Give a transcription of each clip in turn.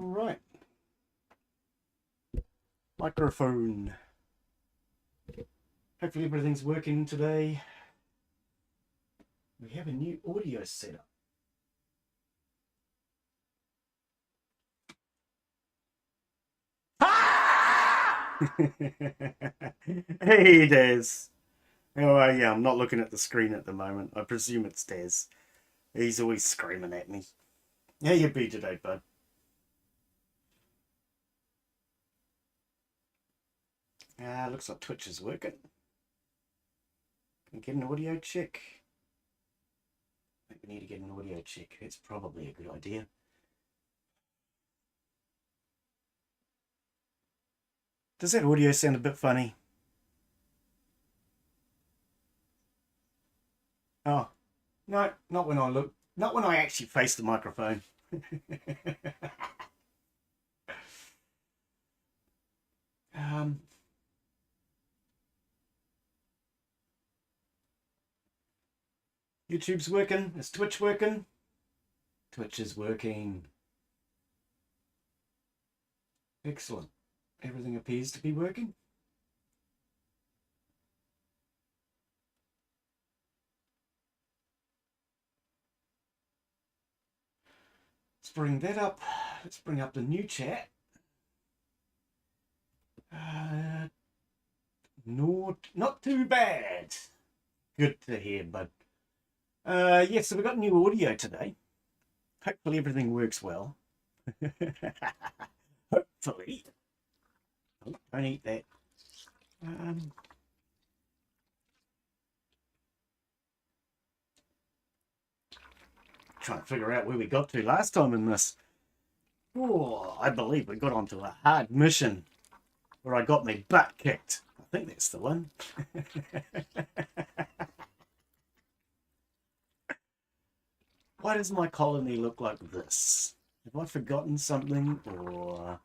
Right. Microphone. Hopefully everything's working today. We have a new audio setup. Hey, Des. Oh, yeah, I'm not looking at the screen at the moment. I presume it's Des. He's always screaming at me. How you be today, bud? Looks like Twitch is working. Can we get an audio check? I think we need to get an audio check. It's probably a good idea. Does that audio sound a bit funny? Oh, no, not when I look. Not when I actually face the microphone. YouTube's working. Is Twitch working? Twitch is working. Excellent. Everything appears to be working. Let's bring that up. Let's bring up the new chat. Not too bad. Good to hear, bud. Yes, so we've got new audio today. Hopefully everything works well. Hopefully. Oh, don't eat that. Trying to figure out where we got to last time in this. Oh, I believe we got onto a hard mission where I got my butt kicked. I think that's the one. Why does my colony look like this? Have I forgotten something, or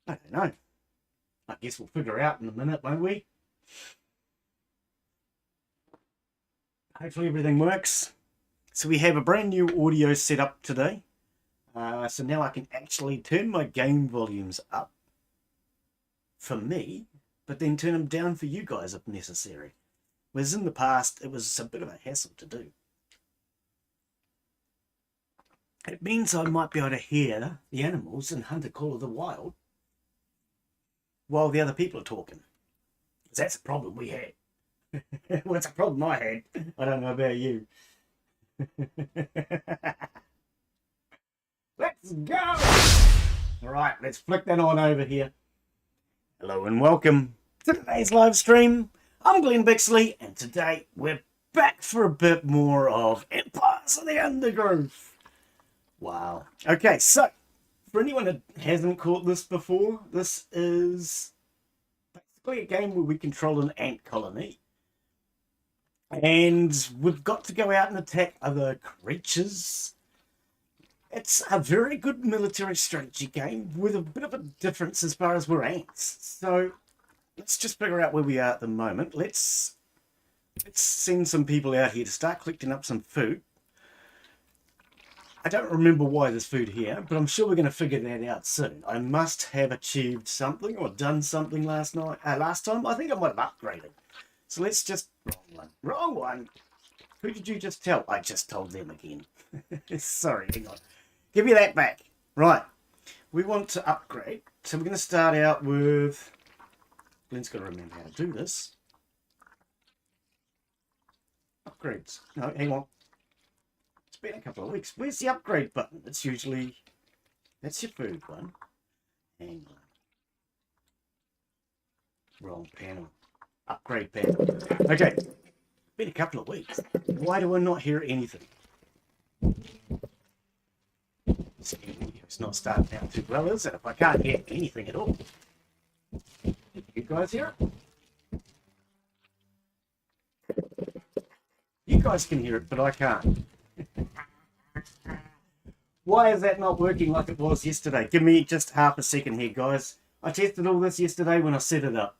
I don't know. I guess we'll figure out in a minute, won't we? Hopefully everything works. So we have a brand new audio setup today. So now I can actually turn my game volumes up for me, but then turn them down for you guys if necessary. Whereas in the past, it was a bit of a hassle to do. It means I might be able to hear the animals in Hunter Call of the Wild while the other people are talking. Because that's a problem we had. Well, it's a problem I had. I don't know about you. Let's go! Alright, let's flick that on over here. Hello and welcome to today's live stream. I'm Glenn Bixley, and today we're back for a bit more of Empires of the Undergrowth. Wow. Okay, so for anyone that hasn't caught this before, this is basically a game where we control an ant colony. And we've got to go out and attack other creatures. It's a very good military strategy game with a bit of a difference as far as we're ants. So let's just figure out where we are at the moment. Let's send some people out here to start collecting up some food. I don't remember why there's food here, but I'm sure we're going to figure that out soon. I must have achieved something or done something last time. I think I might have upgraded. So let's just... Wrong one. Who did you just tell? I just told them again. Sorry, hang on. Give me that back. Right. We want to upgrade. So we're going to start out with... Glenn's got to remember how to do this. Upgrades. No, hang on. It's been a couple of weeks. Where's the upgrade button? It's usually... That's your food one. Hang on. Wrong panel. Upgrade panel. Okay. Been a couple of weeks. Why do I not hear anything? It's not starting out too well, is it? If I can't hear anything at all. You guys hear it? You guys can hear it, but I can't. Why is that not working like it was yesterday? Give me just half a second here, guys. I tested all this yesterday when I set it up.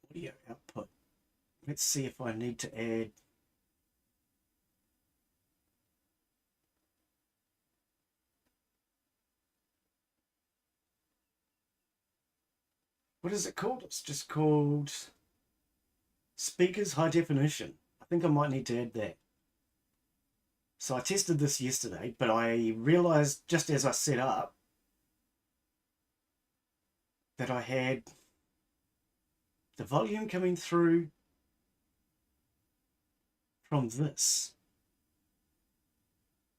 Audio output. Let's see if I need to add... What is it called? It's just called speakers high definition. I think I might need to add that. So I tested this yesterday, but I realized just as I set up that I had the volume coming through from this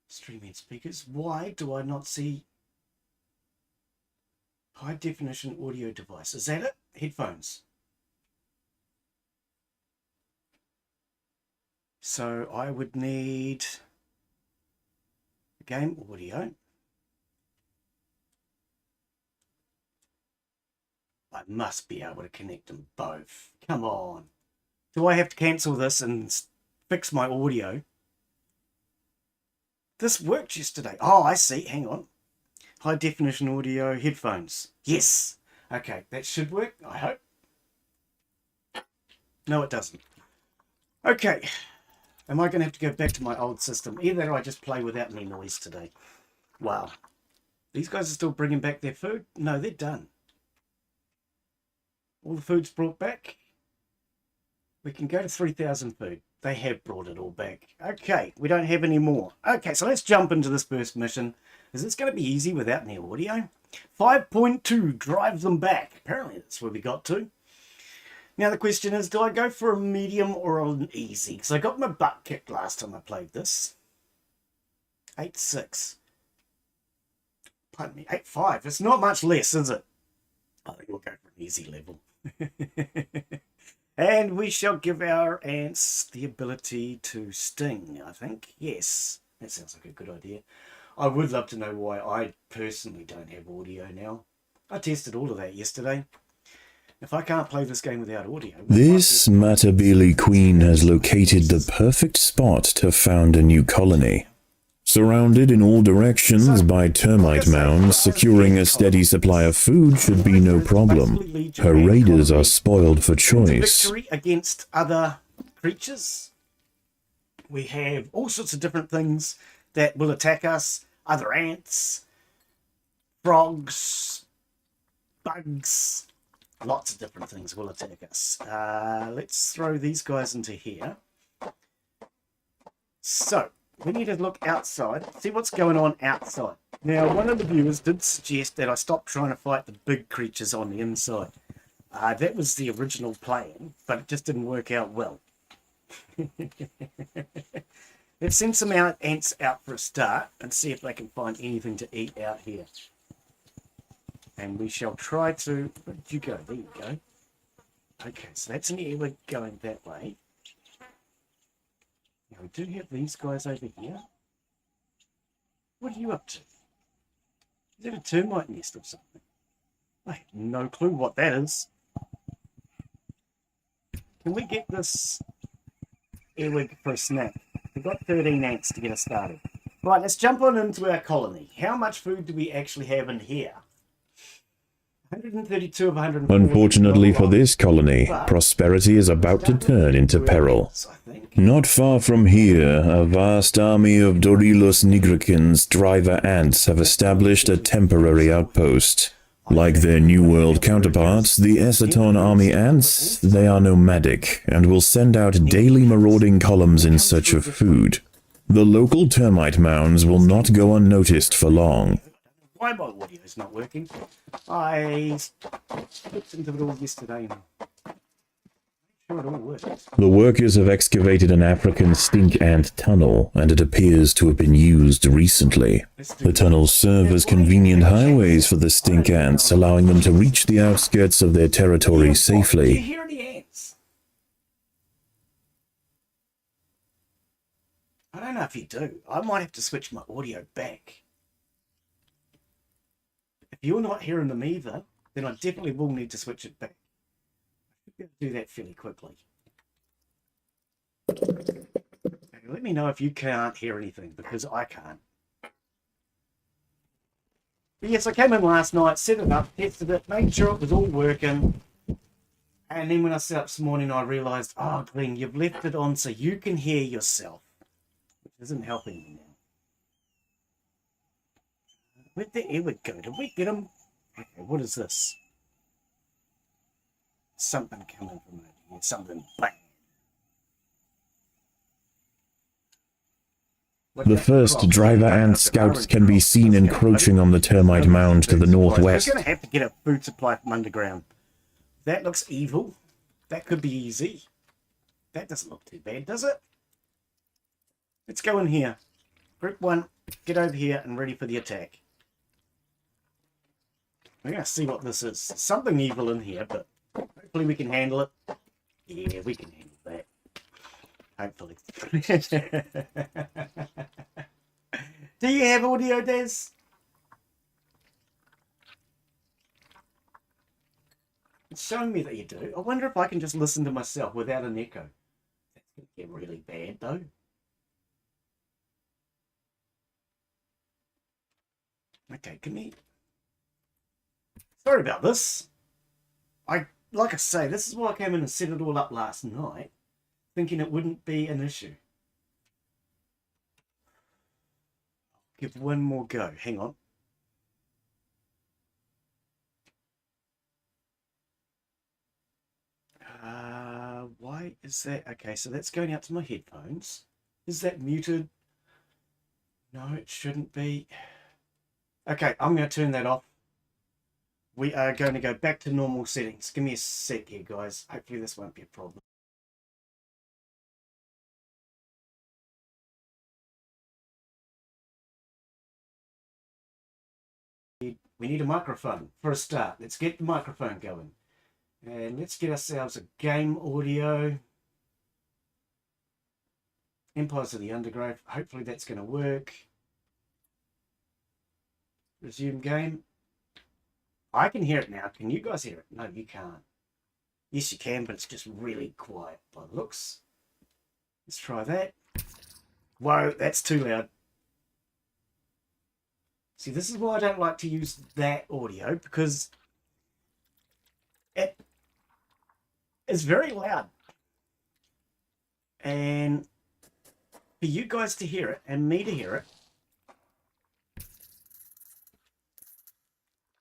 streaming speakers. Why do I not see high definition audio device? Is that it? Headphones. So I would need game audio. I must be able to connect them both. Come on. Do I have to cancel this and fix my audio? This worked yesterday. Oh, I see. Hang on. High definition audio headphones. Yes. Okay, that should work, I hope. No, it doesn't. Okay. Am I going to have to go back to my old system? Either I just play without any noise today. Wow. These guys are still bringing back their food? No, they're done. All the food's brought back. We can go to 3,000 food. They have brought it all back. Okay, we don't have any more. Okay, so let's jump into this first mission. Is this going to be easy without any audio? 5.2, drive them back. Apparently that's where we got to. Now the question is, do I go for a medium or an easy? Because I got my butt kicked last time I played this. 8.6. Pardon me, 8.5. It's not much less, is it? I think we'll go for an easy level. And we shall give our ants the ability to sting, I think. Yes, that sounds like a good idea. I would love to know why I personally don't have audio now. I tested all of that yesterday. If I can't play this game without audio... This Matabele queen has located the perfect spot to found a new colony. Surrounded in all directions by termite mounds, securing a steady supply of food should be no problem. Her raiders are spoiled for choice. Victory against other creatures. We have all sorts of different things that will attack us. Other ants, frogs, bugs, lots of different things will attack us. Let's throw these guys into here. So, we need to look outside, see what's going on outside. Now, one of the viewers did suggest that I stop trying to fight the big creatures on the inside. That was the original plan, but it just didn't work out well. Let's send some ants out for a start and see if they can find anything to eat out here. And we shall try to... Where did you go? There you go. Okay, so that's an airway going that way. Now we do have these guys over here. What are you up to? Is that a termite nest or something? I have no clue what that is. Can we get this airwig for a snack? We've got 13 ants to get us started. Right, let's jump on into our colony. How much food do we actually have in here? 132 of 140. Unfortunately for this colony, prosperity is about to turn into peril. Not far from here, a vast army of Dorilus nigricans driver ants have established a temporary outpost. Like their New World counterparts, the Essaton army ants, they are nomadic and will send out daily marauding columns in search of food. The local termite mounds will not go unnoticed for long. Why my audio is not working? I looked into it all yesterday and I'm sure it all works. The workers have excavated an African stink ant tunnel, and it appears to have been used recently. The tunnels serve as convenient highways for the stink ants, allowing them to reach the outskirts of their territory Do you safely. hear any ants? I don't know if you do. I might have to switch my audio back. If you're not hearing them either, then I definitely will need to switch it back. I should be able to do that fairly quickly. Okay, let me know if you can't hear anything, because I can't. But yes, I came in last night, set it up, tested it, made sure it was all working. And then when I set up this morning, I realised, oh, Glenn, you've left it on so you can hear yourself. Which isn't helping me now. Where'd the airwig go? Did we get him? Okay, what is this? Something coming from over here. Something bang. The first driver and scouts can be seen encroaching on the termite mound to the northwest. We're going to have to get a food supply from underground. That looks evil. That could be easy. That doesn't look too bad, does it? Let's go in here. Group 1, get over here and ready for the attack. We're going to see what this is. Something evil in here, but hopefully we can handle it. Yeah, we can handle that. Hopefully. Do you have audio, Des? It's showing me that you do. I wonder if I can just listen to myself without an echo. That's going to get really bad, though. Okay, give me... Sorry about this. Like I say, this is why I came in and set it all up last night, thinking it wouldn't be an issue. Give one more go. Hang on. Why is that? Okay, so that's going out to my headphones. Is that muted? No, it shouldn't be. Okay, I'm going to turn that off. We are going to go back to normal settings. Give me a sec here, guys. Hopefully this won't be a problem. We need a microphone for a start. Let's get the microphone going. And let's get ourselves a game audio. Empires of the Undergrowth. Hopefully that's going to work. Resume game. I can hear it now. Can you guys hear it? No, you can't. Yes, you can, but it's just really quiet by the looks. Let's try that. Whoa, that's too loud. See, this is why I don't like to use that audio, because it is very loud. And for you guys to hear it and me to hear it,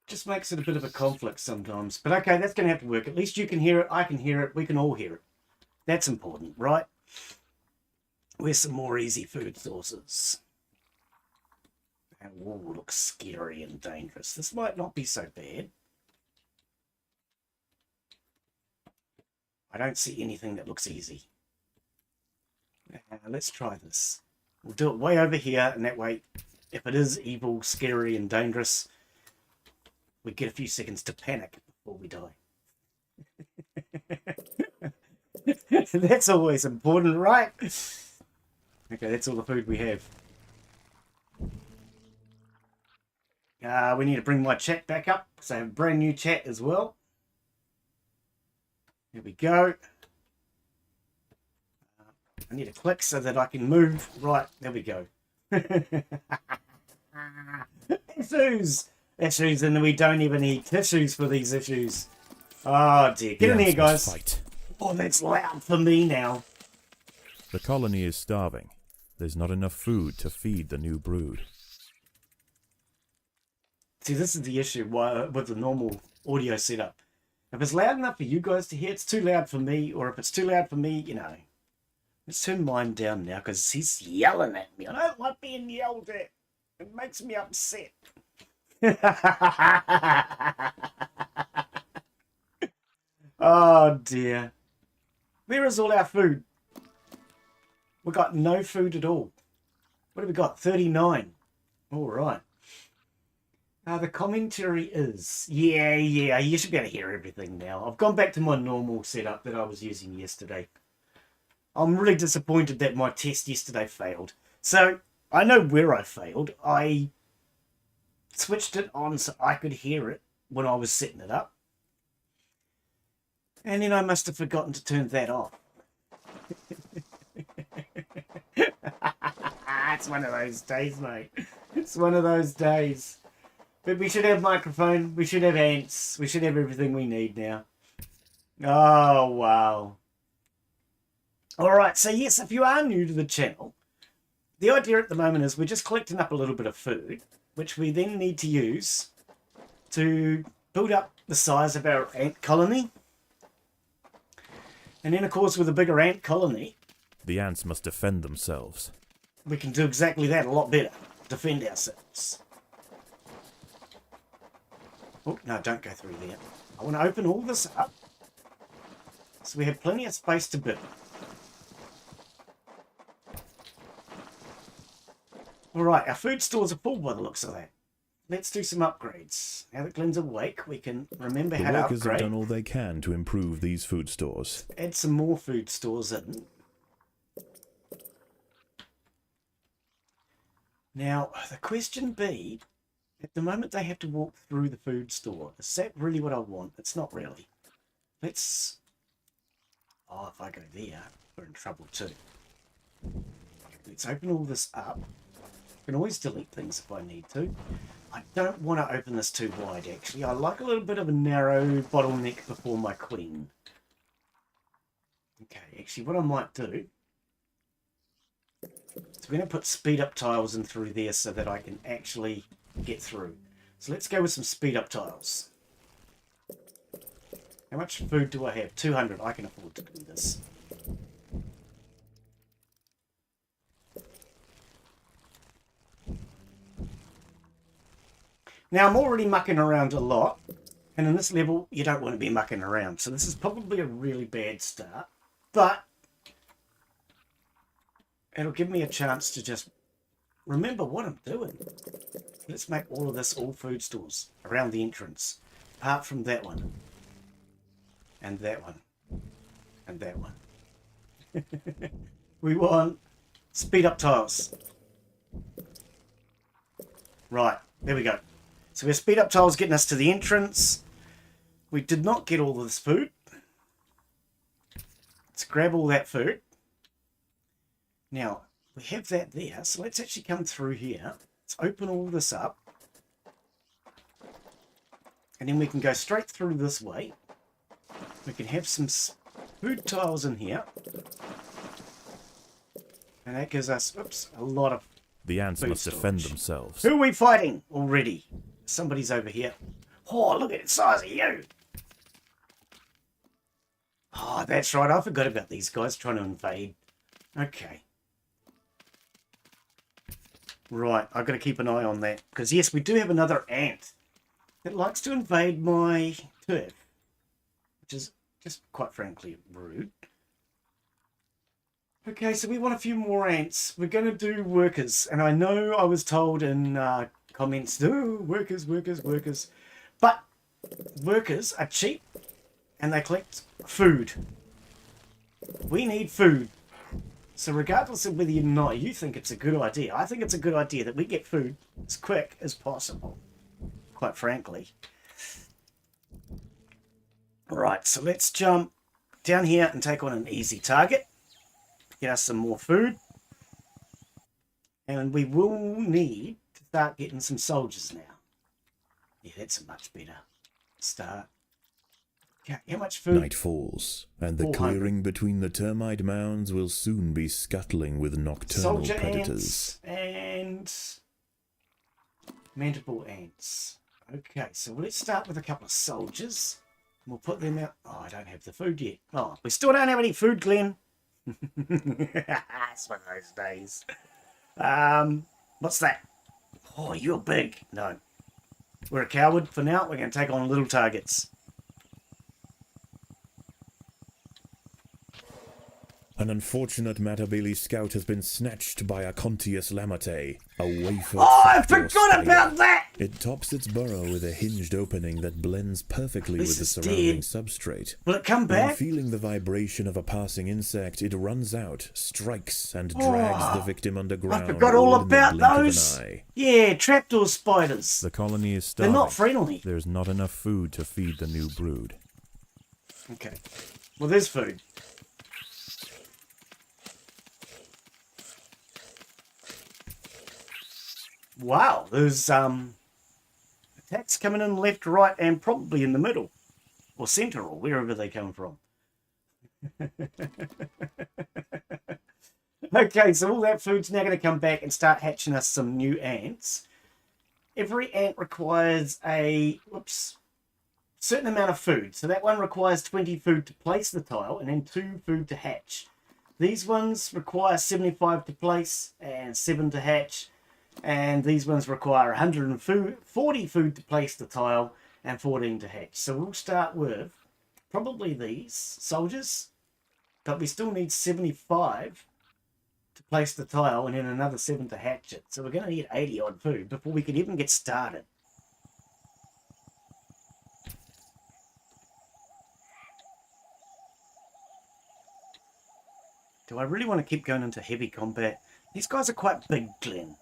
just makes it a bit of a conflict sometimes. But okay, that's going to have to work. At least you can hear it, I can hear it, we can all hear it. That's important, right? Where's some more easy food sources? That wall looks scary and dangerous. This might not be so bad. I don't see anything that looks easy. Let's try this. We'll do it way over here, and that way, if it is evil, scary, and dangerous, we get a few seconds to panic before we die. That's always important, right? Okay, that's all the food we have. We need to bring my chat back up, so I have a brand new chat as well. Here we go. I need to click so that I can move. Right, there we go. Issues! Issues, and we don't even need tissues for these issues. Oh dear. Get in here, guys. Fight. Oh, that's loud for me now. The colony is starving. There's not enough food to feed the new brood. See, this is the issue with the normal audio setup. If it's loud enough for you guys to hear, it's too loud for me, or if it's too loud for me, you know. Let's turn mine down now, because he's yelling at me. I don't like being yelled at. It makes me upset. Oh dear. Where is all our food? We got no food at all. What have we got? 39. All right. The commentary is... Yeah, you should be able to hear everything now. I've gone back to my normal setup that I was using yesterday. I'm really disappointed that my test yesterday failed. So, I know where I failed. I switched it on so I could hear it when I was setting it up. And then I must have forgotten to turn that off. It's one of those days, mate. It's one of those days. But we should have microphone, we should have ants, we should have everything we need now. Oh, wow. Alright, so yes, if you are new to the channel, the idea at the moment is we're just collecting up a little bit of food, which we then need to use to build up the size of our ant colony. And then, of course, with a bigger ant colony, The ants must defend themselves. we can do exactly that a lot better. Defend ourselves. Oh, no, don't go through there. I want to open all this up so we have plenty of space to build. Alright, our food stores are full by the looks of that. Let's do some upgrades. Now that Glenn's awake, we can remember The how to workers have upgrade. done all they can to improve these food stores. Add some more food stores in. Now, the question be, at the moment they have to walk through the food store. Is that really what I want? It's not really. Let's... Oh, if I go there, we're in trouble too. Let's open all this up. I can always delete things if I need to. I don't want to open this too wide, actually. I like a little bit of a narrow bottleneck before my queen. Okay, actually, what I might do... So we're going to put speed up tiles in through there so that I can actually get through. So let's go with some speed up tiles. How much food do I have? 200. I can afford to do this. Now I'm already mucking around a lot. And in this level, you don't want to be mucking around. So this is probably a really bad start. But it'll give me a chance to just remember what I'm doing. Let's make all of this all food stores around the entrance. Apart from that one. And that one. And that one. We want speed up tiles. Right, there we go. So we're speed up tiles getting us to the entrance. We did not get all of this food. Let's grab all that food. Now, we have that there, so let's actually come through here. Let's open all this up. And then we can go straight through this way. We can have some food tiles in here. And that gives us, oops, a lot of The ants food must storage. defend themselves. Who are we fighting already? Somebody's over here. Oh, look at the size of you. Oh, that's right. I forgot about these guys trying to invade. Okay. Right, I've got to keep an eye on that. Because, yes, we do have another ant that likes to invade my turf. Which is just, quite frankly, rude. Okay, so we want a few more ants. We're going to do workers. And I know I was told in comments, oh, workers, workers, workers. But workers are cheap and they collect food. We need food. So regardless of whether or not you think it's a good idea, I think it's a good idea that we get food as quick as possible, quite frankly. Right, so let's jump down here and take on an easy target. Get us some more food. And we will need to start getting some soldiers now. Yeah, that's a much better start. Okay, how much food? Night falls, and the 400. clearing between the termite mounds will soon be scuttling with nocturnal Soldier predators. ants and mandible ants. Okay, so let's start with a couple of soldiers. We'll put them out. Oh, I don't have the food yet. Oh, we still don't have any food, Glenn. It's one of those days. What's that? Oh, you're big. No. We're a coward for now. We're going to take on little targets. An unfortunate Matabele scout has been snatched by a Contius Lamate, a wafer. Oh, I forgot about that! It tops its burrow with a hinged opening that blends perfectly This with the is surrounding dead. substrate. Will it come On back? feeling the vibration of a passing insect, it runs out, strikes, and drags the victim underground. I forgot all in the about blink of an those. eye. Yeah, trapdoor spiders. The colony is They're starving. not friendly. There's not enough food to feed the new brood. Okay. Well, there's food. Wow, there's attacks coming in left, right, and probably in the middle. Or centre, or wherever they come from. Okay, so all that food's now going to come back and start hatching us some new ants. Every ant requires a certain amount of food. So that one requires 20 food to place the tile and then 2 food to hatch. These ones require 75 to place and 7 to hatch. And these ones require 140 food to place the tile and 14 to hatch. So we'll start with probably these soldiers, but we still need 75 to place the tile and then another 7 to hatch it. So we're going to need 80 odd food before we can even get started. Do I really want to keep going into heavy combat? These guys are quite big, Glenn.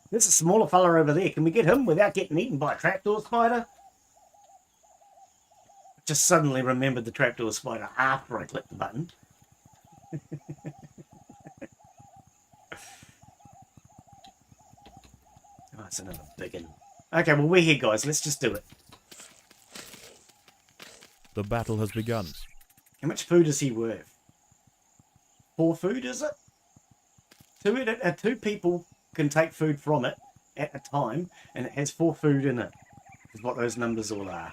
There's a smaller fella over there. Can we get him without getting eaten by a trapdoor spider? Just suddenly remembered the trapdoor spider after I clicked the button. Oh, it's another big one. Okay, well, we're here, guys. Let's just do it. The battle has begun. How much food is he worth? 4 food, is it? 2 people can take food from it at a time, and it has 4 food in it. Is what those numbers all are.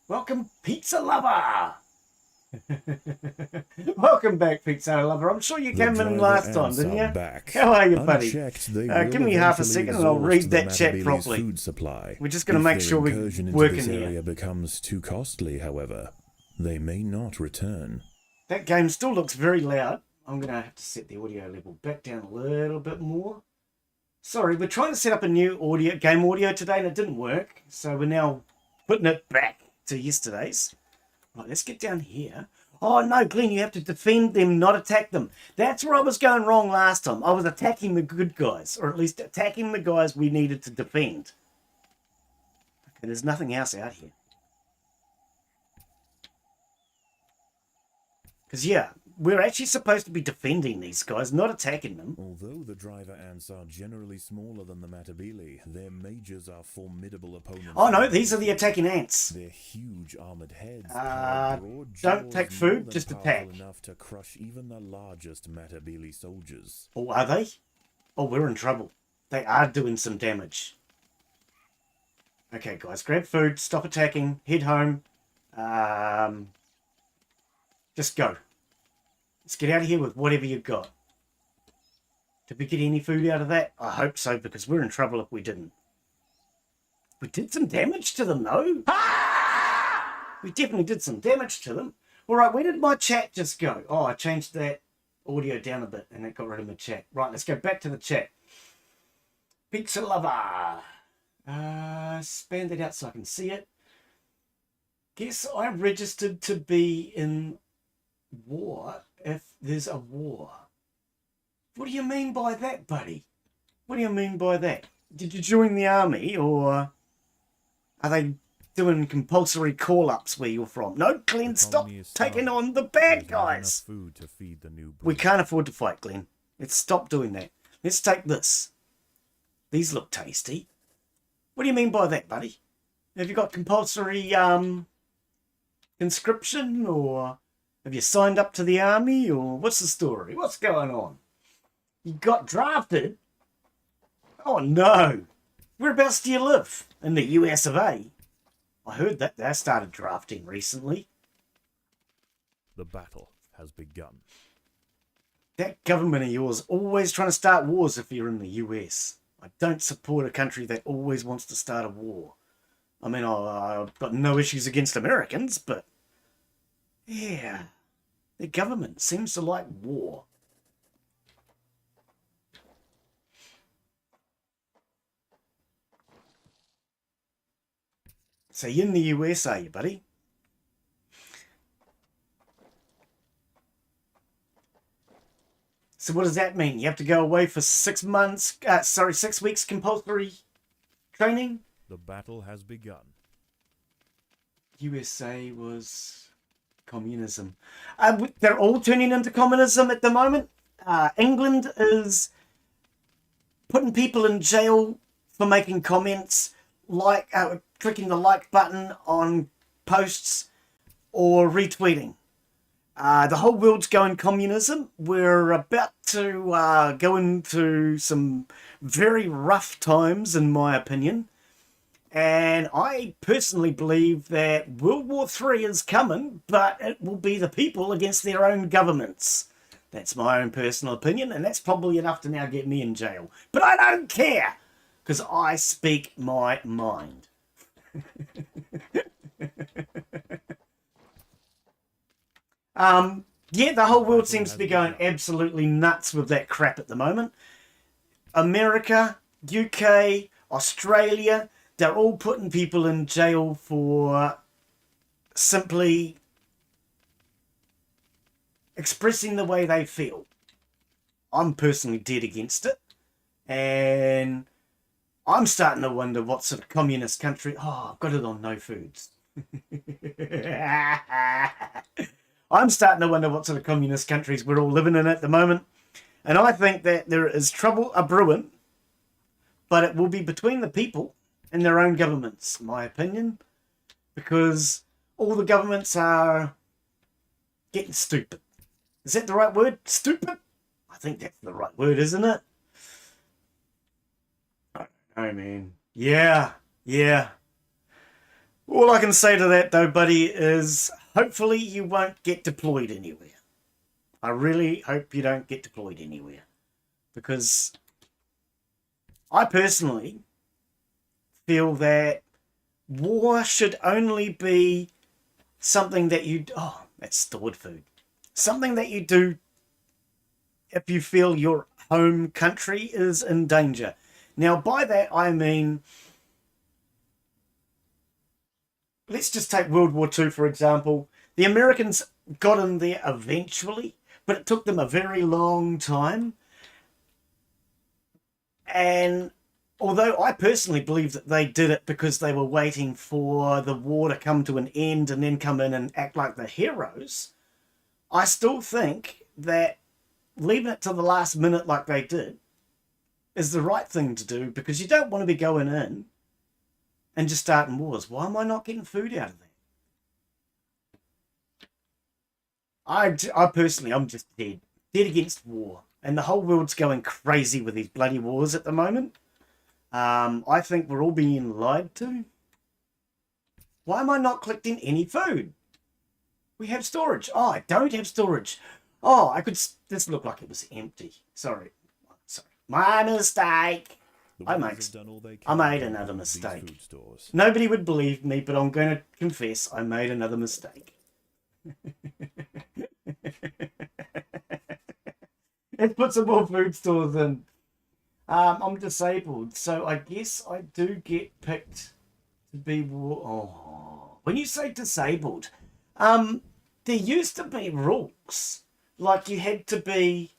Welcome, Pizza Lover! Welcome back, Pizza Lover. I'm sure you came in last time, didn't you? Back. How are you, buddy? Give me half a second and I'll read that chat properly. Food supply. We're just going to make sure we work in here. Area becomes too costly, however, they may not return. That game still looks very loud. I'm going to have to set the audio level back down a little bit more. Sorry, we're trying to set up a new game audio today and it didn't work. So we're now putting it back to yesterday's. Right, let's get down here. Oh, no, Glenn, you have to defend them, not attack them. That's where I was going wrong last time. I was attacking the good guys, or at least attacking the guys we needed to defend. Okay, there's nothing else out here. Because, yeah, we're actually supposed to be defending these guys, not attacking them. Although the driver ants are generally smaller than the Matabili, their majors are formidable opponents. Oh no, these are the attacking ants. Their huge armored heads. Don't take food, just attack. Enough to crush even the largest Matabili soldiers. Oh, are they? Oh, we're in trouble. They are doing some damage. Okay, guys, grab food, stop attacking, head home. Just go. Let's get out of here with whatever you've got. Did we get any food out of that? I hope so, because we're in trouble if we didn't. We did some damage to them, though. We definitely did some damage to them. All right, where did my chat just go? Oh, I changed that audio down a bit, and it got rid of my chat. Right, let's go back to the chat. Pizza Lover. Expand it out so I can see it. Guess I registered to be in war if there's a war. What do you mean by that, buddy? What do you mean by that? Did you join the army, or are they doing compulsory call-ups where you're from? No, Glenn, stop taking on the bad guys. Food to feed the new we can't afford to fight, Glenn. Let's stop doing that. Let's take this. These look tasty. What do you mean by that, buddy? Have you got compulsory conscription, or have you signed up to the army, or what's the story? What's going on? You got drafted? Oh no! Whereabouts do you live? In the US of A? I heard that they started drafting recently. The battle has begun. That government of yours always trying to start wars if you're in the US. I don't support a country that always wants to start a war. I mean, I've got no issues against Americans, but yeah, the government seems to like war. So you're in the US, are you, buddy? So what does that mean? You have to go away for 6 months, 6 weeks compulsory training? The battle has begun. USA was communism. They're all turning into communism at the moment. England is putting people in jail for making comments, like clicking the like button on posts or retweeting. The whole world's going communism. We're about to go into some very rough times, in my opinion. And I personally believe that World War III is coming, but it will be the people against their own governments. That's my own personal opinion, and that's probably enough to now get me in jail. But I don't care, because I speak my mind. Yeah, the whole world seems to be going absolutely nuts with that crap at the moment. America, UK, Australia, they're all putting people in jail for simply expressing the way they feel. I'm personally dead against it. And I'm starting to wonder what sort of communist country... Oh, I've got it on no foods. I'm starting to wonder what sort of communist countries we're all living in at the moment. And I think that there is trouble a-brewing, but it will be between the people and their own governments, in my opinion, because all the governments are getting stupid. Is that the right word? Stupid? I think that's the right word, isn't it? I don't know, man. Yeah. All I can say to that, though, buddy, is hopefully you won't get deployed anywhere. I really hope you don't get deployed anywhere. Because I personally feel that war should only be something that you... Oh, that's stored food. Something that you do if you feel your home country is in danger. Now, by that, I mean... Let's just take World War II, for example. The Americans got in there eventually, but it took them a very long time. And although I personally believe that they did it because they were waiting for the war to come to an end and then come in and act like the heroes, I still think that leaving it to the last minute like they did is the right thing to do, because you don't want to be going in and just starting wars. Why am I not getting food out of that? I personally, I'm just dead against war. And the whole world's going crazy with these bloody wars at the moment. I think we're all being lied to. Why am I not collecting any food? We have storage. Oh, I don't have storage. Oh, I could... This looked like it was empty. Sorry. My mistake. I made another mistake. Nobody would believe me, but I'm going to confess I made another mistake. Let's put some more food stores in. I'm disabled, so I guess I do get picked to be... Oh, when you say disabled, there used to be rules. Like you had to be...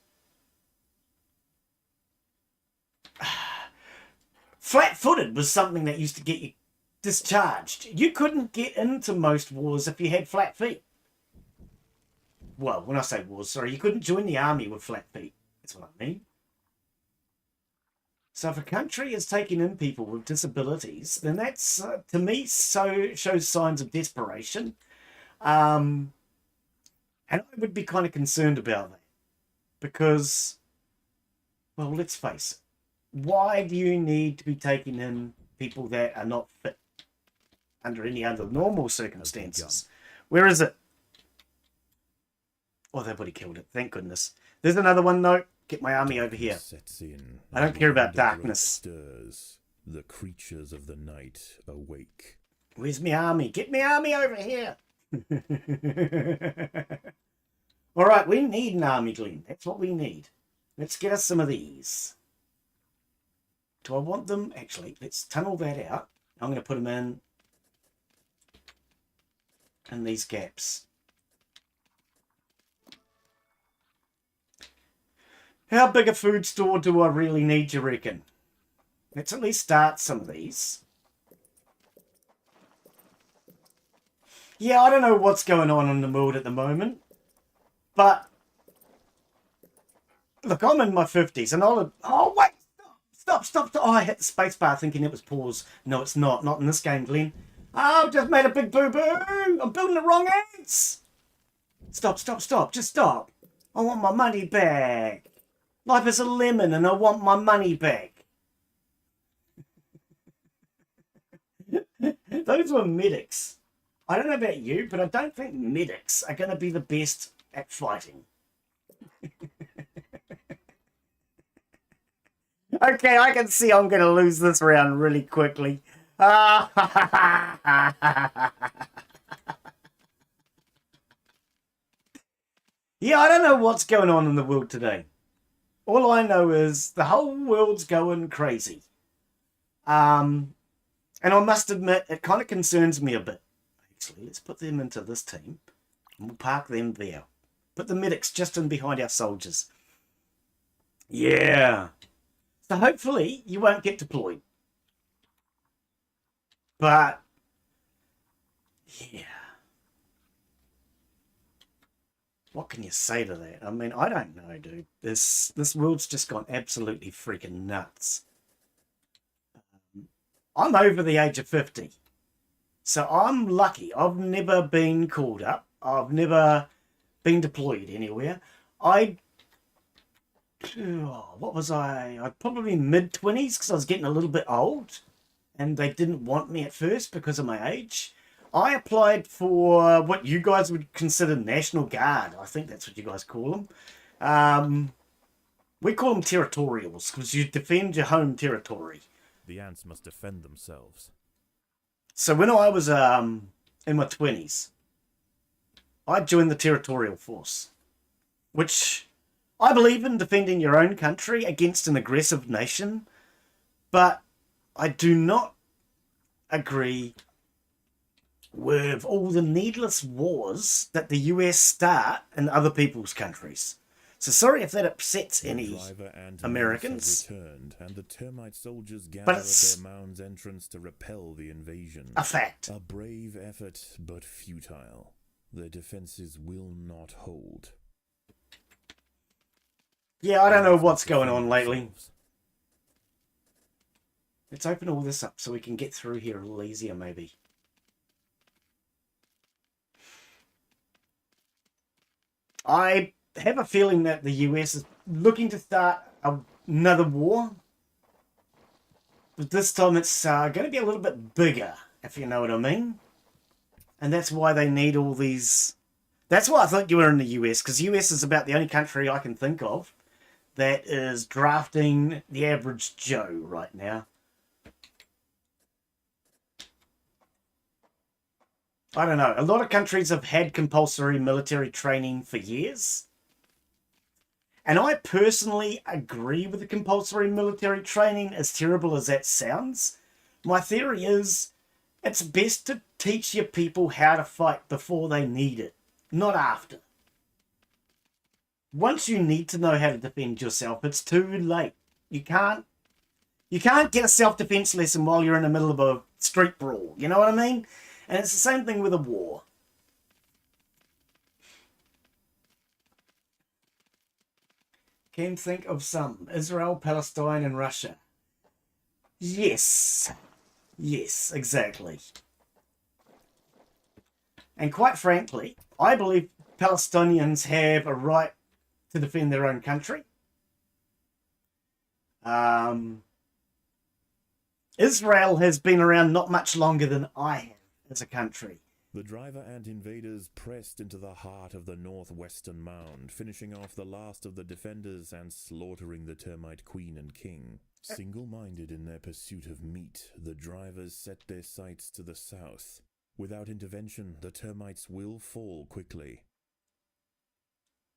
Flat-footed was something that used to get you discharged. You couldn't get into most wars if you had flat feet. Well, when I say wars, sorry, you couldn't join the army with flat feet. That's what I mean. So if a country is taking in people with disabilities, then that's, to me, shows signs of desperation. And I would be kind of concerned about that. Because, well, let's face it. Why do you need to be taking in people that are not fit under any other normal circumstances? Where is it? Oh, they've already killed it. Thank goodness. There's another one, though. Get my army over here. I don't care about darkness. Stirs. The creatures of the night awake. Where's my army? Get my army over here. All right, we need an army, Glenn. That's what we need. Let's get us some of these. Do I want them? Actually, let's tunnel that out. I'm going to put them in these gaps. How big a food store do I really need, you reckon? Let's at least start some of these. Yeah, I don't know what's going on in the world at the moment. But, look, I'm in my 50s and I'll... Oh, wait! Stop. Oh, I hit the spacebar thinking it was pause. No, it's not. Not in this game, Glenn. Oh, I've just made a big boo-boo. I'm building the wrong ants. Stop, stop, stop. Just stop. I want my money back. Life is a lemon and I want my money back. Those were medics. I don't know about you, but I don't think medics are going to be the best at fighting. Okay, I can see I'm going to lose this round really quickly. Yeah, I don't know what's going on in the world today. All I know is the whole world's going crazy. And I must admit, it kind of concerns me a bit. Actually, let's put them into this team. And we'll park them there. Put the medics just in behind our soldiers. Yeah. So hopefully you won't get deployed. But, yeah. What can you say to that? I mean, I don't know, dude. This world's just gone absolutely freaking nuts. I'm over the age of 50. So I'm lucky. I've never been called up. I've never been deployed anywhere. What was I? I'd probably mid-20s because I was getting a little bit old. And they didn't want me at first because of my age. I applied for what you guys would consider National Guard. I think that's what you guys call them. We call them territorials because you defend your home territory. The ants must defend themselves. So when I was in my 20s, I joined the territorial force, which I believe in defending your own country against an aggressive nation, but I do not agree with all the needless wars that the US start in other people's countries. So sorry if that upsets any Americans. Returned, and the termite soldiers gather But at it's their mound's entrance to repel the invasion. a fact. A brave effort, but futile. Their defenses will not hold. Yeah, I don't know what's going on lately. Let's open all this up so we can get through here a little easier, maybe. I have a feeling that the US is looking to start another war. But this time it's going to be a little bit bigger, if you know what I mean. And that's why they need all these... That's why I thought you were in the US, because the US is about the only country I can think of that is drafting the average Joe right now. I don't know. A lot of countries have had compulsory military training for years. And I personally agree with the compulsory military training, as terrible as that sounds. My theory is it's best to teach your people how to fight before they need it, not after. Once you need to know how to defend yourself, it's too late. You can't get a self-defense lesson while you're in the middle of a street brawl. You know what I mean? And it's the same thing with a war. Can think of some. Israel, Palestine, and Russia. Yes. Yes, exactly. And quite frankly, I believe Palestinians have a right to defend their own country. Israel has been around not much longer than I have as a country. The driver ant invaders pressed into the heart of the northwestern mound, finishing off the last of the defenders and slaughtering the termite queen and king. Single-minded in their pursuit of meat, the drivers set their sights to the south. Without intervention, the termites will fall quickly.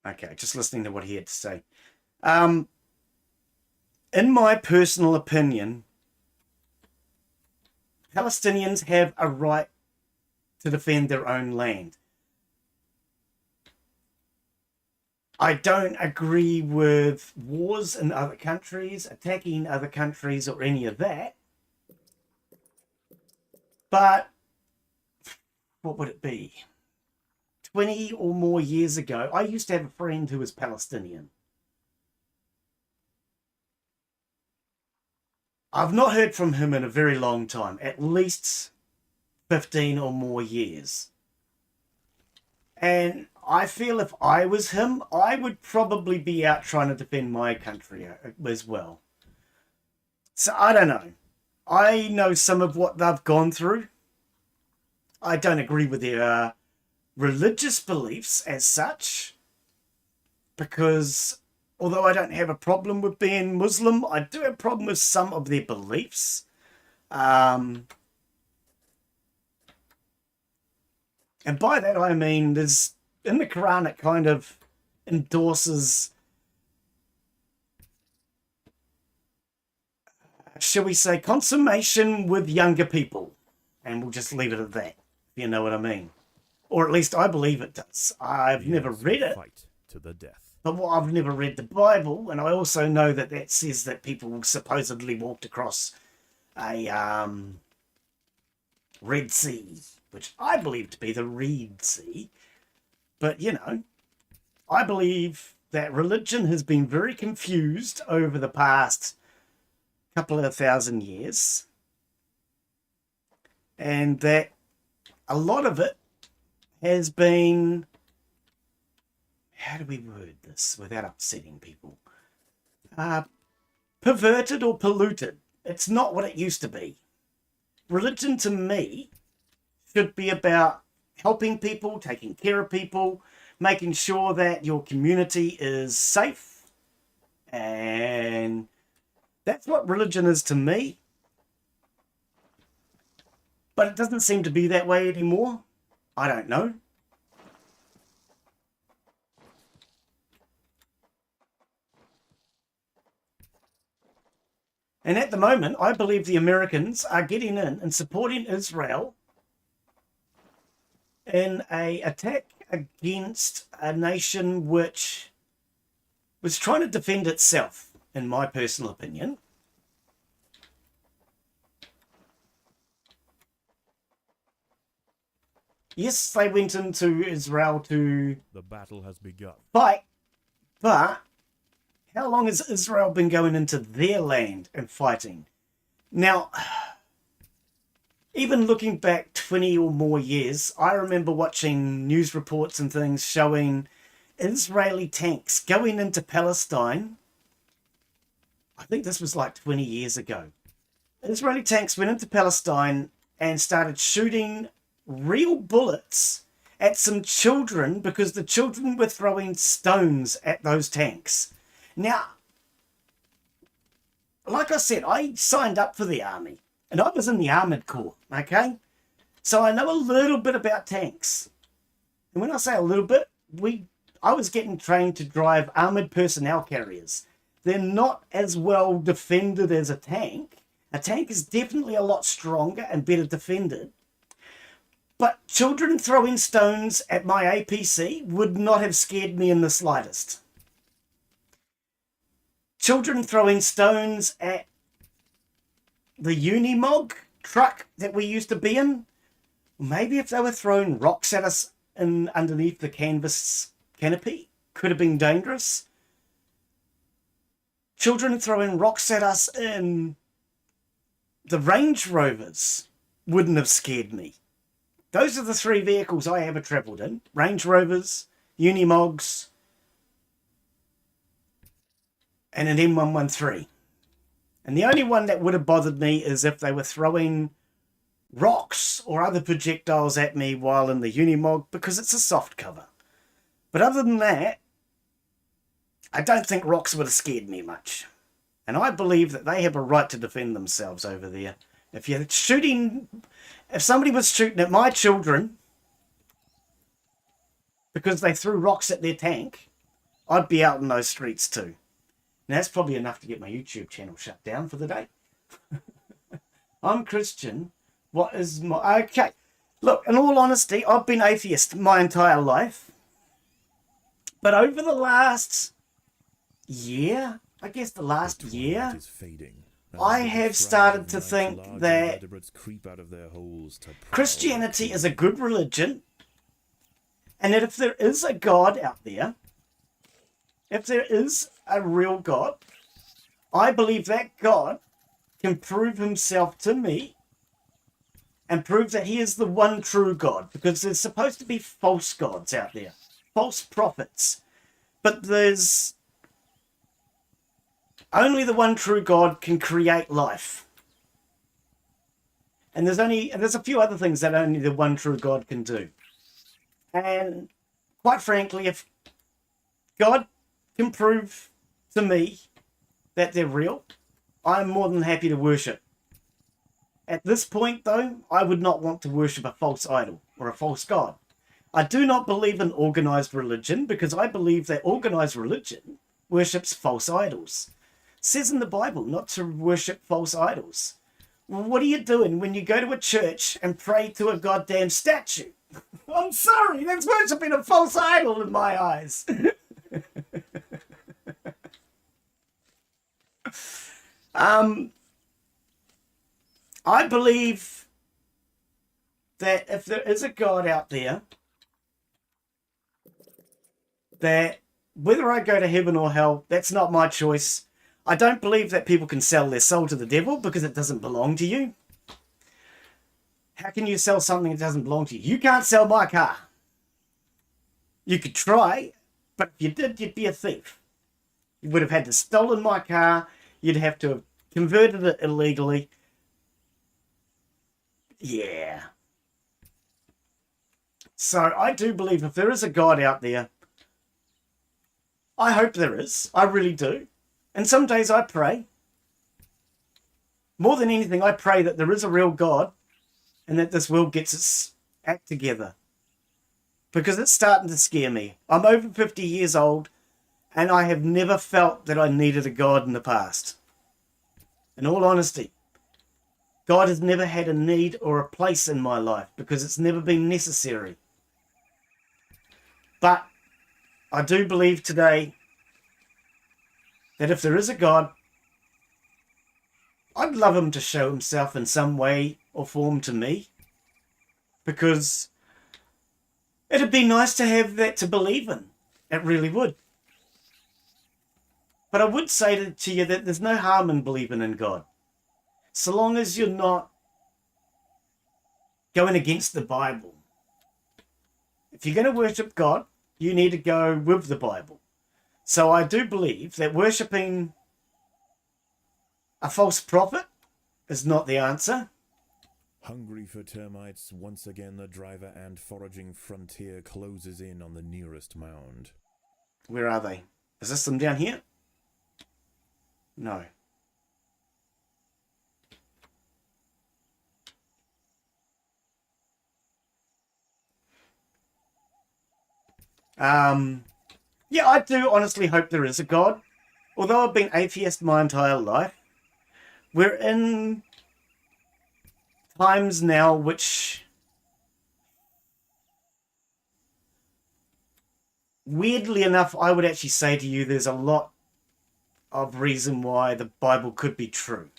Okay, just listening to what he had to say. In my personal opinion, Palestinians have a right to defend their own land. I don't agree with wars in other countries, attacking other countries or any of that. But what would it be? 20 or more years ago, I used to have a friend who was Palestinian. I've not heard from him in a very long time, at least 15 or more years. And I feel if I was him, I would probably be out trying to defend my country as well. So I don't know. I know some of what they've gone through. I don't agree with their religious beliefs as such, because although I don't have a problem with being Muslim, I do have a problem with some of their beliefs. And by that I mean, there's in the Quran it kind of endorses, shall we say, consummation with younger people. And we'll just leave it at that, if you know what I mean. Or at least I believe it does. I've never read it. Fight to the death. But I've never read the Bible, and I also know that that says that people supposedly walked across a Red Sea, which I believe to be the Red Sea. But, you know, I believe that religion has been very confused over the past couple of 1,000 years, and that a lot of it has been, how do we word this without upsetting people? Perverted or polluted. It's not what it used to be. Religion to me should be about helping people, taking care of people, making sure that your community is safe. And that's what religion is to me. But it doesn't seem to be that way anymore. I don't know. And at the moment, I believe the Americans are getting in and supporting Israel in an attack against a nation which was trying to defend itself, in my personal opinion. Yes, they went into Israel to The battle has begun. fight, but how long has Israel been going into their land and fighting? Now, even looking back 20 or more years, I remember watching news reports and things showing Israeli tanks going into Palestine. I think this was like 20 years ago. Israeli tanks went into Palestine and started shooting real bullets at some children because the children were throwing stones at those tanks. Now, like I said, I signed up for the army and I was in the Armoured Corps, okay? So I know a little bit about tanks. And when I say a little bit, I was getting trained to drive armoured personnel carriers. They're not as well defended as a tank. A tank is definitely a lot stronger and better defended. But children throwing stones at my APC would not have scared me in the slightest. Children throwing stones at the Unimog truck that we used to be in, maybe if they were throwing rocks at us underneath the canvas canopy, could have been dangerous. Children throwing rocks at us in the Range Rovers wouldn't have scared me. Those are the three vehicles I ever travelled in. Range Rovers, Unimogs, and an M113. And the only one that would have bothered me is if they were throwing rocks or other projectiles at me while in the Unimog, because it's a soft cover. But other than that, I don't think rocks would have scared me much. And I believe that they have a right to defend themselves over there. If somebody was shooting at my children because they threw rocks at their tank, I'd be out in those streets too. Now, that's probably enough to get my YouTube channel shut down for the day. I'm Christian. What is my... Okay. Look, in all honesty, I've been atheist my entire life. But over the last year, I guess the last year, I have started to think that Christianity is a good religion, and that if there is a God out there, if there is a real God, I believe that God can prove himself to me and prove that he is the one true God, because there's supposed to be false gods out there. false prophets, but there's only the one true God can create life. And there's a few other things that only the one true God can do. And quite frankly, if God can prove to me that they're real, I'm more than happy to worship. At this point, though, I would not want to worship a false idol or a false god. I do not believe in organized religion because I believe that organized religion worships false idols. It says in the Bible not to worship false idols. Well, what are you doing when you go to a church and pray to a goddamn statue? I'm sorry, that's worshipping a false idol in my eyes. I believe that if there is a God out there, that whether I go to heaven or hell, that's not my choice. I don't believe that people can sell their soul to the devil because it doesn't belong to you. How can you sell something that doesn't belong to you? You can't sell my car. You could try, but if you did, you'd be a thief. You would have had to stolen my car. You'd have to have converted it illegally. Yeah. So I do believe if there is a God out there, I hope there is. I really do. And some days I pray. More than anything, I pray that there is a real God and that this world gets its act together. Because it's starting to scare me. I'm over 50 years old and I have never felt that I needed a God in the past. In all honesty, God has never had a need or a place in my life because it's never been necessary. But I do believe today that if there is a God, I'd love him to show himself in some way or form to me, because it'd be nice to have that to believe in. It really would. But I would say to you that there's no harm in believing in God, so long as you're not going against the Bible. If you're going to worship God, you need to go with the Bible. So I do believe that worshipping a false prophet is not the answer. Hungry for termites, once again the driver and foraging frontier closes in on the nearest mound. Where are they? Is this them down here? No. Yeah, I do honestly hope there is a God. Although I've been atheist my entire life, we're in times now which, weirdly enough, I would actually say to you there's a lot of reason why the Bible could be true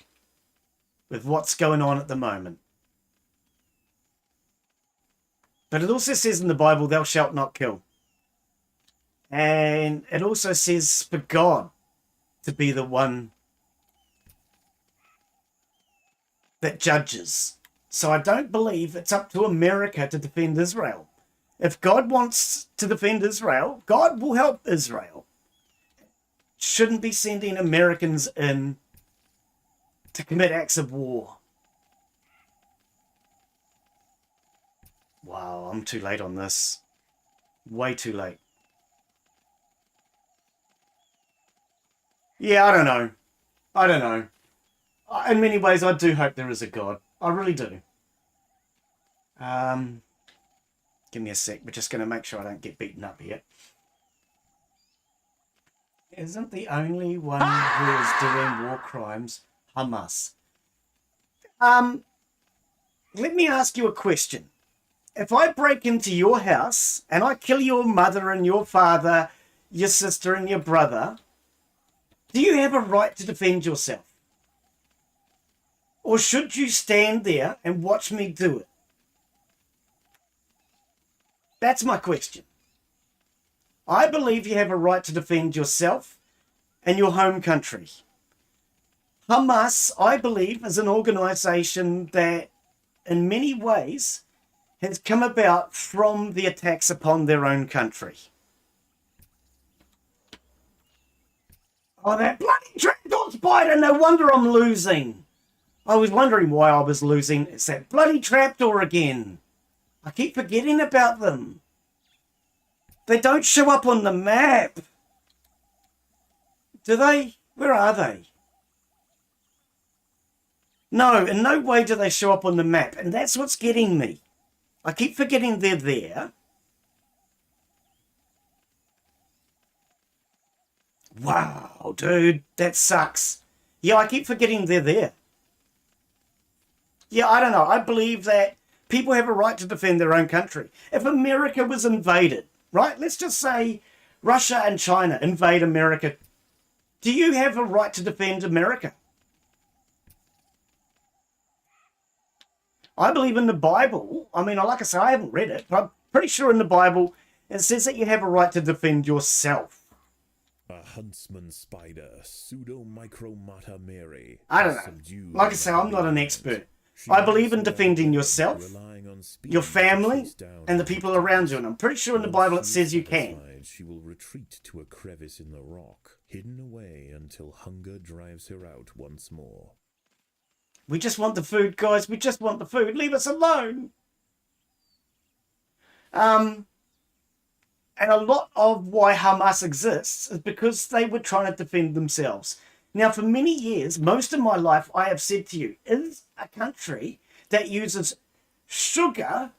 with what's going on at the moment. But it also says in the Bible, thou shalt not kill. And it also says for God to be the one that judges. So I don't believe it's up to America to defend Israel. If God wants to defend Israel, God will help Israel. Shouldn't be sending Americans in to commit acts of war. Wow, I'm too late on this. Way too late. Yeah, I don't know. I don't know. In many ways, I do hope there is a God. I really do. Give me a sec. We're just going to make sure I don't get beaten up here. Isn't the only one who is doing war crimes Hamas? Let me ask you a question. If I break into your house and I kill your mother and your father, your sister and your brother, do you have a right to defend yourself? Or should you stand there and watch me do it? That's my question. I believe you have a right to defend yourself and your home country. Hamas, I believe, is an organization that in many ways has come about from the attacks upon their own country. Oh, that bloody trapdoor spider! No wonder I'm losing. I was wondering why I was losing. It's that bloody trapdoor again. I keep forgetting about them. They don't show up on the map. Do they? Where are they? No, in no way do they show up on the map. And that's what's getting me. I keep forgetting they're there. Wow, dude, that sucks. Yeah, I keep forgetting they're there. Yeah, I don't know. I believe that people have a right to defend their own country. If America was invaded, right? Let's just say Russia and China invade America. Do you have a right to defend America? I believe in the Bible. I mean, like I say, I haven't read it, but I'm pretty sure in the Bible it says that you have a right to defend yourself. A huntsman spider, pseudo-micromata Mary. I don't know. Like I say, I'm not an expert. I believe in defending yourself, your family, and the people around you. And I'm pretty sure in the Bible it says you can. She will retreat to a crevice in the rock, hidden away until hunger drives her out once more. We just want the food, guys. We just want the food. Leave us alone. And a lot of why Hamas exists is because they were trying to defend themselves. Now, for many years, most of my life, I have said to you, is a country that uses sugar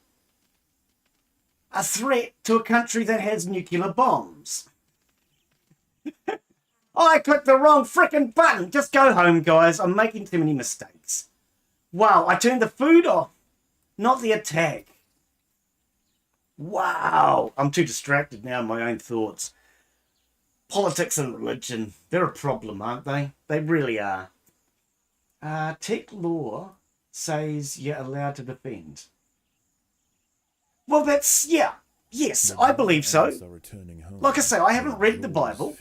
a threat to a country that has nuclear bombs? I clicked the wrong frickin' button. Just go home, guys. I'm making too many mistakes. Wow, I turned the food off, not the attack. Wow, I'm too distracted now in my own thoughts. Politics and religion, they're a problem, aren't they? They really are. Tech law says you're allowed to defend. Well, that's, yeah. Yes, I believe so. Like I say, I haven't read the Bible.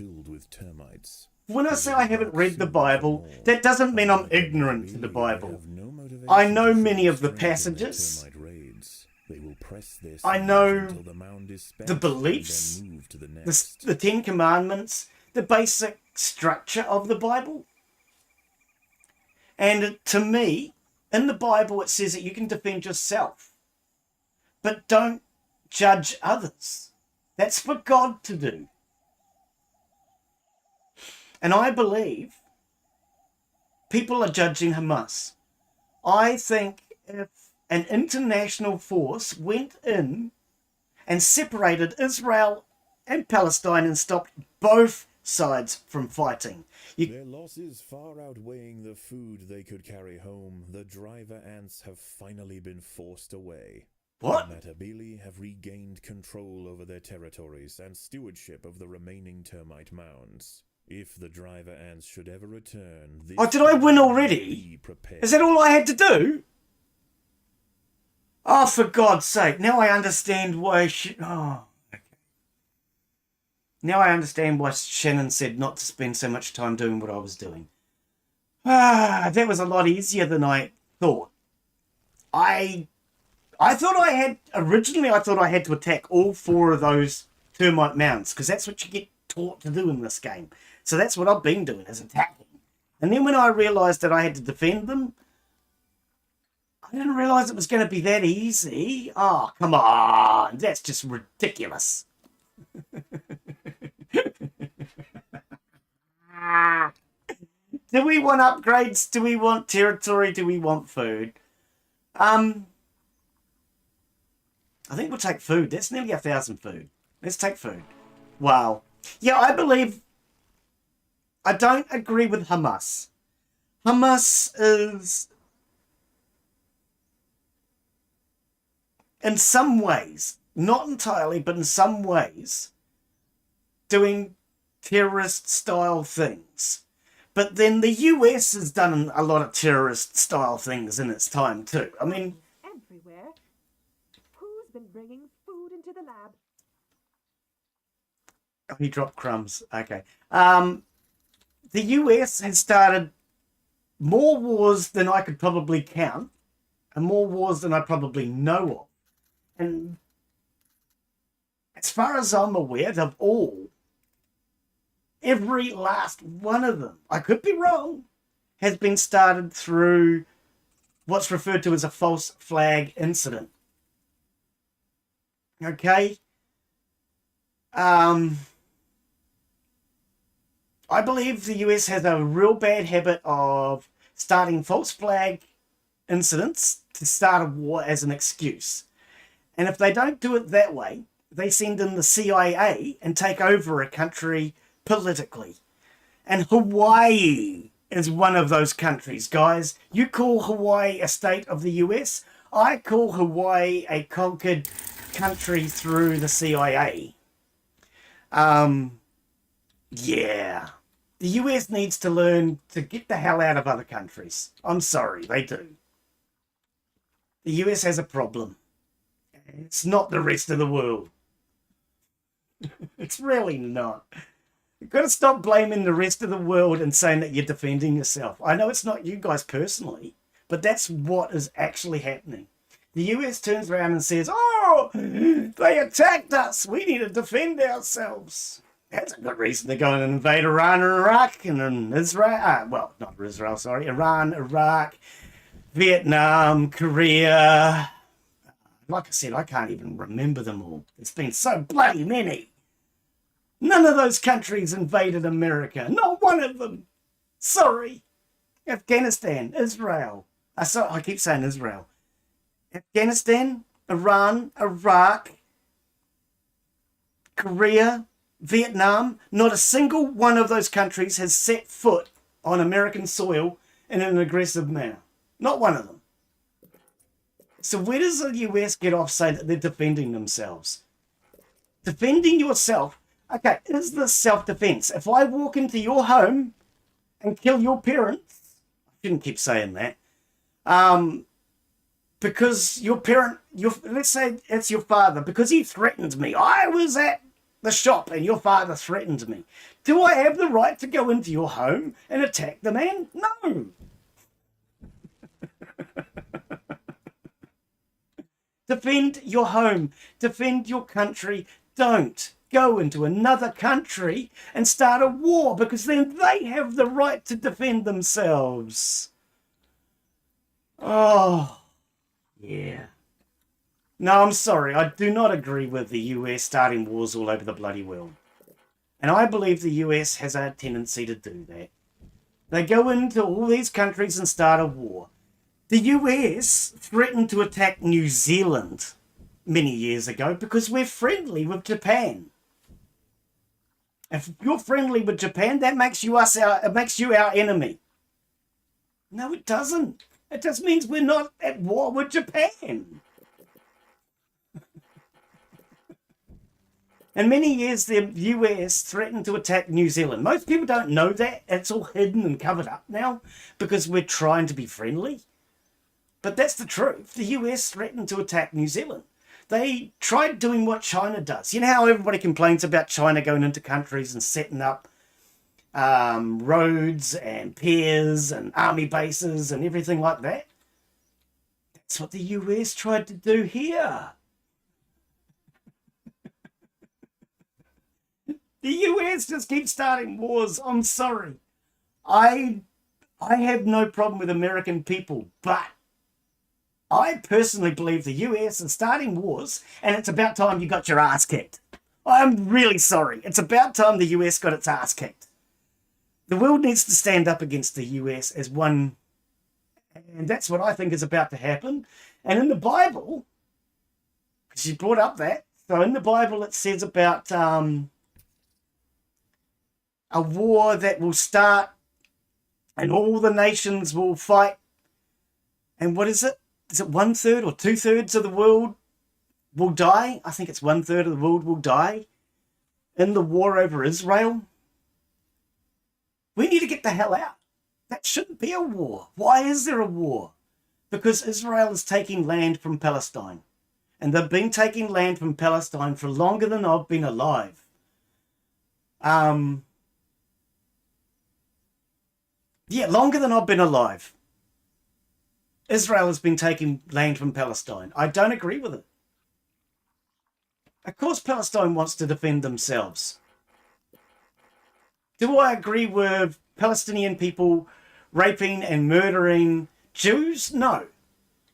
When I say I haven't read the Bible, that doesn't mean I'm ignorant to the Bible. I know many of the passages. I know the beliefs, the Ten Commandments, the basic structure of the Bible. And to me, in the Bible, it says that you can defend yourself, but don't judge others. That's for God to do. And I believe people are judging Hamas. I think if an international force went in and separated Israel and Palestine and stopped both sides from fighting. Their losses far outweighing the food they could carry home, the driver ants have finally been forced away. What? The Matabili have regained control over their territories and stewardship of the remaining termite mounds. If the driver ants should ever return... Oh, did I win already? Is that all I had to do? Oh, for God's sake. Now I understand why okay. Now I understand why Shannon said not to spend so much time doing what I was doing. That was a lot easier than I thought. I thought I had... Originally, I thought I had to attack all 4 of those termite mounds, because that's what you get taught to do in this game. So that's what I've been doing, is attacking. And then when I realised that I had to defend them, I didn't realise it was going to be that easy. Oh, come on. That's just ridiculous. Do we want upgrades? Do we want territory? Do we want food? I think we'll take food. That's nearly 1,000 food. Let's take food. Wow. Yeah, I believe... I don't agree with Hamas. Hamas is... in some ways, not entirely, but in some ways, doing terrorist-style things. But then the US has done a lot of terrorist-style things in its time too. I mean... everywhere. Who's been bringing food into the lab? Oh, he dropped crumbs. Okay. The US has started more wars than I could probably count, and more wars than I probably know of. And as far as I'm aware, they've all Every last one of them, I could be wrong, has been started through what's referred to as a false flag incident. Okay? I believe the US has a real bad habit of starting false flag incidents to start a war as an excuse. And if they don't do it that way, they send in the CIA and take over a country politically. And Hawaii is one of those countries, guys. You call Hawaii a state of the US. I call Hawaii a conquered country through the CIA. Yeah. The US needs to learn to get the hell out of other countries. I'm sorry, they do. The US has a problem. It's not the rest of the world. It's really not. You've got to stop blaming the rest of the world and saying that you're defending yourself. I know it's not you guys personally, but that's what is actually happening. The US turns around and says, oh, they attacked us. We need to defend ourselves. That's a good reason to go and invade Iran and Iraq and Israel. Well, not Israel, sorry. Iran, Iraq, Vietnam, Korea. Like I said, I can't even remember them all. It's been so bloody many. None of those countries invaded America. Not one of them. Sorry. Afghanistan, Israel. I keep saying Israel. Afghanistan, Iran, Iraq, Korea, Vietnam. Not a single one of those countries has set foot on American soil in an aggressive manner. Not one of them. So where does the US get off saying that they're defending themselves? Defending yourself. Okay, is this self-defense? If I walk into your home and kill your parents, I shouldn't keep saying that, because your parent, let's say it's your father, because he threatened me. I was at the shop and your father threatened me. Do I have the right to go into your home and attack the man? No. Defend your home. Defend your country. Don't go into another country and start a war, because then they have the right to defend themselves. Oh, yeah. No, I'm sorry. I do not agree with the US starting wars all over the bloody world. And I believe the US has a tendency to do that. They go into all these countries and start a war. The US threatened to attack New Zealand many years ago because we're friendly with Japan. If you're friendly with Japan, that makes you our enemy. No, it doesn't. It just means we're not at war with Japan. And many years the US threatened to attack New Zealand. Most people don't know that. It's all hidden and covered up now because we're trying to be friendly. But that's the truth. The US threatened to attack New Zealand. They tried doing what China does. You know how everybody complains about China going into countries and setting up roads and piers and army bases and everything like that? That's what the US tried to do here. The US just keeps starting wars. I'm sorry. I have no problem with American people, but I personally believe the US is starting wars, and it's about time you got your ass kicked. I'm really sorry. It's about time the US got its ass kicked. The world needs to stand up against the US as one, and that's what I think is about to happen. And in the Bible, because you brought up that, so in the Bible it says about a war that will start and all the nations will fight. And what is it? Is it 1/3 or 2/3 of the world will die? I think it's 1/3 of the world will die in the war over Israel. We need to get the hell out. That shouldn't be a war. Why is there a war? Because Israel is taking land from Palestine. And they've been taking land from Palestine for longer than I've been alive. Yeah, longer than I've been alive. Israel has been taking land from Palestine. I don't agree with it. Of course Palestine wants to defend themselves. Do I agree with Palestinian people raping and murdering Jews? No.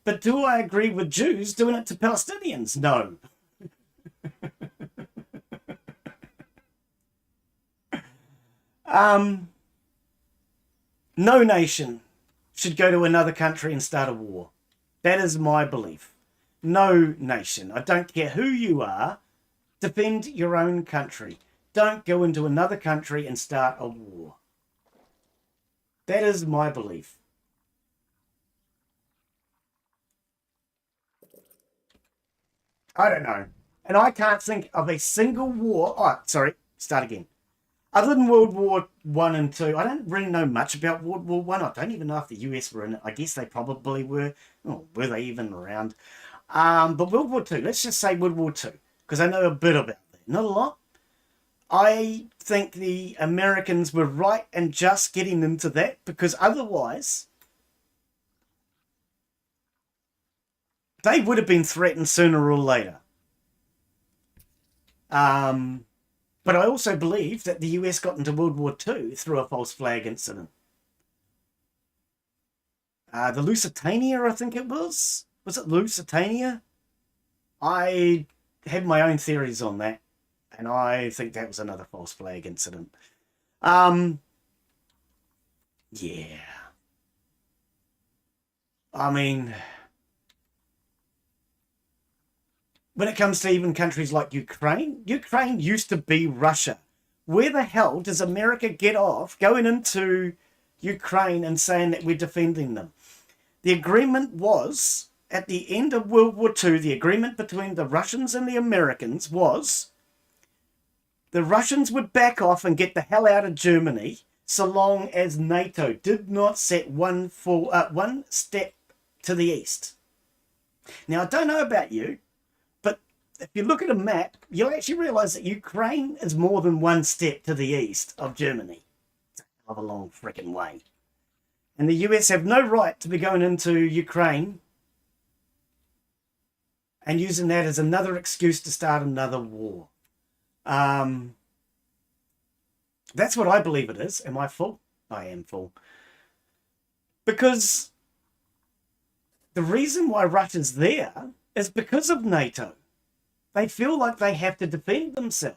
But do I agree with Jews doing it to Palestinians? No. No nation should go to another country and start a war. That is my belief. No nation. I don't care who you are. Defend your own country. Don't go into another country and start a war. That is my belief. I don't know. And I can't think of a single war. Oh, sorry. Start again. Other than World War One and Two, I don't really know much about World War One. I don't even know if the US were in it. I guess they probably were. Oh, were they even around? But World War Two, let's just say World War Two, because I know a bit about that. Not a lot. I think the Americans were right in just getting into that, because otherwise they would have been threatened sooner or later. But I also believe that the US got into World War II through a false flag incident. The Lusitania, I think it was. Was it Lusitania? I have my own theories on that, and I think that was another false flag incident. Yeah. I mean, when it comes to even countries like Ukraine, Ukraine used to be Russia. Where the hell does America get off going into Ukraine and saying that we're defending them? The agreement was, at the end of World War II, the agreement between the Russians and the Americans was the Russians would back off and get the hell out of Germany so long as NATO did not set one step to the east. Now, I don't know about you, if you look at a map, you'll actually realise that Ukraine is more than one step to the east of Germany. It's a hell of a long freaking way. And the US have no right to be going into Ukraine and using that as another excuse to start another war. That's what I believe it is. Am I full? I am full. Because the reason why Russia's there is because of NATO. They feel like they have to defend themselves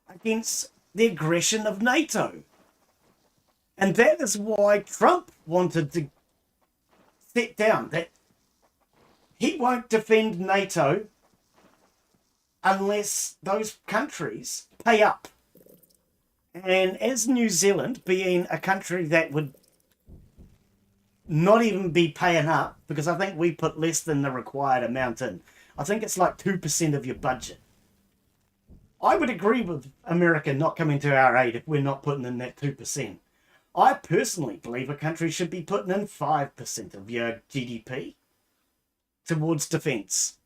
against the aggression of NATO. And that is why Trump wanted to set down that he won't defend NATO unless those countries pay up. And as New Zealand, being a country that would not even be paying up, because I think we put less than the required amount in. I think it's like 2% of your budget. I would agree with America not coming to our aid if we're not putting in that 2%. I personally believe a country should be putting in 5% of your GDP towards defence.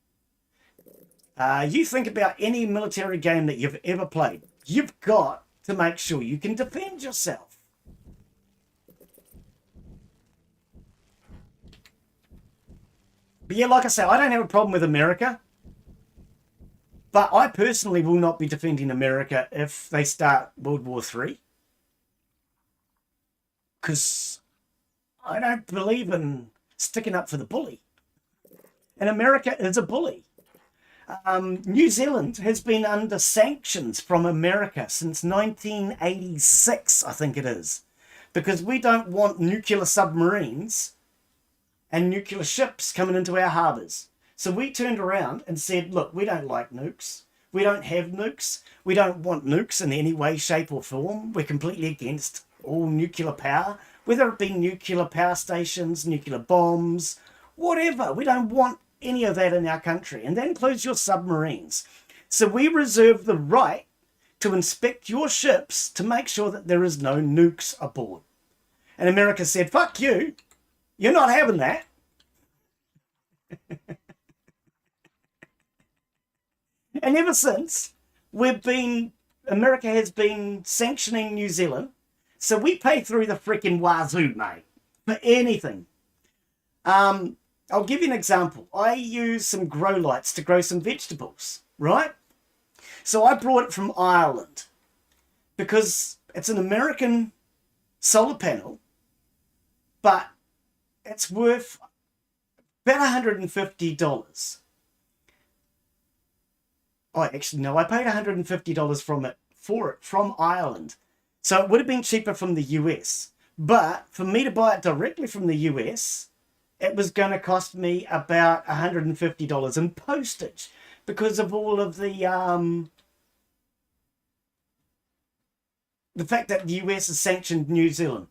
You think about any military game that you've ever played. You've got to make sure you can defend yourself. But yeah, like I say, I don't have a problem with America. But I personally will not be defending America if they start World War III. Because I don't believe in sticking up for the bully. And America is a bully. New Zealand has been under sanctions from America since 1986, I think it is. Because we don't want nuclear submarines and nuclear ships coming into our harbours. So we turned around and said, look, we don't like nukes. We don't have nukes. We don't want nukes in any way, shape or form. We're completely against all nuclear power, whether it be nuclear power stations, nuclear bombs, whatever. We don't want any of that in our country. And that includes your submarines. So we reserve the right to inspect your ships to make sure that there is no nukes aboard. And America said, fuck you. You're not having that. And ever since, America has been sanctioning New Zealand. So we pay through the freaking wazoo, mate, for anything. I'll give you an example. I use some grow lights to grow some vegetables, right? So I brought it from Ireland because It's an American solar panel, but it's worth about $150. Oh, actually, no, I paid $150 for it from Ireland. So it would have been cheaper from the US. But for me to buy it directly from the US, it was going to cost me about $150 in postage because of all of the fact that the US has sanctioned New Zealand.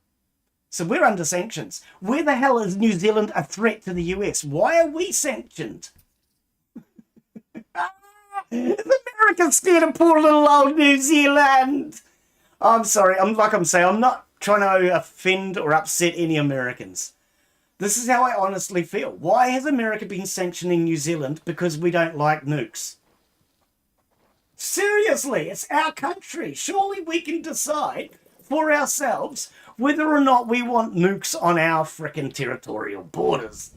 So we're under sanctions. Where the hell is New Zealand a threat to the US? Why are we sanctioned? Is America scared of poor little old New Zealand? I'm sorry. I'm not trying to offend or upset any Americans. This is how I honestly feel. Why has America been sanctioning New Zealand? Because we don't like nukes. Seriously, it's our country. Surely we can decide for ourselves whether or not we want nukes on our frickin' territorial borders.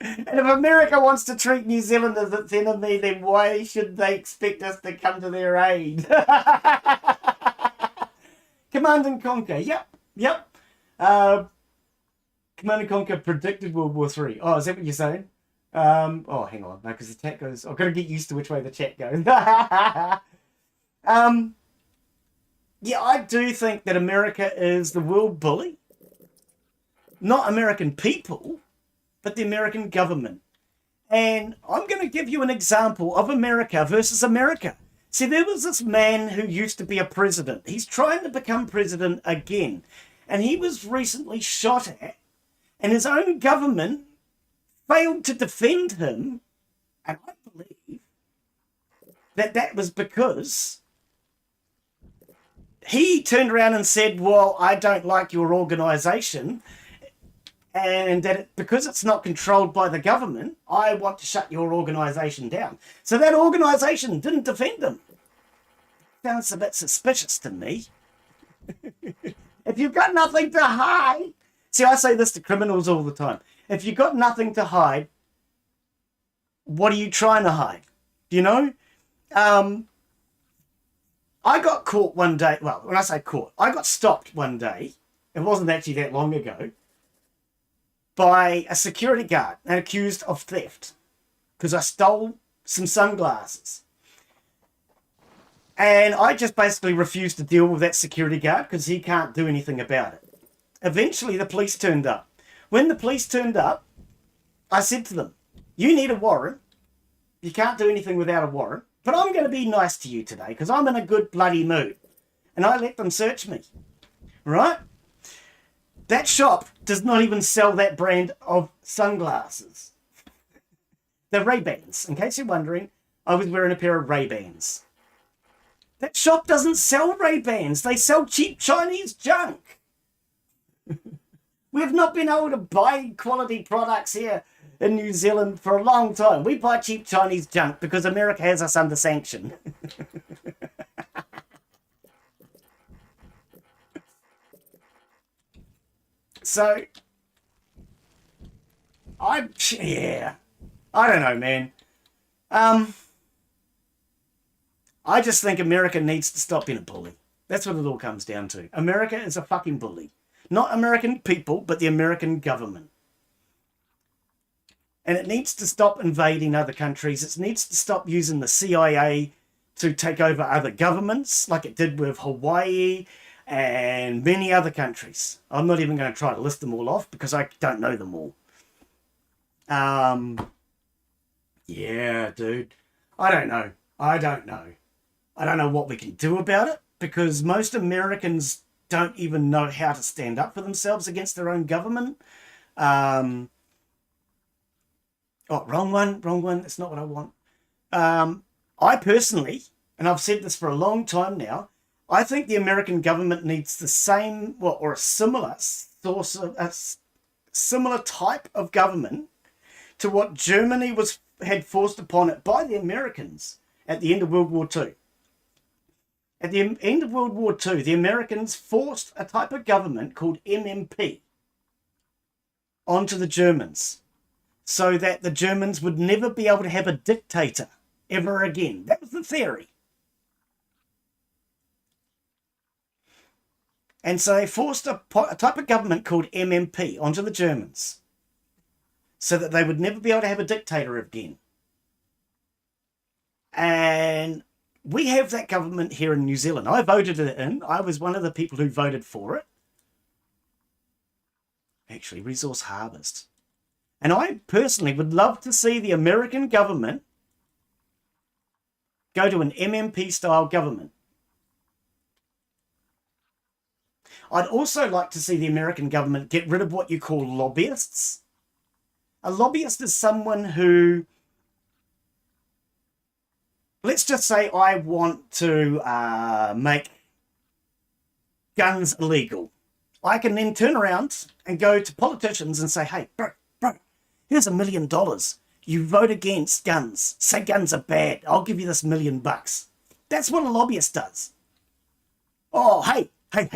And if America wants to treat New Zealand as its enemy, then why should they expect us to come to their aid? Command and Conquer. Yep. Command and Conquer predicted World War III. Oh, is that what you're saying? Oh, hang on. No, because the chat goes... I've got to get used to which way the chat goes. Yeah, I do think that America is the world bully. Not American people, but the American government. And I'm going to give you an example of America versus America. See, there was this man who used to be a president. He's trying to become president again. And he was recently shot at. And his own government failed to defend him. And I believe that that was because he turned around and said, well, I don't like your organization. And that because it's not controlled by the government, I want to shut your organization down. So that organization didn't defend him. Sounds a bit suspicious to me. If you've got nothing to hide... See, I say this to criminals all the time. If you've got nothing to hide, what are you trying to hide? You know? I got caught one day. Well, when I say caught, I got stopped one day. It wasn't actually that long ago. By a security guard and accused of theft because I stole some sunglasses. And I just basically refused to deal with that security guard because he can't do anything about it. Eventually, the police turned up. When the police turned up, I said to them, you need a warrant. You can't do anything without a warrant. But I'm going to be nice to you today because I'm in a good bloody mood. And I let them search me. Right? That shop does not even sell that brand of sunglasses. They're Ray-Bans. In case you're wondering, I was wearing a pair of Ray-Bans. That shop doesn't sell Ray-Bans. They sell cheap Chinese junk. We've not been able to buy quality products here in New Zealand for a long time. We buy cheap Chinese junk because America has us under sanction. So, I don't know, man. I just think America needs to stop being a bully. That's what it all comes down to. America is a fucking bully. Not American people, but the American government. And it needs to stop invading other countries. It needs to stop using the CIA to take over other governments, like it did with Hawaii and many other countries. I'm not even going to try to list them all off because I don't know them all. Yeah, dude. I don't know. I don't know what we can do about it because most Americans don't even know how to stand up for themselves against their own government. Oh, wrong one. That's not what I want. I personally, and I've said this for a long time now, I think the American government needs the same, or a similar source of a similar type of government to what Germany had forced upon it by the Americans at the end of World War II. At the end of World War II, the Americans forced a type of government called MMP onto the Germans so that the Germans would never be able to have a dictator ever again. That was the theory. And so they forced a type of government called MMP onto the Germans so that they would never be able to have a dictator again. And we have that government here in New Zealand. I voted it in. I was one of the people who voted for it. Actually, resource harvest. And I personally would love to see the American government go to an MMP-style government. I'd also like to see the American government get rid of what you call lobbyists. A lobbyist is someone who, let's just say I want to make guns illegal. I can then turn around and go to politicians and say, hey, bro, here's $1 million. You vote against guns. Say guns are bad. I'll give you this $1 million. That's what a lobbyist does. Oh, hey,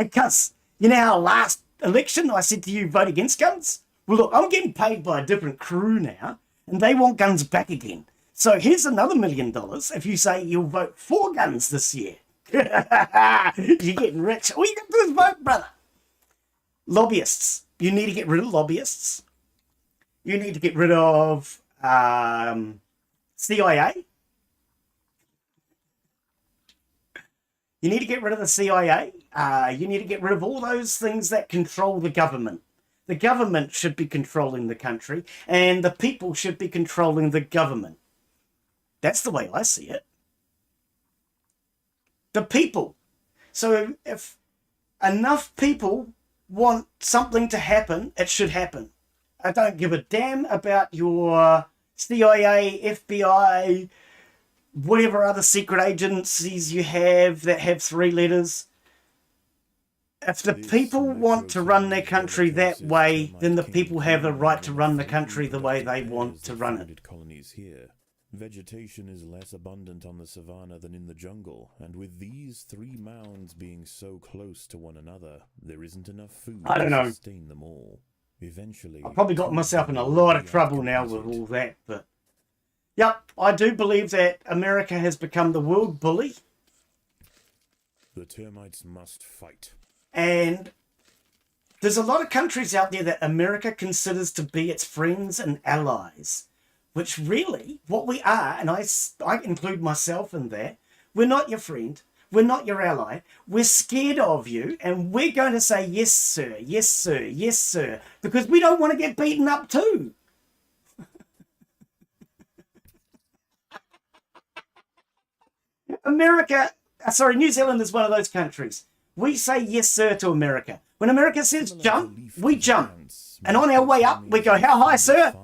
cuz, you know how last election I said to you, vote against guns? Well, look, I'm getting paid by a different crew now, and they want guns back again. So here's another $1 million if you say you'll vote for guns this year. You're getting rich. All you got to do is vote, brother. Lobbyists. You need to get rid of lobbyists. You need to get rid of CIA. You need to get rid of the CIA. You need to get rid of all those things that control the government. The government should be controlling the country, and the people should be controlling the government. That's the way I see it. The people. So if enough people want something to happen, it should happen. I don't give a damn about your CIA, FBI, whatever other secret agencies you have that have 3 letters. If the people want to run their country that way, then the people have the right to run the country the way they want to run it. Colonies here. Vegetation is less abundant on the savannah than in the jungle, and with these 3 mounds being so close to one another, there isn't enough food to sustain them all. Eventually, I've probably got myself in a lot of trouble now with all that, but yep, I do believe that America has become the world bully. The termites must fight. And there's a lot of countries out there that America considers to be its friends and allies, which really, what we are, and I include myself in that, we're not your friend, we're not your ally, we're scared of you, and we're going to say, yes, sir, yes, sir, yes, sir, because we don't want to get beaten up too. New Zealand is one of those countries. We say yes, sir, to America. When America says jump, we jump. And on our way up, we go, how high, sir?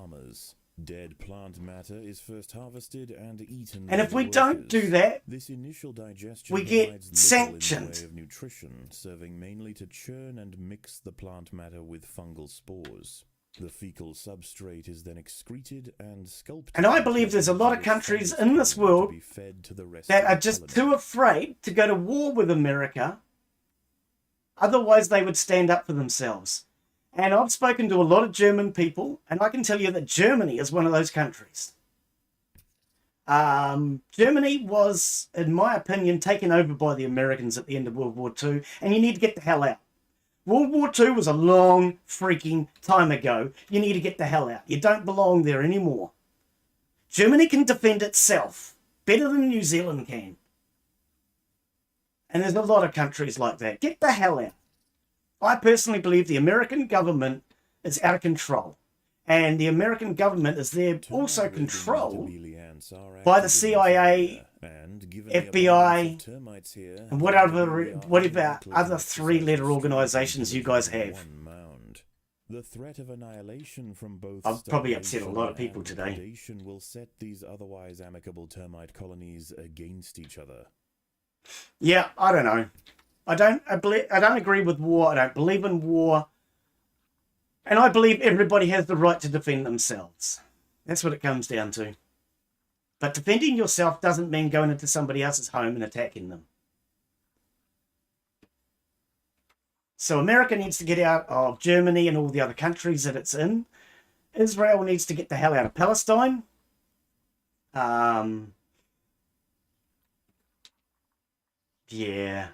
Dead plant matter is first harvested and eaten. And if we don't do that, this initial digestion we get sanctioned. In the way of nutrition, serving mainly to churn and mix the plant matter with fungal spores. The fecal substrate is then excreted and sculpted. And I believe there's a lot of countries in this world that are just too afraid to go to war with America. Otherwise, they would stand up for themselves. And I've spoken to a lot of German people, and I can tell you that Germany is one of those countries. Germany was, in my opinion, taken over by the Americans at the end of World War II, and you need to get the hell out. World War II was a long freaking time ago. You need to get the hell out. You don't belong there anymore. Germany can defend itself better than New Zealand can. And there's a lot of countries like that. Get the hell out. I personally believe the American government is out of control. And the American government is there also controlled by the CIA, FBI, and whatever other 3-letter organizations you guys have. The threat of annihilation from both I've probably upset a lot of people today. Predation will set these otherwise amicable termite colonies against each other. Yeah, I don't know. I don't agree with war. I don't believe in war. And I believe everybody has the right to defend themselves. That's what it comes down to. But defending yourself doesn't mean going into somebody else's home and attacking them. So America needs to get out of Germany and all the other countries that it's in. Israel needs to get the hell out of Palestine. Yeah.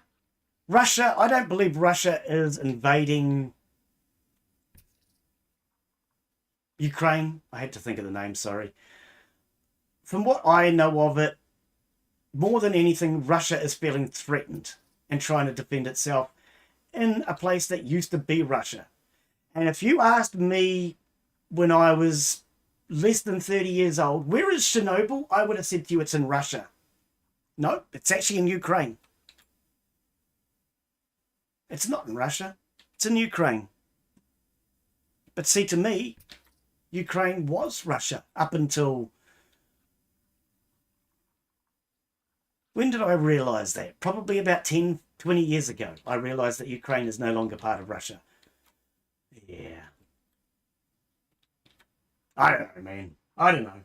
Russia, I don't believe Russia is invading Ukraine. I had to think of the name, sorry. From what I know of it, more than anything, Russia is feeling threatened and trying to defend itself in a place that used to be Russia. And if you asked me when I was less than 30 years old, where is Chernobyl? I would have said to you it's in Russia. No, it's actually in Ukraine. It's not in Russia. It's in Ukraine. But see, to me, Ukraine was Russia up until... When did I realise that? Probably about 10, 20 years ago. I realised that Ukraine is no longer part of Russia. Yeah. I don't know, man. I don't know.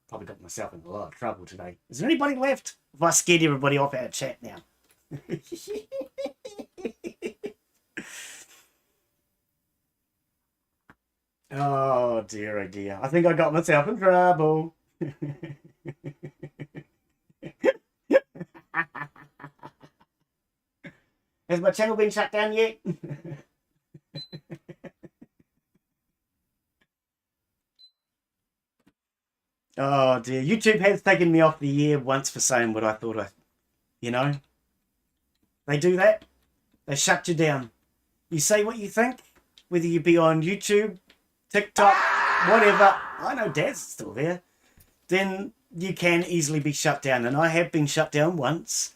Probably got myself in a lot of trouble today. Is there anybody left? If I scared everybody off our chat now. Oh dear, oh dear. I think I got myself in trouble. Has my channel been shut down yet? Oh dear. YouTube has taken me off the air once for saying what I thought I... You know? They do that. They shut you down. You say what you think, whether you be on YouTube, TikTok, whatever. I know Dad's still there. Then you can easily be shut down. And I have been shut down once.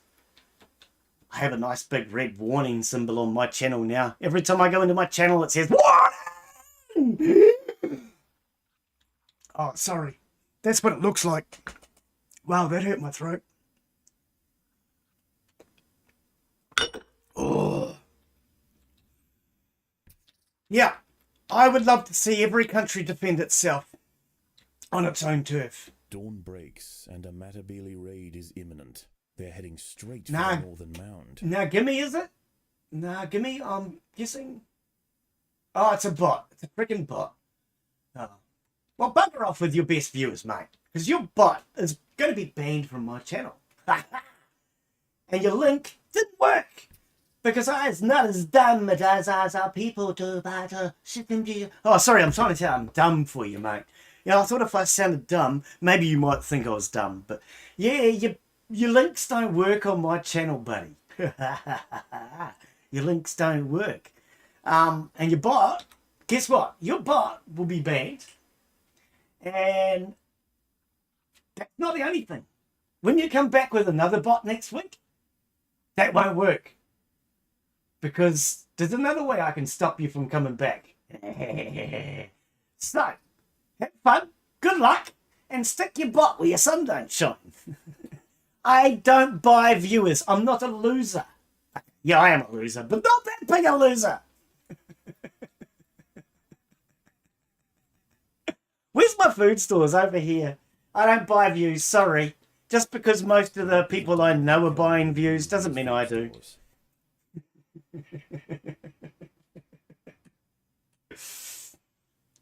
I have a nice big red warning symbol on my channel now. Every time I go into my channel, it says, warning! Oh, sorry. That's what it looks like. Wow, that hurt my throat. Oh. Yeah, I would love to see every country defend itself on its own turf. Dawn breaks and a Matabele raid is imminent. They're heading straight for the northern mound. Now, gimme, is it? Nah, gimme, I'm guessing. Oh, it's a bot. It's a freaking bot. Oh. Well, bugger off with your best viewers, mate. Because your bot is going to be banned from my channel. And your link didn't work. Because it's not as dumb as our people do, but oh, sorry, I'm trying to tell I'm dumb for you, mate. You know, I thought if I sounded dumb, maybe you might think I was dumb. But yeah, your links don't work on my channel, buddy. Your links don't work. And your bot, guess what? Your bot will be banned. And that's not the only thing. When you come back with another bot next week, that won't work. Because there's another way I can stop you from coming back. So, have fun, good luck, and stick your bot where your sun don't shine. I don't buy viewers. I'm not a loser. Yeah, I am a loser, but not that big a loser. Where's my food stores? Over here. I don't buy views, sorry. Just because most of the people I know are buying views doesn't mean I do.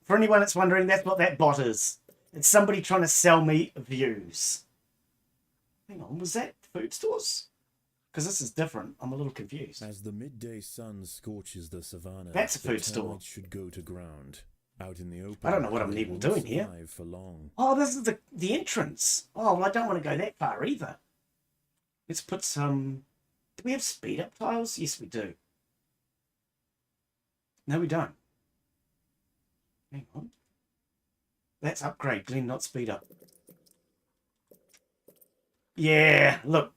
For anyone that's wondering, that's what that bot is. It's somebody trying to sell me views. Hang on, was that food stores? Because this is different. I'm a little confused. As the midday sun scorches the savannah, that's a food store. Should go to ground. Out in the open, I don't know what I'm even doing here. For long. Oh, this is the entrance. Oh, well, I don't want to go that far either. Let's put some... Do we have speed up tiles? Yes, we do. No, we don't. Hang on. That's upgrade, Glenn, not speed up. Yeah, look.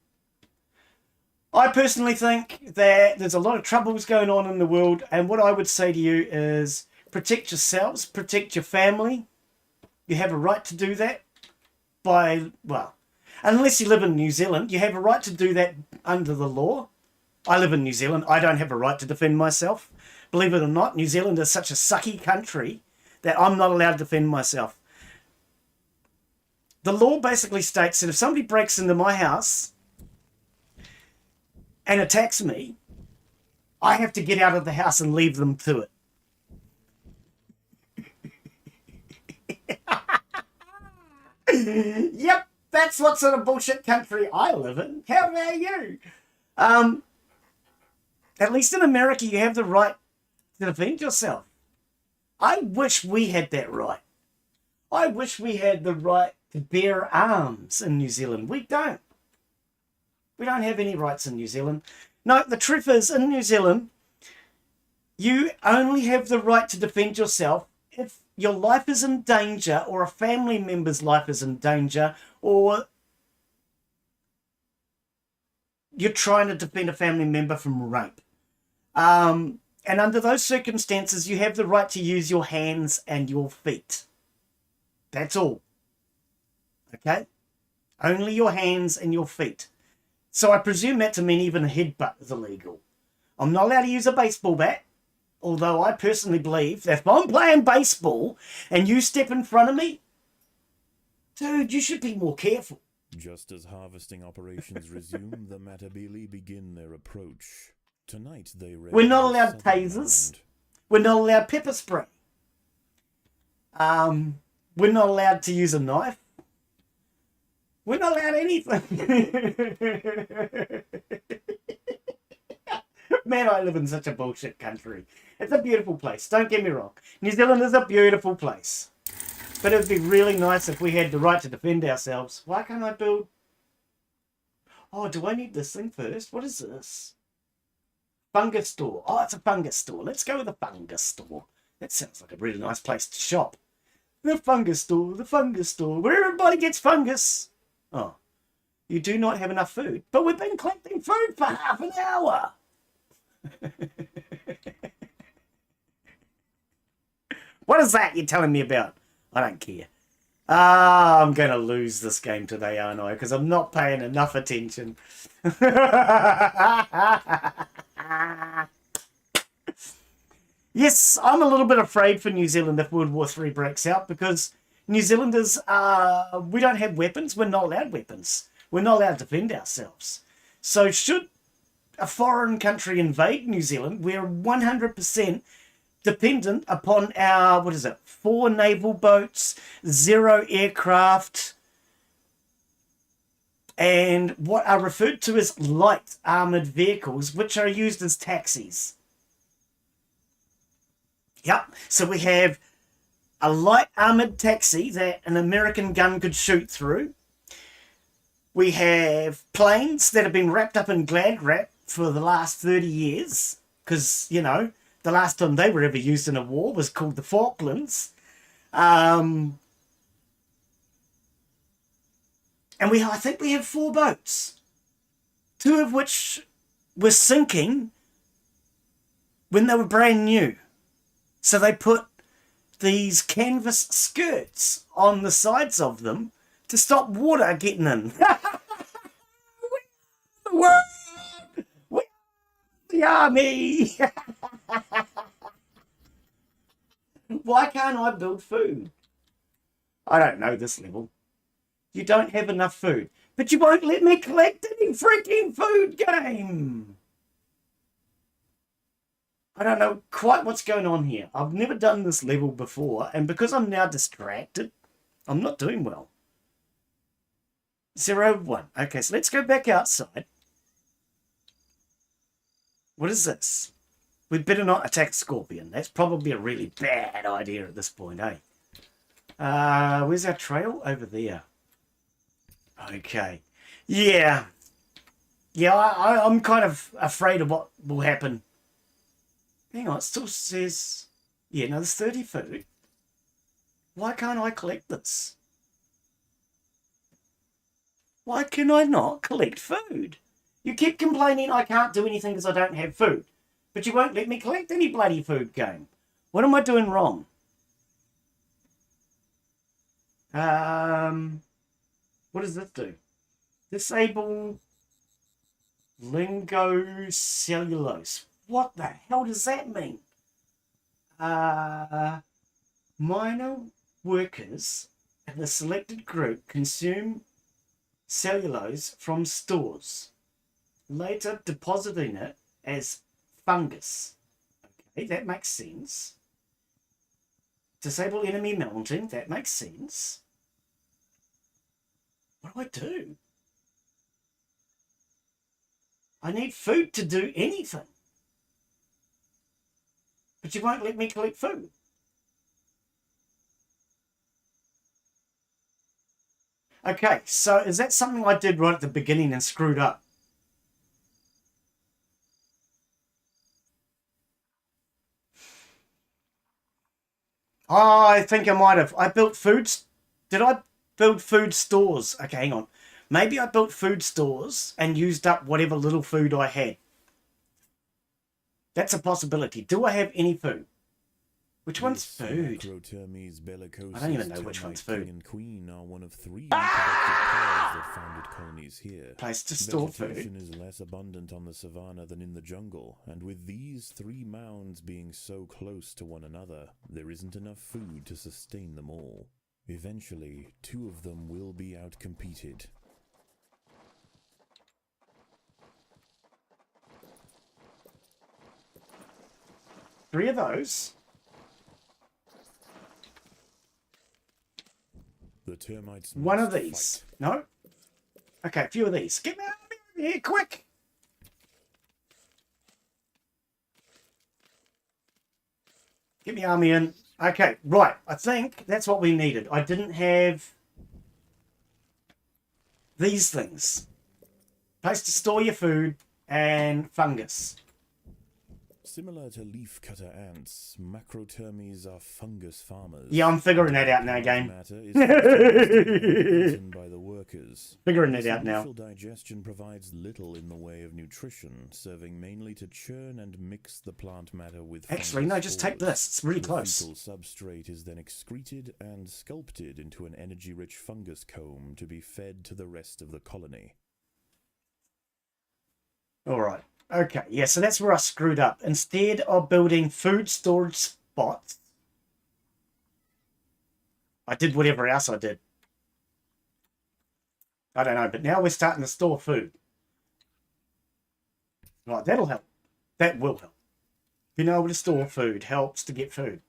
I personally think that there's a lot of troubles going on in the world, and what I would say to you is protect yourselves, protect your family. You have a right to do that by, well, unless you live in New Zealand, you have a right to do that under the law. I live in New Zealand. I don't have a right to defend myself. Believe it or not, New Zealand is such a sucky country that I'm not allowed to defend myself. The law basically states that if somebody breaks into my house and attacks me, I have to get out of the house and leave them to it. Yep, that's what sort of bullshit country I live in. How about you? At least in America, you have the right to defend yourself. I wish we had that right. I wish we had the right to bear arms in New Zealand. We don't. We don't have any rights in New Zealand. No, the truth is, in New Zealand, you only have the right to defend yourself if your life is in danger or a family member's life is in danger or you're trying to defend a family member from rape. And under those circumstances, you have the right to use your hands and your feet. That's all. Okay? Only your hands and your feet. So I presume that to mean even a headbutt is illegal. I'm not allowed to use a baseball bat, although I personally believe that if I'm playing baseball and you step in front of me, dude, you should be more careful. Just as harvesting operations resume, the Matabele begin their approach. Tonight they We're not allowed tasers. We're not allowed pepper spray. We're not allowed to use a knife. We're not allowed anything. Man, I live in such a bullshit country. It's a beautiful place, don't get me wrong. New Zealand is a beautiful place. But it would be really nice if we had the right to defend ourselves. Why can't I build... Oh, do I need this thing first? What is this? Fungus store. Oh, it's a fungus store. Let's go with the fungus store. That sounds like a really nice place to shop. The fungus store, where everybody gets fungus. Oh, you do not have enough food. But we've been collecting food for half an hour. What is that you're telling me about? I don't care. I'm going to lose this game today, aren't I? Because I'm not paying enough attention. Yes, I'm a little bit afraid for New Zealand if World War III breaks out because New Zealanders, we don't have weapons. We're not allowed weapons. We're not allowed to defend ourselves. So should a foreign country invade New Zealand, we're 100% dependent upon our, 4 naval boats, 0 aircraft, and what are referred to as light armoured vehicles, which are used as taxis. Yep, so we have a light armoured taxi that an American gun could shoot through. We have planes that have been wrapped up in Glad wrap for the last 30 years, because, you know, the last time they were ever used in a war was called the Falklands. And I think we have 4 boats, 2 of which were sinking when they were brand new. So they put these canvas skirts on the sides of them to stop water getting in. We're the army. Why can't I build food? I don't know this level. You don't have enough food. But you won't let me collect any freaking food, game. I don't know quite what's going on here. I've never done this level before, and because I'm now distracted, I'm not doing well. 0, 1. Okay, so let's go back outside. What is this? We better not attack Scorpion. That's probably a really bad idea at this point, eh? Where's our trail? Over there. Okay. Yeah. Yeah, I'm kind of afraid of what will happen. Hang on, it still says... Yeah, no, there's 30 food. Why can't I collect this? Why can I not collect food? You keep complaining I can't do anything because I don't have food. But you won't let me collect any bloody food, game. What am I doing wrong? What does this do? Disable lingo cellulose. What the hell does that mean? Minor workers in the selected group consume cellulose from stores, later depositing it as fungus. Okay, that makes sense. Disable enemy mounting, that makes sense. What do I do? I need food to do anything. But you won't let me collect food. Okay, so is that something I did right at the beginning and screwed up? Oh, I think I might have. I built foods. Did I build food stores? Okay, hang on. Maybe I built food stores and used up whatever little food I had. That's a possibility. Do I have any food? Which one's food? I don't even know which one's food. And queen are one of three pairs that founded colonies here. Place to store Vegetation food. is less abundant on the savannah than in the jungle, and with these three mounds being so close to one another, there isn't enough food to sustain them all. Eventually, two of them will be outcompeted. Three of those. The termites. One of these. Fight. No? Okay, a few of these. Get me out of here, quick! Get me army in. Okay, right. I think that's what we needed. I didn't have these things. Place to store your food and fungus. Similar to leafcutter ants, macrotermes are fungus farmers. Yeah, I'm figuring that out now, game. Matter is eaten by the workers. Figuring it out now. Initial digestion provides little in the way of nutrition, serving mainly to churn and mix the plant matter with. Actually, no, just take this. It's really the close. fecal substrate is then excreted and sculpted into an energy-rich fungus comb to be fed to the rest of the colony. All right. Okay, yeah, so that's where I screwed up. Instead of building food storage spots, I did whatever else I did. I don't know, but now we're starting to store food. Right, that'll help. That will help. Being able to store food helps to get food.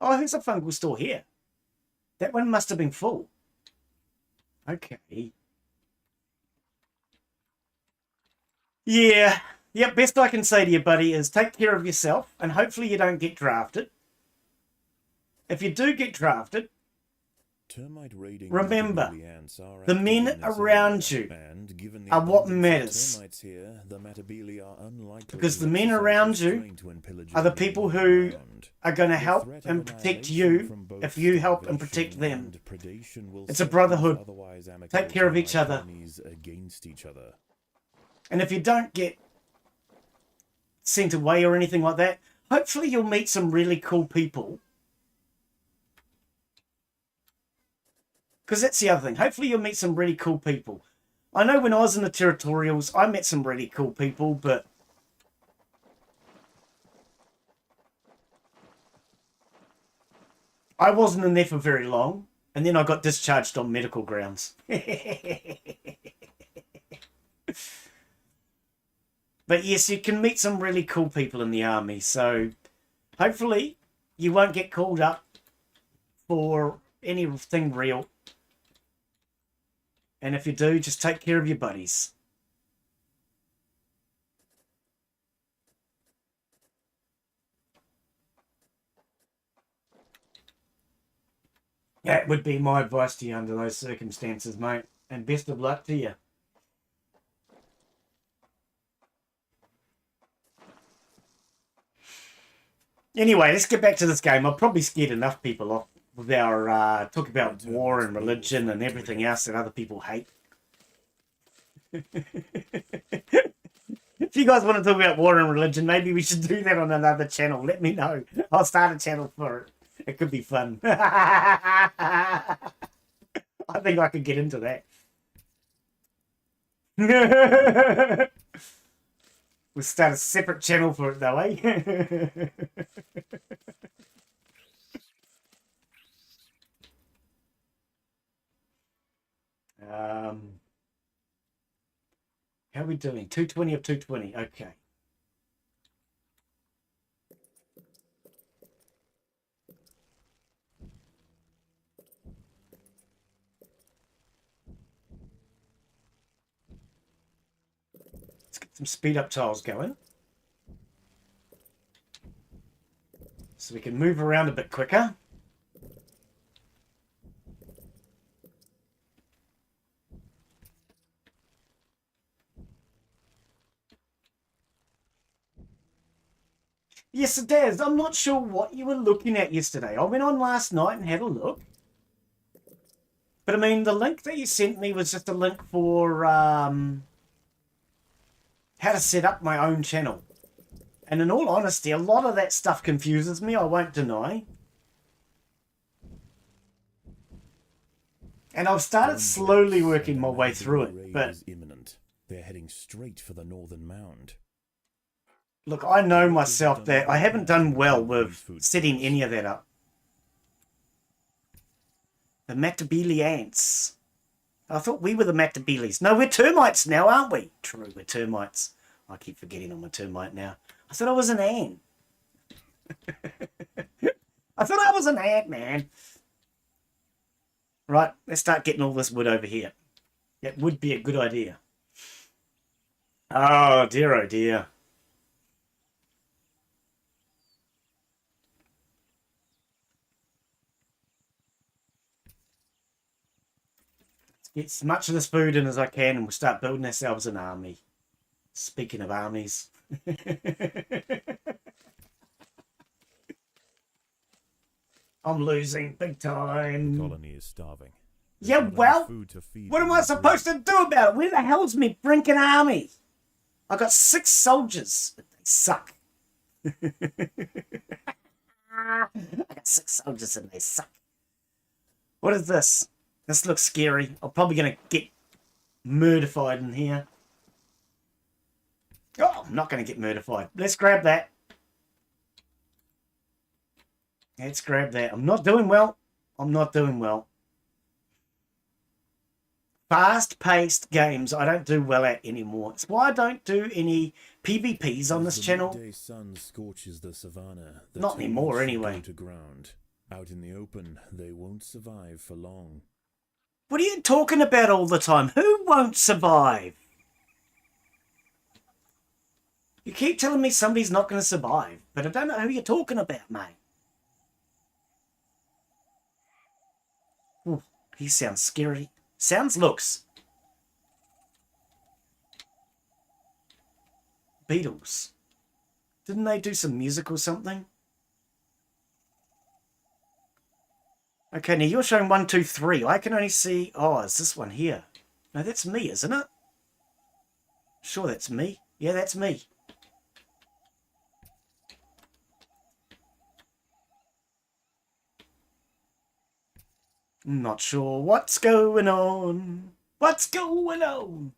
Oh, there's a fungal store here. That one must have been full. Okay. Yeah. Yep, best I can say to you, buddy, is take care of yourself, and hopefully you don't get drafted. If you do get drafted, remember, the men around you are what matters. Because the men around you are the people who are going to help and protect you if you help and protect them. It's a brotherhood. Take care of each other. And if you don't get sent away or anything like that, hopefully you'll meet some really cool people. Because that's the other thing. Hopefully you'll meet some really cool people. I know when I was in the territorials, I met some really cool people, but I wasn't in there for very long. And then I got discharged on medical grounds. But yes, you can meet some really cool people in the army. So hopefully you won't get called up for anything real. And if you do, just take care of your buddies. That would be my advice to you under those circumstances, mate. And best of luck to you. Anyway, let's get back to this game. I've probably scared enough people off with our talk about war and religion and everything else that other people hate. If you guys want to talk about war and religion, maybe we should do that on another channel. Let me know. I'll start a channel for it. It could be fun. I think I could get into that. We'll start a separate channel for it though, eh? How are we doing? 220 of 220. Okay. Some speed up tiles going. So we can move around a bit quicker. Yes, it does. I'm not sure what you were looking at yesterday. I went on last night and had a look. But I mean, the link that you sent me was just a link for how to set up my own channel. And in all honesty, a lot of that stuff confuses me, I won't deny. And I've started slowly working my way through it, but imminent. They're heading straight for the northern mound. Look, I know myself that I haven't done well with setting any of that up. The Matabele ants. I thought we were the Matabeles. No, we're termites now, aren't we? True, we're termites. I keep forgetting I'm a termite now. I thought I was an ant. I thought I was an ant, man. Right, let's start getting all this wood over here. That would be a good idea. Oh, dear, oh, dear. Get as much of this food in as I can and we'll start building ourselves an army. Speaking of armies. I'm losing big time. The colony is starving. Yeah, well, what am I supposed to do about it? Where the hell's me brinking army? I got 6 soldiers, but they suck. I got 6 soldiers and they suck. What is this? This looks scary. I'm probably going to get murdified in here. Oh, I'm not going to get murdified. Let's grab that. Let's grab that. I'm not doing well. I'm not doing well. Fast-paced games I don't do well at anymore. It's why I don't do any PvPs on this channel. The midday sun scorches the savannah. Not anymore, anyway. To ground. Out in the open, they won't survive for long. What are you talking about all the time? Who won't survive? You keep telling me somebody's not going to survive, but I don't know who you're talking about, mate. Ooh, he sounds scary. Sounds looks. Beatles. Didn't they do some music or something? Okay, now you're showing 1, 2, 3. I can only see... Oh, it's this one here. No, that's me, isn't it? Sure, that's me. Yeah, that's me. I'm not sure what's going on. What's going on?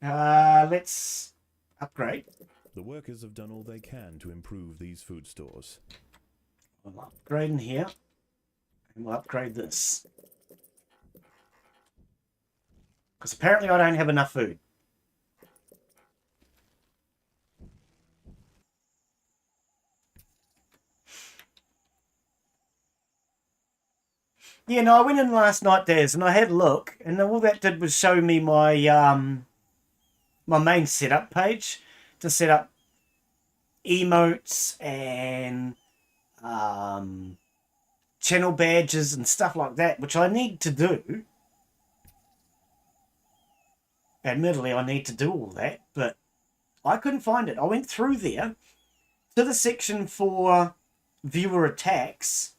Let's upgrade. The workers have done all they can to improve these food stores. We'll upgrade in here. And we'll upgrade this. Because apparently I don't have enough food. Yeah, no, I went in last night, Daz, and I had a look, and all that did was show me my my main setup page to set up emotes and channel badges and stuff like that, which I need to do. Admittedly, I need to do all that, but I couldn't find it. I went through there to the section for viewer attacks,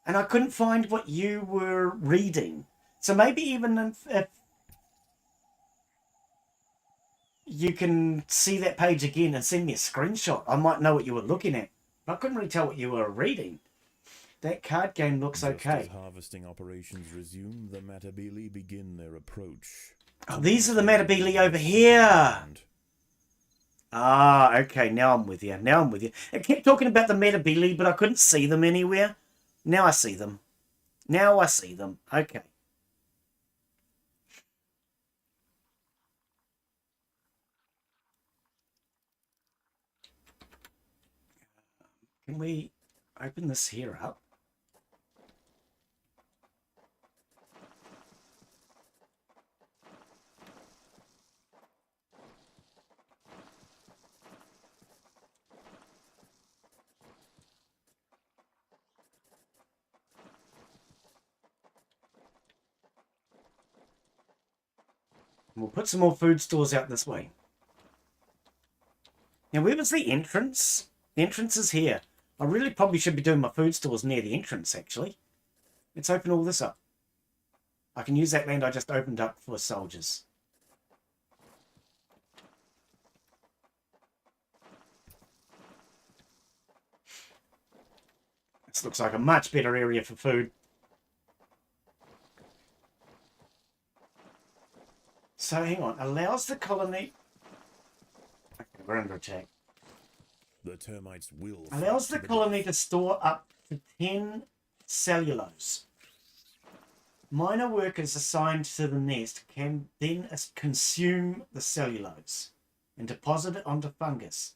and I couldn't find what you were reading. So maybe even if you can see that page again and send me a screenshot, I might know what you were looking at. I couldn't really tell what you were reading. That card game looks okay. As harvesting operations resume, the Matabele begin their approach. Oh, these are the Matabele over here. Ah, okay, now I'm with you. Now I'm with you. I kept talking about the Matabele, but I couldn't see them anywhere. Now I see them. Now I see them. Okay. Can we open this here up? We'll put some more food stores out this way. Now, where was the entrance? The entrance is here. I really probably should be doing my food stores near the entrance, actually. Let's open all this up. I can use that land I just opened up for soldiers. This looks like a much better area for food. So, hang on. Allows the colony... Okay, we're under attack. The termites will... Allows the colony to store up to 10 cellulose. Minor workers assigned to the nest can then consume the cellulose and deposit it onto fungus.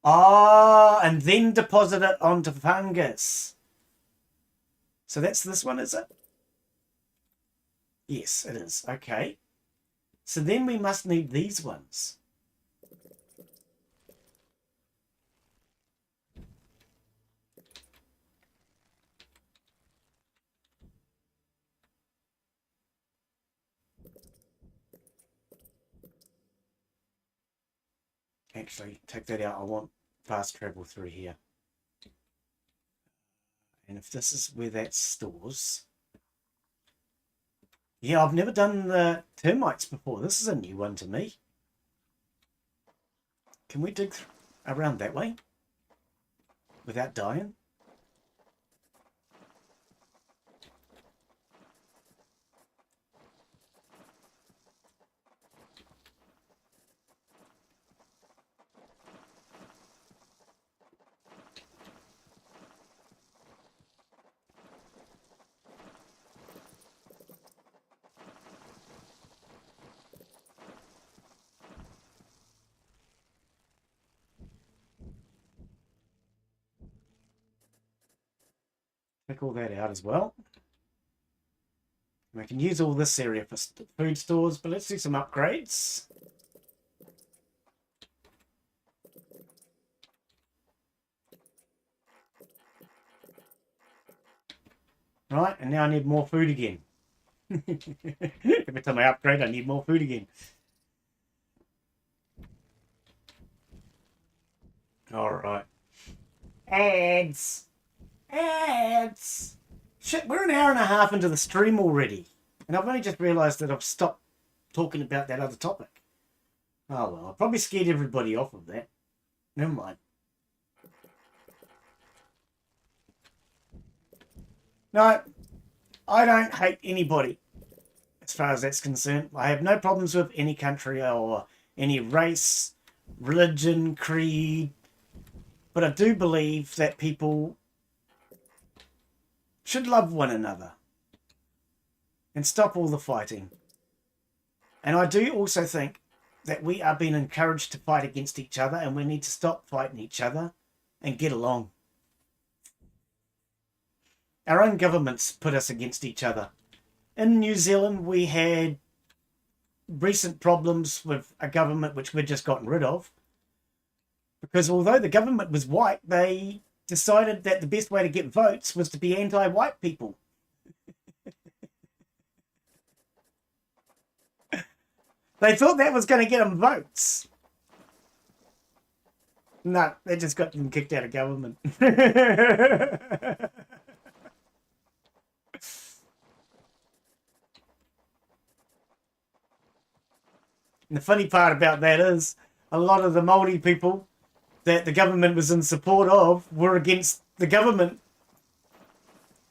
Ah, and then deposit it onto fungus. So that's this one, is it? Yes, it is. Okay. So then we must need these ones. Actually, take that out. I want fast travel through here. And if this is where that stores... Yeah, I've never done the termites before. This is a new one to me. Can we dig around that way? Without dying? Take all that out as well. And I can use all this area for food stores, but let's do some upgrades. Right, and now I need more food again. Every time I upgrade, I need more food again. Alright. Ads! Ads! Shit, we're an hour and a half into the stream already. And I've only just realised that I've stopped talking about that other topic. Oh well, I probably scared everybody off of that. Never mind. No, I don't hate anybody as far as that's concerned. I have no problems with any country or any race, religion, creed. But I do believe that people should love one another and stop all the fighting. And I do also think that we are being encouraged to fight against each other, and we need to stop fighting each other and get along. Our own governments put us against each other. In New Zealand, we had recent problems with a government which we'd just gotten rid of, because although the government was white, they decided that the best way to get votes was to be anti-white people. They thought that was going to get them votes. No, they just got them kicked out of government. And the funny part about that is a lot of the Māori people that the government was in support of were against the government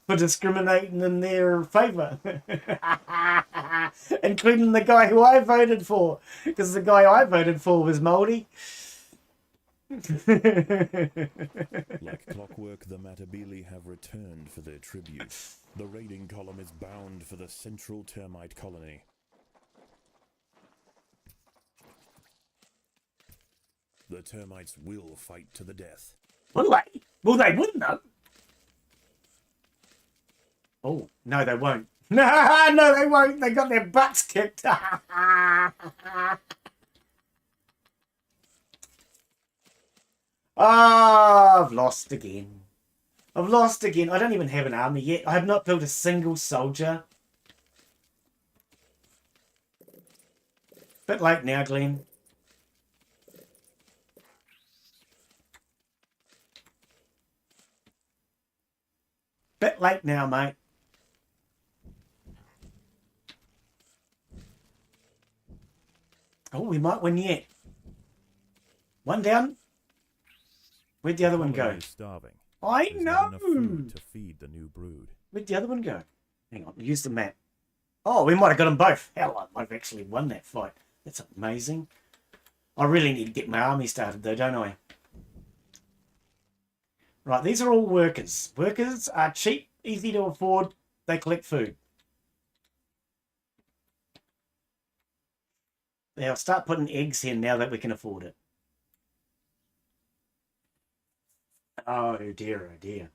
for discriminating in their favour. Including the guy who I voted for, because the guy I voted for was Māori. Like clockwork, the Matabele have returned for their tribute. The raiding column is bound for the central termite colony. The termites will fight to the death. Will they? Well, they wouldn't, though. Oh, no, they won't. No, they won't. They got their butts kicked. Oh, I've lost again. I've lost again. I don't even have an army yet. I have not built a single soldier. Bit late now, Glenn. Bit late now, mate. Oh, we might win yet. One down. Where'd the other one go? Starving. I There's not enough know. food to feed the new brood. Where'd the other one go? Hang on, use the map. Oh, we might have got them both. Hell, I might have actually won that fight. That's amazing. I really need to get my army started though, don't I? Right, these are all workers. Workers are cheap, easy to afford. They collect food. Now start putting eggs in now that we can afford it. Oh dear, oh dear.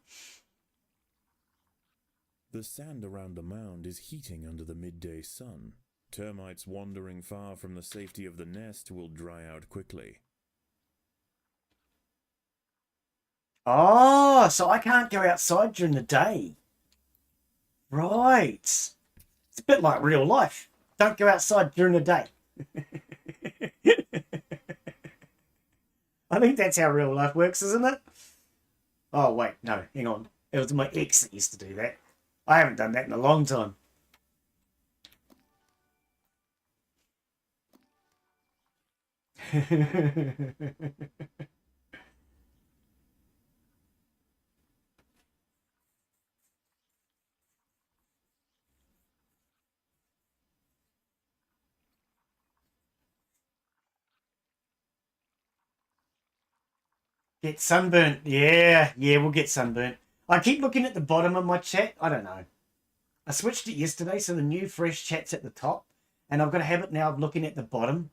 The sand around the mound is heating under the midday sun. Termites wandering far from the safety of the nest will dry out quickly. Oh, so I can't go outside during the day. Right. It's a bit like real life. Don't go outside during the day. I think that's how real life works, isn't it? Oh, wait, no, hang on. It was my ex that used to do that. I haven't done that in a long time. Get sunburnt. Yeah, we'll get sunburnt. I keep looking at the bottom of my chat. I don't know. I switched it yesterday, so the new fresh chat's at the top. And I've got a habit now of looking at the bottom.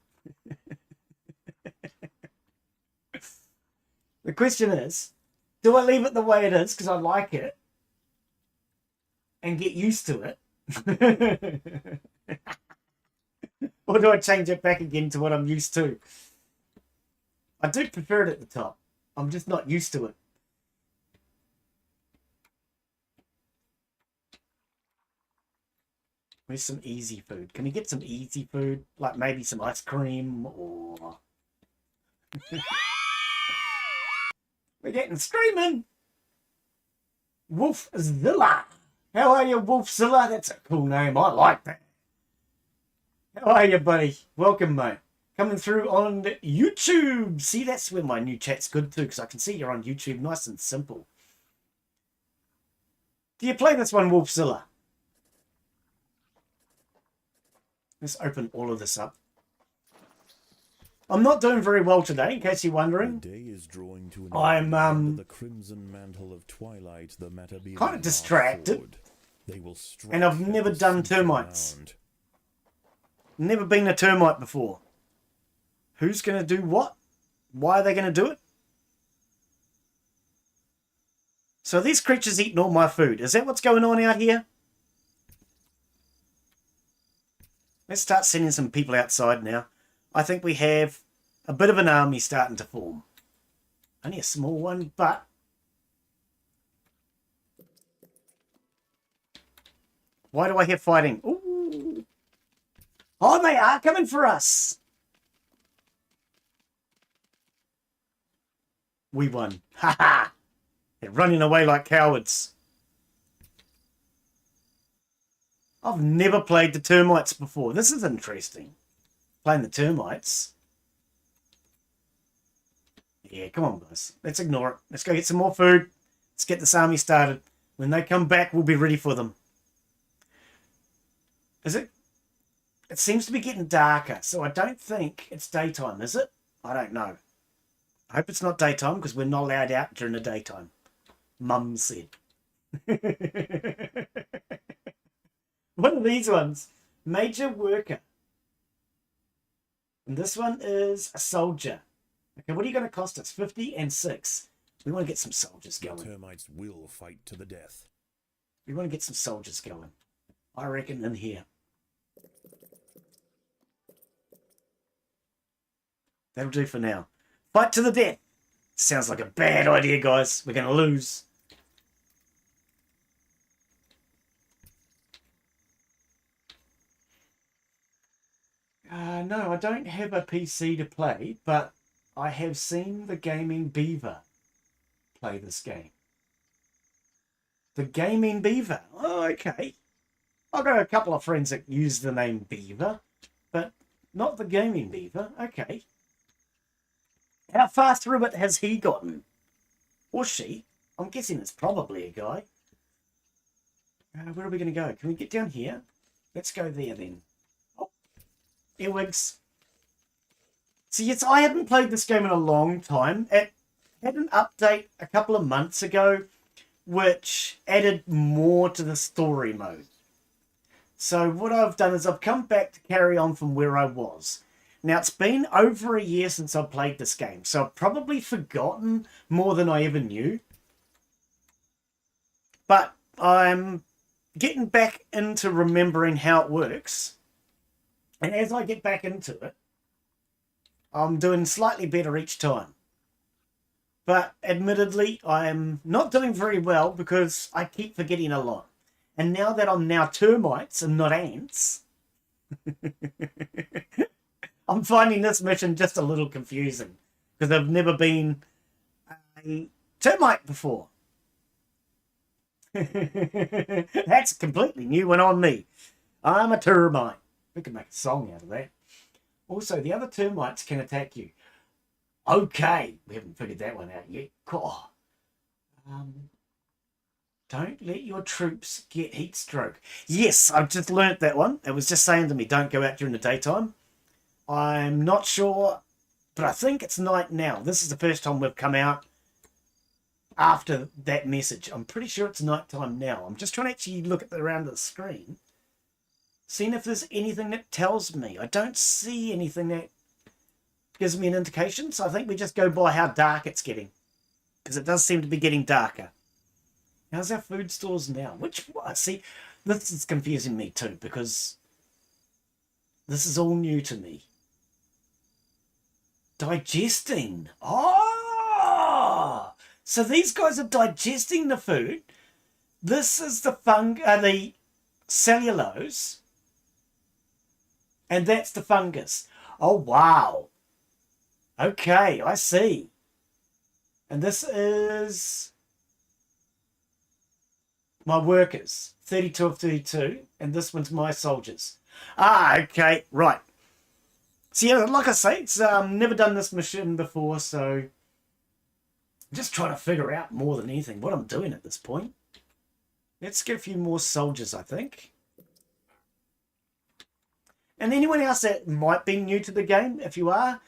The question is, do I leave it the way it is because I like it and get used to it? Or do I change it back again to what I'm used to? I do prefer it at the top. I'm just not used to it. Where's some easy food? Can we get some easy food? Like maybe some ice cream or... We're getting screaming. Wolfzilla. How are you, Wolfzilla? That's a cool name. I like that. How are you, buddy? Welcome, mate. Coming through on YouTube. See, that's where my new chat's good too, because I can see you're on YouTube. Nice and simple. Do you play this one, Wolfzilla? Let's open all of this up. I'm not doing very well today, in case you're wondering. The day is drawing to an I'm under the crimson mantle of twilight, the matter being kind of distracted. forward. They will strike And I've at never the done central termites. mound. Never been a termite before. Who's going to do what? Why are they going to do it? So these creatures eating all my food. Is that what's going on out here? Let's start sending some people outside now. I think we have a bit of an army starting to form. Only a small one, but... Why do I hear fighting? Ooh. Oh, they are coming for us. We won. Ha ha! They're running away like cowards. I've never played the termites before. This is interesting. Playing the termites. Yeah, come on, guys. Let's ignore it. Let's go get some more food. Let's get this army started. When they come back, we'll be ready for them. Is it? It seems to be getting darker, so I don't think it's daytime, is it? I don't know. I hope it's not daytime, because we're not allowed out during the daytime. Mum said. What are these ones? Major worker. And this one is a soldier. Okay, what are you going to cost us? 50 and 6. We want to get some soldiers The going. termites will fight to the death. We want to get some soldiers going. I reckon in here. That'll do for now. Fight to the death. Sounds like a bad idea, guys. We're going to lose. No, I don't have a PC to play, but I have seen the Gaming Beaver play this game. The Gaming Beaver. Oh, okay. I've got a couple of friends that use the name Beaver, but not the Gaming Beaver. Okay. How far through it has he gotten? Or she? I'm guessing it's probably a guy. Where are we going to go? Can we get down here? Let's go there then. Oh, earwigs. So yes, I haven't played this game in a long time. It had an update a couple of months ago, which added more to the story mode. So what I've done is I've come back to carry on from where I was. Now, it's been over a year since I played this game, so I've probably forgotten more than I ever knew. But I'm getting back into remembering how it works. And as I get back into it, I'm doing slightly better each time. But admittedly, I'm not doing very well because I keep forgetting a lot. And now that I'm now termites and not ants, I'm finding this mission just a little confusing because I've never been a termite before. That's a completely new one on me. I'm a termite. We could make a song out of that. Also, the other termites can attack you. Okay, we haven't figured that one out yet. Oh. Don't let your troops get heat stroke. Yes, I've just learnt that one. It was just saying to me, don't go out during the daytime. I'm not sure, but I think it's night now. This is the first time we've come out after that message. I'm pretty sure it's nighttime now. I'm just trying to actually look at around the screen, seeing if there's anything that tells me. I don't see anything that gives me an indication, so I think we just go by how dark it's getting, because it does seem to be getting darker. How's our food stores now? See, this is confusing me too, because this is all new to me. Digesting. Oh! So these guys are digesting the food. This is the cellulose. And that's the fungus. Oh, wow. Okay, I see. And this is my workers. 32 of 32. And this one's my soldiers. Ah, okay, right. So yeah, like I say, it's never done this mission before, so just trying to figure out more than anything what I'm doing at this point. Let's get a few more soldiers, I think. And anyone else that might be new to the game, if you are,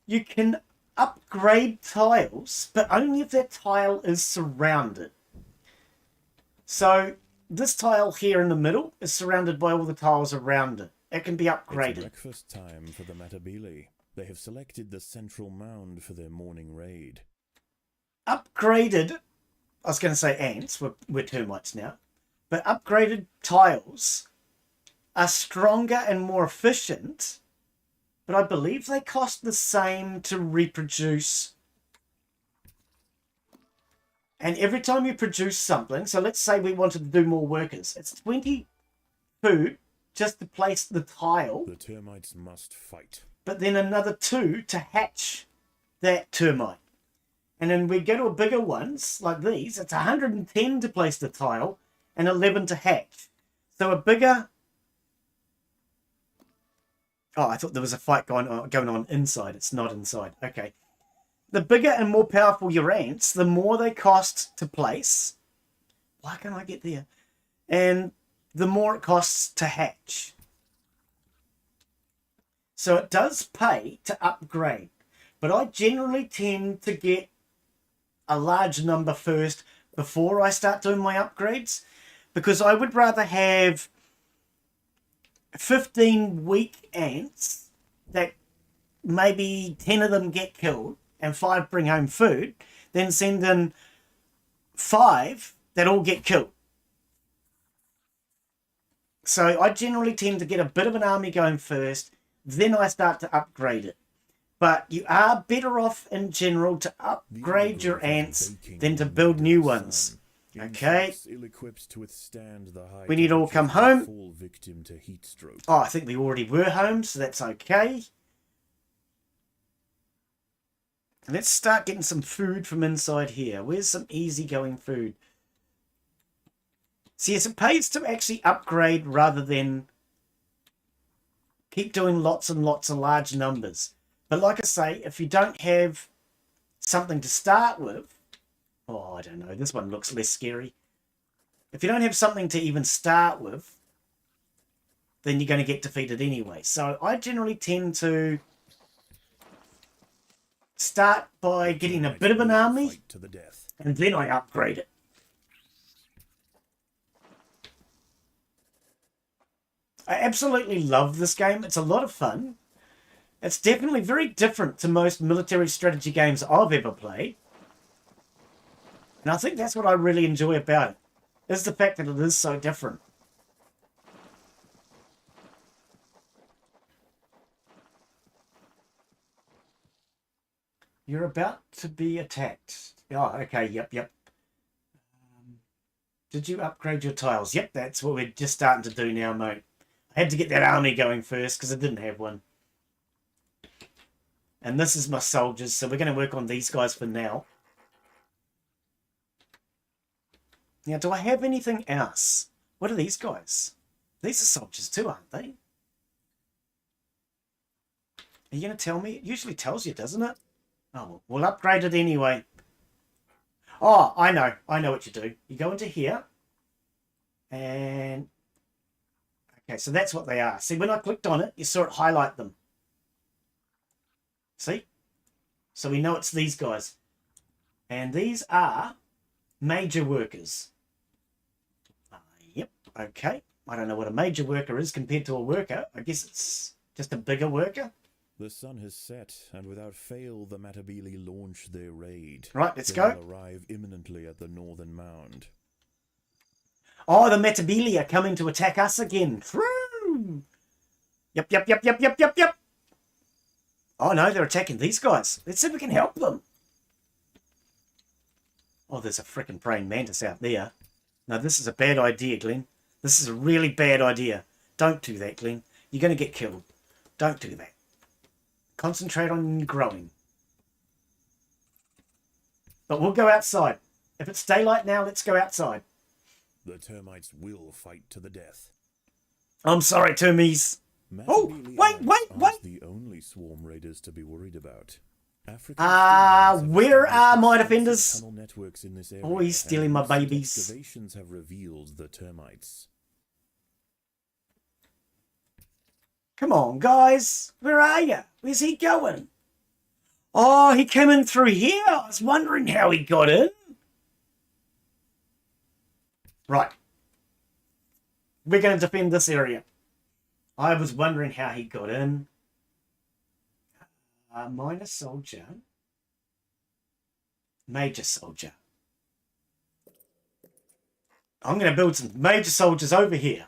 you can upgrade tiles, but only if that tile is surrounded. So this tile here in the middle is surrounded by all the tiles around it. It can be upgraded. It's breakfast time for the Matabili. They have selected the central mound for their morning raid. Upgraded, I was going to say ants, we're termites now, but upgraded tiles are stronger and more efficient, but I believe they cost the same to reproduce. And every time you produce something, so let's say we wanted to do more workers, it's 20 food just to place the tile. The termites must fight. But then another 2 to hatch that termite. And then we go to bigger ones, like these, it's 110 to place the tile and 11 to hatch. So a bigger... Oh, I thought there was a fight going on inside. It's not inside. Okay. The bigger and more powerful your ants, the more they cost to place. Why can't I get there? And the more it costs to hatch. So it does pay to upgrade. But I generally tend to get a large number first before I start doing my upgrades, because I would rather have 15 weak ants that maybe 10 of them get killed and 5 bring home food, than send in 5 that all get killed. So I generally tend to get a bit of an army going first, then I start to upgrade it. But you are better off in general to upgrade your ants than to build new ones. Okay. Ill-equipped to withstand the high We need to all come temperatures home. fall victim to heat stroke. Oh, I think we already were home, so that's okay. Let's start getting some food from inside here. Where's some easygoing food? See, yes, it pays to actually upgrade rather than keep doing lots and lots of large numbers. But like I say, if you don't have something to start with, oh, I don't know, this one looks less scary. If you don't have something to even start with, then you're going to get defeated anyway. So I generally tend to start by getting a bit of an army, To the death. and then I upgrade it. I absolutely love this game. It's a lot of fun. It's definitely very different to most military strategy games I've ever played. And I think that's what I really enjoy about it, is the fact that it is so different. You're about to be attacked. Oh, okay, yep. Did you upgrade your tiles? Yep, that's what we're just starting to do now, mate. I had to get that army going first because I didn't have one. And this is my soldiers, so we're going to work on these guys for now. Now, do I have anything else? What are these guys? These are soldiers too, aren't they? Are you going to tell me? It usually tells you, doesn't it? Oh, we'll upgrade it anyway. Oh, I know what you do. You go into here. And... okay, so that's what they are. See, when I clicked on it, you saw it highlight them. See? So we know it's these guys. And these are major workers. Yep, okay. I don't know what a major worker is compared to a worker. I guess it's just a bigger worker. The sun has set, and without fail, the Matabili launch their raid. Right, let's They go. will arrive imminently at the northern mound. Oh, the Matabili are coming to attack us again. Woo! Yep. Oh, no, they're attacking these guys. Let's see if we can help them. Oh, there's a frickin' praying mantis out there. No, this is a bad idea, Glenn. This is a really bad idea. Don't do that, Glenn. You're going to get killed. Don't do that. Concentrate on growing. But we'll go outside. If it's daylight now, let's go outside. The termites will fight to the death. I'm sorry, Termies. Oh, wait. Aren't the only swarm raiders to be worried about. Where are my defenders? Tunnel networks in this area, Oh, he's stealing my and recent babies. Excavations have revealed the termites. Come on, guys. Where are you? Where's he going? Oh, he came in through here. I was wondering how he got in. Right. We're going to defend this area. I was wondering how he got in. Minor soldier. Major soldier. I'm going to build some major soldiers over here.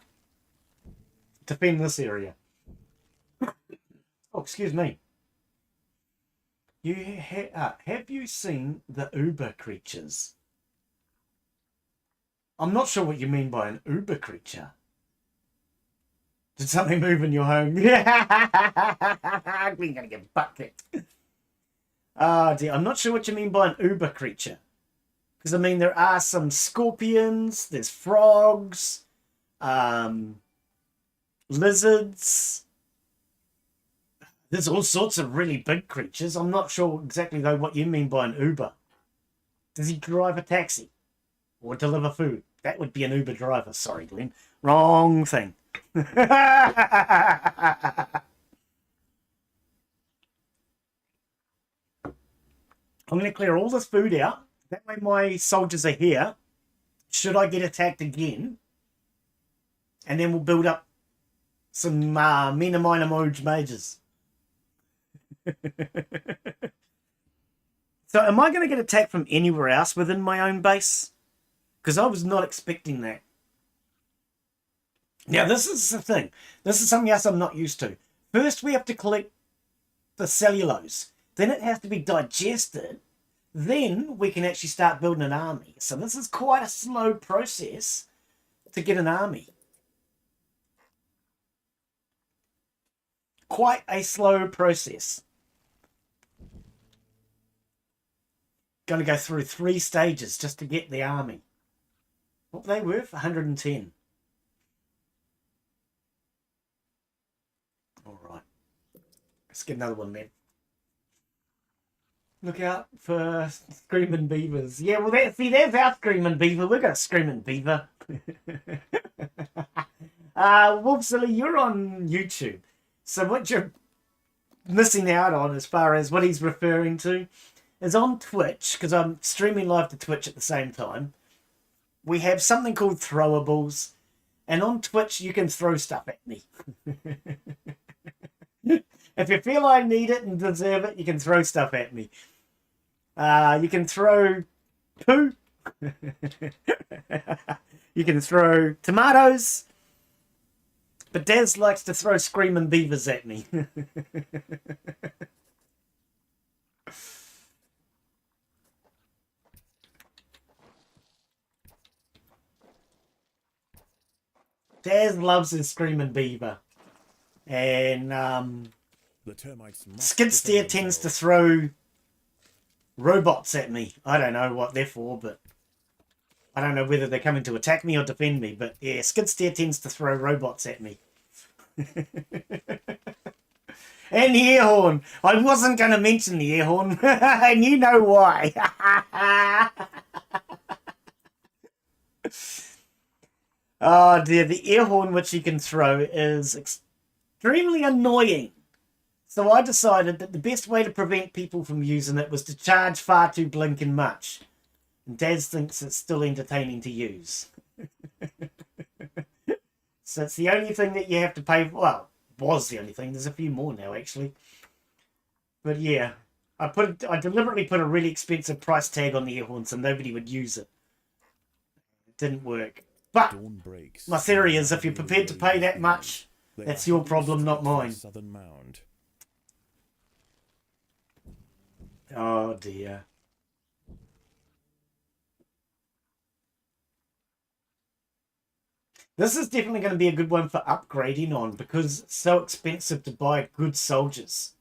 Defend this area. Oh, excuse me. Have you seen the Uber creatures? I'm not sure what you mean by an Uber creature. Did something move in your home? Yeah, we're gonna get butt kicked. Oh dear, I'm not sure what you mean by an Uber creature. Because I mean there are some scorpions, there's frogs, lizards. There's all sorts of really big creatures. I'm not sure exactly though what you mean by an Uber. Does he drive a taxi? Or deliver food? That would be an Uber driver. Sorry, Glenn. Wrong thing. I'm going to clear all this food out. That way my soldiers are here. Should I get attacked again? And then we'll build up some Mina Minor Moj mages. So am I going to get attacked from anywhere else within my own base? Because I was not expecting that. Now, this is the thing. This is something else I'm not used to. First, we have to collect the cellulose. Then it has to be digested. then we can actually start building an army. So this is quite a slow process to get an army. Quite a slow process. Going to go through 3 stages just to get the army. What were they worth? 110. All right. Let's get another one then. Look out for screaming beavers. Yeah, well, there's our screaming beaver. We've got a screaming beaver. Wolfsilly, you're on YouTube. So what you're missing out on as far as what he's referring to is on Twitch, because I'm streaming live to Twitch at the same time. We have something called throwables, and on Twitch you can throw stuff at me. If you feel I need it and deserve it, you can throw stuff at me. You can throw poo. You can throw tomatoes. But Daz likes to throw screaming beavers at me. Daz loves his screaming beaver. And The termites must Skid Steer defend tends to themselves. throw robots at me. I don't know what they're for, but I don't know whether they're coming to attack me or defend me. But yeah, Skid Steer tends to throw robots at me. And the air horn. I wasn't going to mention the air horn, and you know why. Oh dear, the air horn which you can throw is extremely annoying. So I decided that the best way to prevent people from using it was to charge far too blinking much. And Daz thinks it's still entertaining to use. So it's the only thing that you have to pay for. Well, was the only thing. There's a few more now, actually. But yeah, I deliberately put a really expensive price tag on the air horn so nobody would use it. It didn't work. But Dawn breaks. my theory is if you're prepared to pay that much, They that's are your heading problem, not straight for the mine. Southern mound. Oh dear. This is definitely going to be a good one for upgrading on because it's so expensive to buy good soldiers.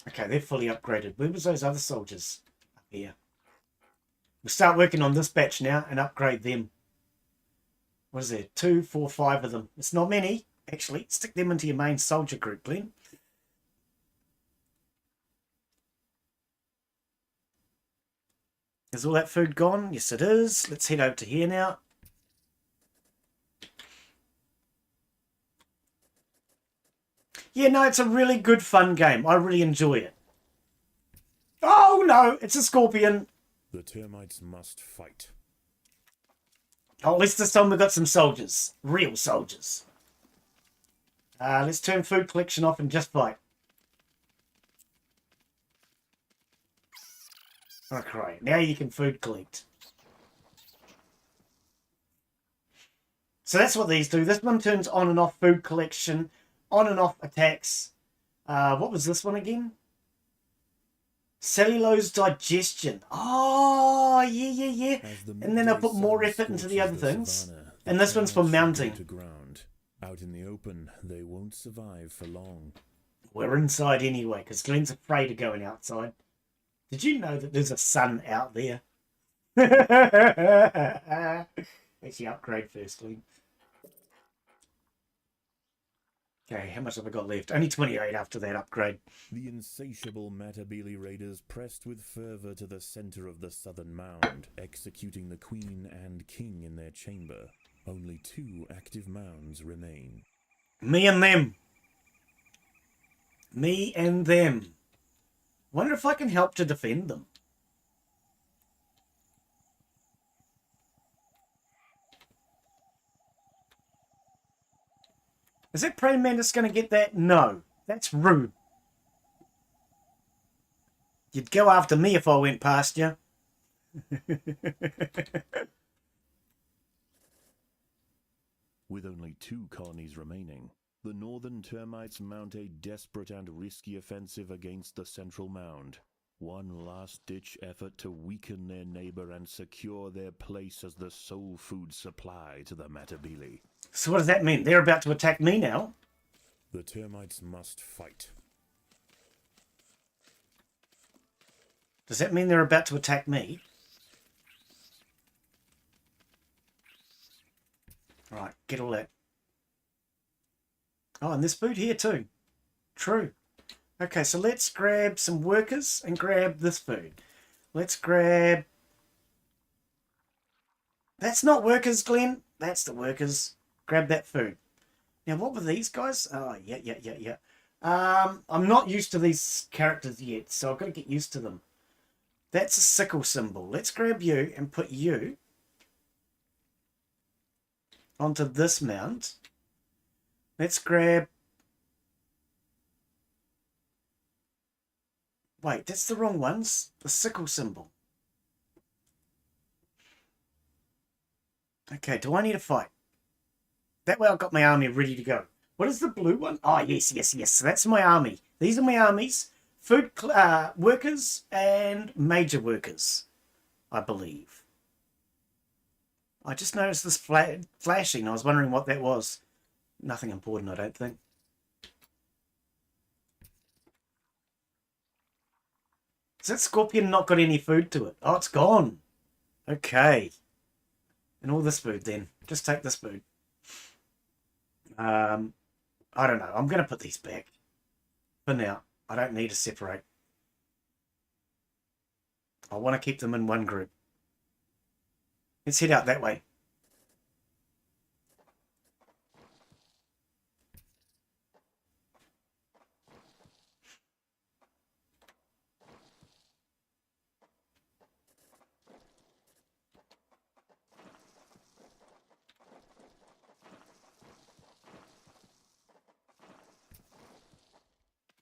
Okay, they're fully upgraded. Where was those other soldiers? Up here. We'll start working on this batch now and upgrade them. What is there? 2, 4, 5 of them. It's not many, actually. Stick them into your main soldier group, Glenn. Is all that food gone? Yes, it is. Let's head over to here now. Yeah, no, it's a really good, fun game. I really enjoy it. Oh, no, it's a scorpion. The termites must fight. Oh, at least this time we've got some soldiers. Real soldiers. Let's turn food collection off and just fight. Okay, now you can food collect. So that's what these do. This one turns on and off food collection, on and off attacks. What was this one again? Cellulose digestion. Oh, yeah. As the And then I midday put more sun effort into the scorches other the things. savanna, the And this one's for termites will go mounting. to ground. Out in the open, they won't survive for long. We're inside anyway, because Glenn's afraid of going outside. Did you know that there's a sun out there? Actually, upgrade first, Glenn. Okay, how much have I got left? Only 28 after that upgrade. The insatiable Matabele raiders pressed with fervor to the center of the southern mound, executing the queen and king in their chamber. Only 2 active mounds remain. Me and them. Me and them. Wonder if I can help to defend them. Is that praying mantis going to get that? No. That's rude. You'd go after me if I went past you. With only 2 colonies remaining, the northern termites mount a desperate and risky offensive against the central mound. One last-ditch effort to weaken their neighbor and secure their place as the sole food supply to the Matabele. So what does that mean? They're about to attack me now? The termites must fight. Does that mean they're about to attack me? Right, get all that. Oh, and there's food here too. True. Okay, so let's grab some workers and grab this food. Let's grab... That's not workers, Glenn. That's the workers. Grab that food. Now, what were these guys? Oh, yeah. I'm not used to these characters yet, so I've got to get used to them. That's a sickle symbol. Let's grab you and put you onto this mount. Let's grab... Wait, that's the wrong ones. The sickle symbol. Okay, do I need to fight? That way I've got my army ready to go. What is the blue one? Oh, yes. So that's my army. These are my armies. Food workers and major workers, I believe. I just noticed this flashing. I was wondering what that was. Nothing important, I don't think. Has that scorpion not got any food to it? Oh, it's gone. Okay. And all this food then. Just take this food. I don't know. I'm going to put these back. For now. I don't need to separate. I want to keep them in one group. Let's head out that way.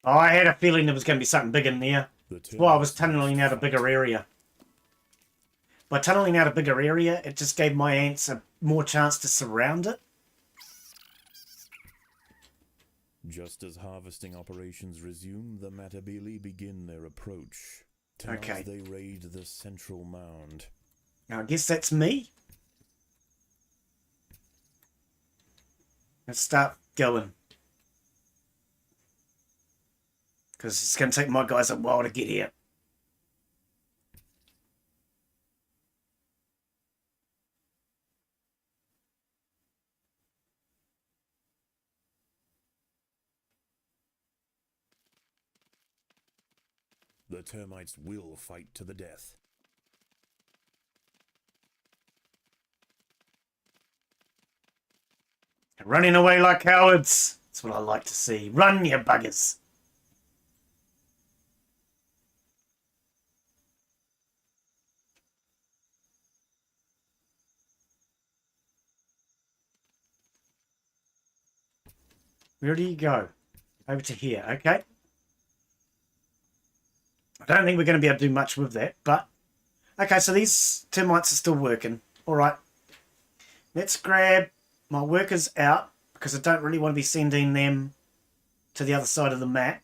Oh, I had a feeling there was going to be something big in there. That's why I was tunneling out a bigger area. By tunneling out a bigger area, it just gave my ants a more chance to surround it. Just as harvesting operations resume, the Matabele begin their approach. Okay. As they raid the central mound. Now, I guess that's me. Let's start going. Because it's going to take my guys a while to get here. The termites will fight to the death. Running away like cowards. That's what I like to see. Run, you buggers. Where do you go? Over to here, okay. I don't think we're going to be able to do much with that, but... Okay, so these termites are still working. Alright. Let's grab my workers out, because I don't really want to be sending them to the other side of the map.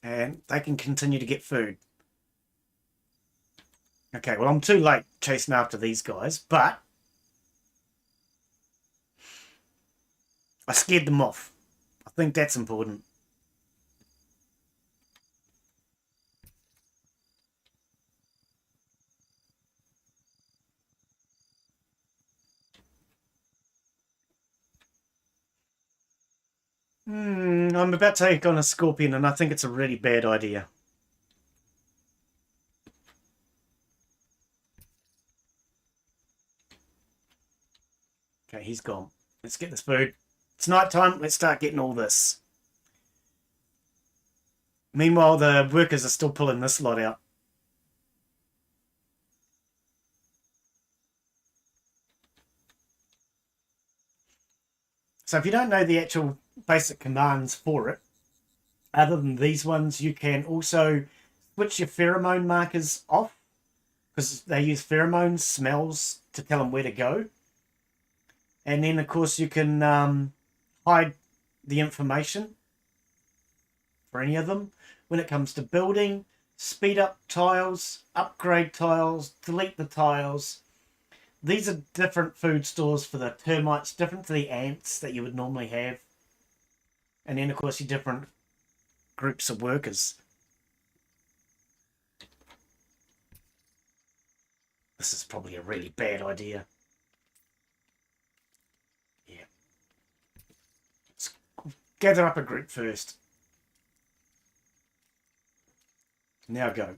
And they can continue to get food. Okay, well, I'm too late chasing after these guys, but... I scared them off. I think that's important. I'm about to take on a scorpion and I think it's a really bad idea. Okay, he's gone. Let's get this food. It's night time. Let's start getting all this. Meanwhile, the workers are still pulling this lot out. So if you don't know the actual basic commands for it, other than these ones, you can also switch your pheromone markers off because they use pheromones, smells, to tell them where to go. And then, of course, you can hide the information for any of them. When it comes to building, speed up tiles, upgrade tiles, delete the tiles. These are different food stores for the termites, different to the ants that you would normally have. And then, of course, your different groups of workers. This is probably a really bad idea. Yeah. Let's gather up a group first. Now go.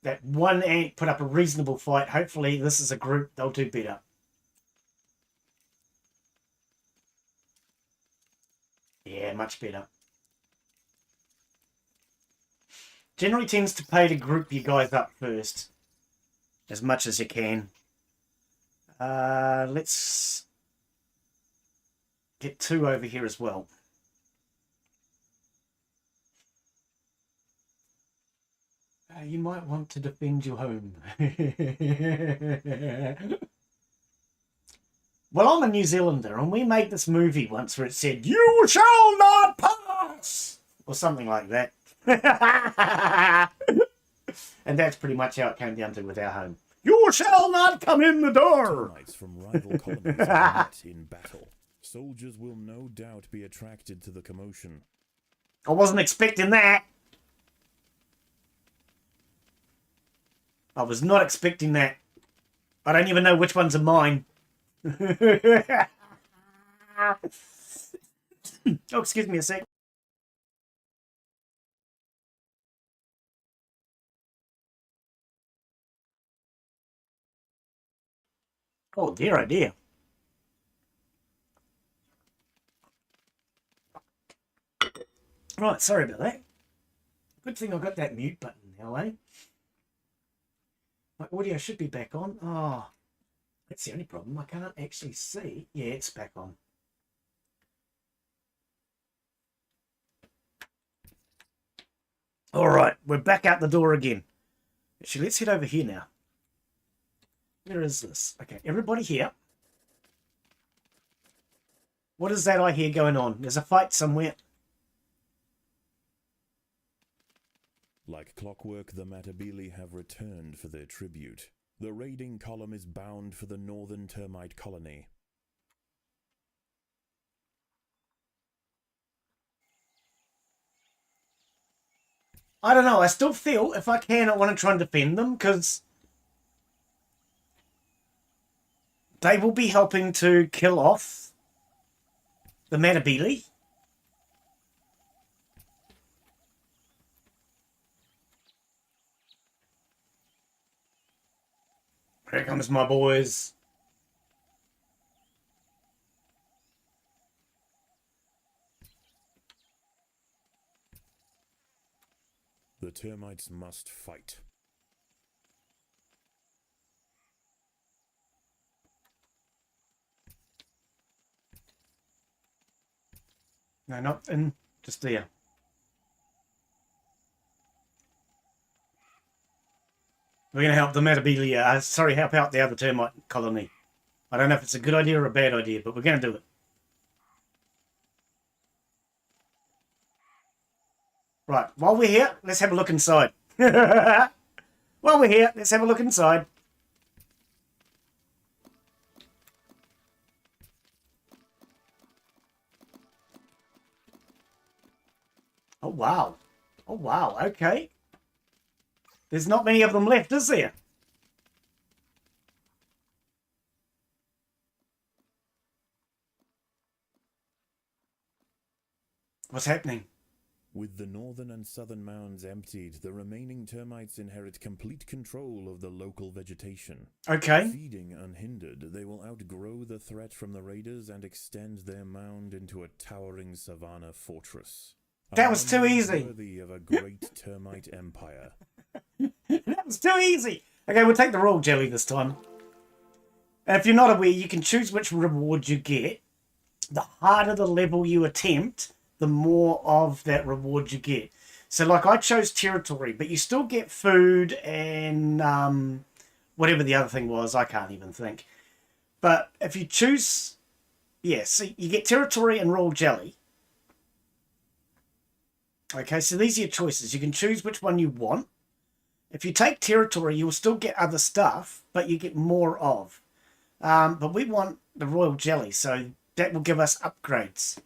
That one ant put up a reasonable fight. Hopefully this is a group. They'll do better. Yeah, much better. Generally tends to pay to group you guys up first. As much as you can. Let's get 2 over here as well. You might want to defend your home. Well, I'm a New Zealander, and we made this movie once where it said, "You shall not pass!" Or something like that. And that's pretty much how it came down to with our home. "You shall not come in the door!" Termites from rival colonies are met in battle. Soldiers will no doubt be attracted to the commotion. I wasn't expecting that. I was not expecting that. I don't even know which ones are mine. Oh, excuse me a sec. Oh dear, oh dear. Right, sorry about that. Good thing I got that mute button now, eh? My audio should be back on. Oh, that's the only problem. I can't actually see. Yeah, it's back on. All right, we're back out the door again. Actually, let's head over here now. Where is this? Okay, everybody here. What is that I hear going on? There's a fight somewhere. Like clockwork, the Matabili have returned for their tribute. The raiding column is bound for the northern termite colony. I don't know. I still feel, if I can, I want to try and defend them, because they will be helping to kill off the Matabili. Here comes my boys. The termites must fight. No, not in. Just there. We're going to help the Matabili. Sorry, help out the other termite colony. I don't know if it's a good idea or a bad idea, but we're going to do it. Right, while we're here, let's have a look inside. While we're here, let's have a look inside. Oh, wow. Oh, wow, okay. There's not many of them left, is there? What's happening? With the northern and southern mounds emptied, the remaining termites inherit complete control of the local vegetation. Okay. Feeding unhindered, they will outgrow the threat from the raiders and extend their mound into a towering savanna fortress. That was too easy. Worthy of a great termite empire. That was too easy. Okay, we'll take the royal jelly this time. And if you're not aware, you can choose which reward you get. The harder the level you attempt, the more of that reward you get. So like I chose territory, but you still get food and whatever the other thing was, I can't even think. But if you choose, so you get territory and royal jelly. Okay, so these are your choices. You can choose which one you want. If you take territory, you'll still get other stuff, but you get more of. But we want the royal jelly, so that will give us upgrades.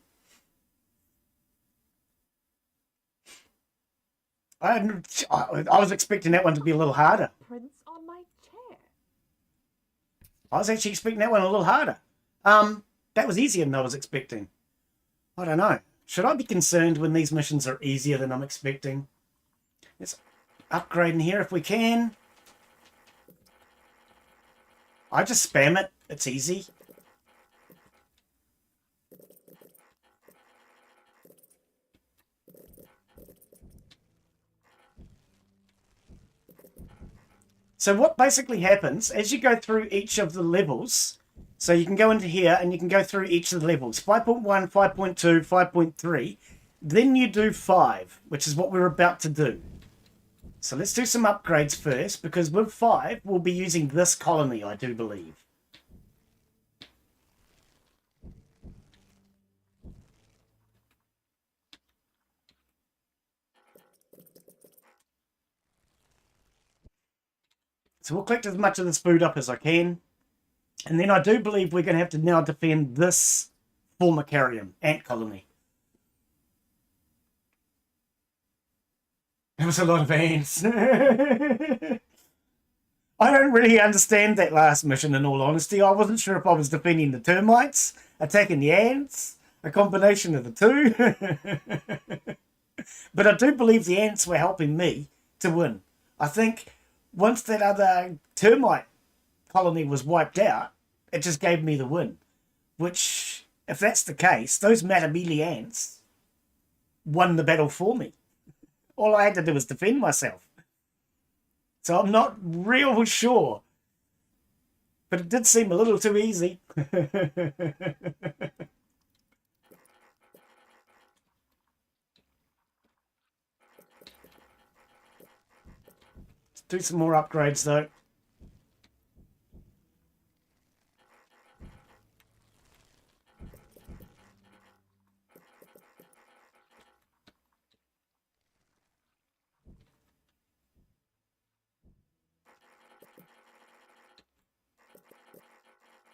I was expecting that one to be a little harder. Prints on my chair. I was actually expecting that one a little harder. That was easier than I was expecting. I don't know. Should I be concerned when these missions are easier than I'm expecting? Let's upgrade in here if we can. I just spam it. It's easy. So what basically happens, as you go through each of the levels, so you can go into here and you can go through each of the levels, 5.1, 5.2, 5.3, then you do 5, which is what we're about to do. So let's do some upgrades first, because with 5, we'll be using this colony, I do believe. So we'll collect as much of this food up as I can. And then I do believe we're going to have to now defend this Formicarium ant colony. There was a lot of ants. I don't really understand that last mission, in all honesty. I wasn't sure if I was defending the termites, attacking the ants, a combination of the two. But I do believe the ants were helping me to win. I think once that other termite colony was wiped out, it just gave me the win. Which, if that's the case, those Matabili ants won the battle for me. All I had to do was defend myself. So I'm not real sure. But it did seem a little too easy. Let's do some more upgrades though.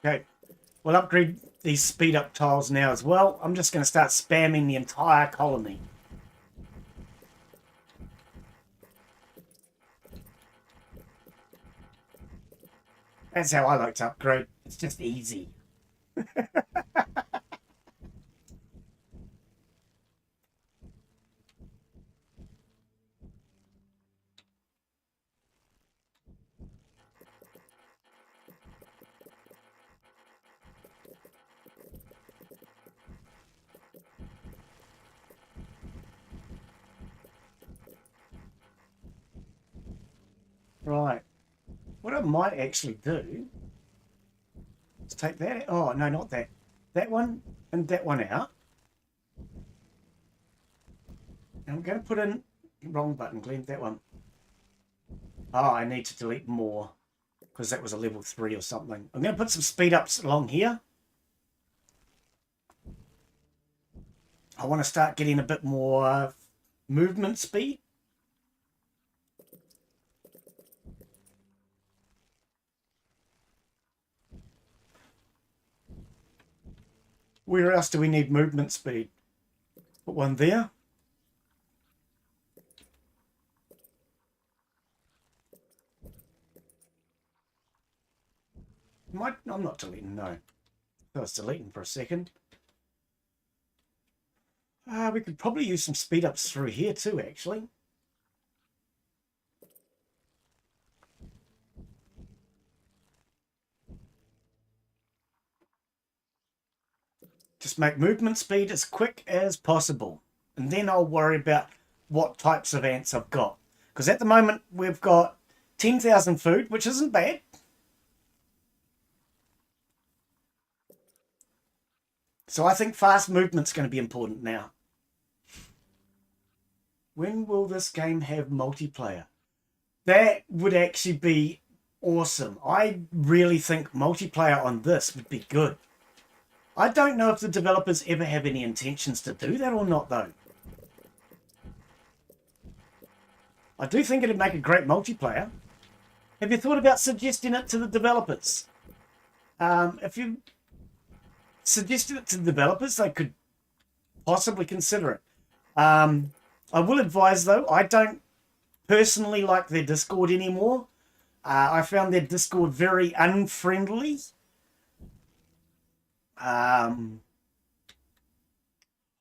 Okay, we'll upgrade these speed up tiles now as well. I'm just going to start spamming the entire colony. That's how I like to upgrade. It's just easy. Right. What I might actually do is take that. Oh, no, not that. That one and that one out. And I'm going to put in... Wrong button, Glenn. That one. Oh, I need to delete more because that was a level 3 or something. I'm going to put some speed ups along here. I want to start getting a bit more movement speed. Where else do we need movement speed? Put one there. I'm not deleting, no. I was deleting for a second. We could probably use some speed ups through here too, actually. Just make movement speed as quick as possible. And then I'll worry about what types of ants I've got. Because at the moment we've got 10,000 food, which isn't bad. So I think fast movement's going to be important now. When will this game have multiplayer? That would actually be awesome. I really think multiplayer on this would be good. I don't know if the developers ever have any intentions to do that or not, though. I do think it'd make a great multiplayer. Have you thought about suggesting it to the developers? If you suggested it to the developers, they could possibly consider it. I will advise, though, I don't personally like their Discord anymore. I found their Discord very unfriendly. Oh,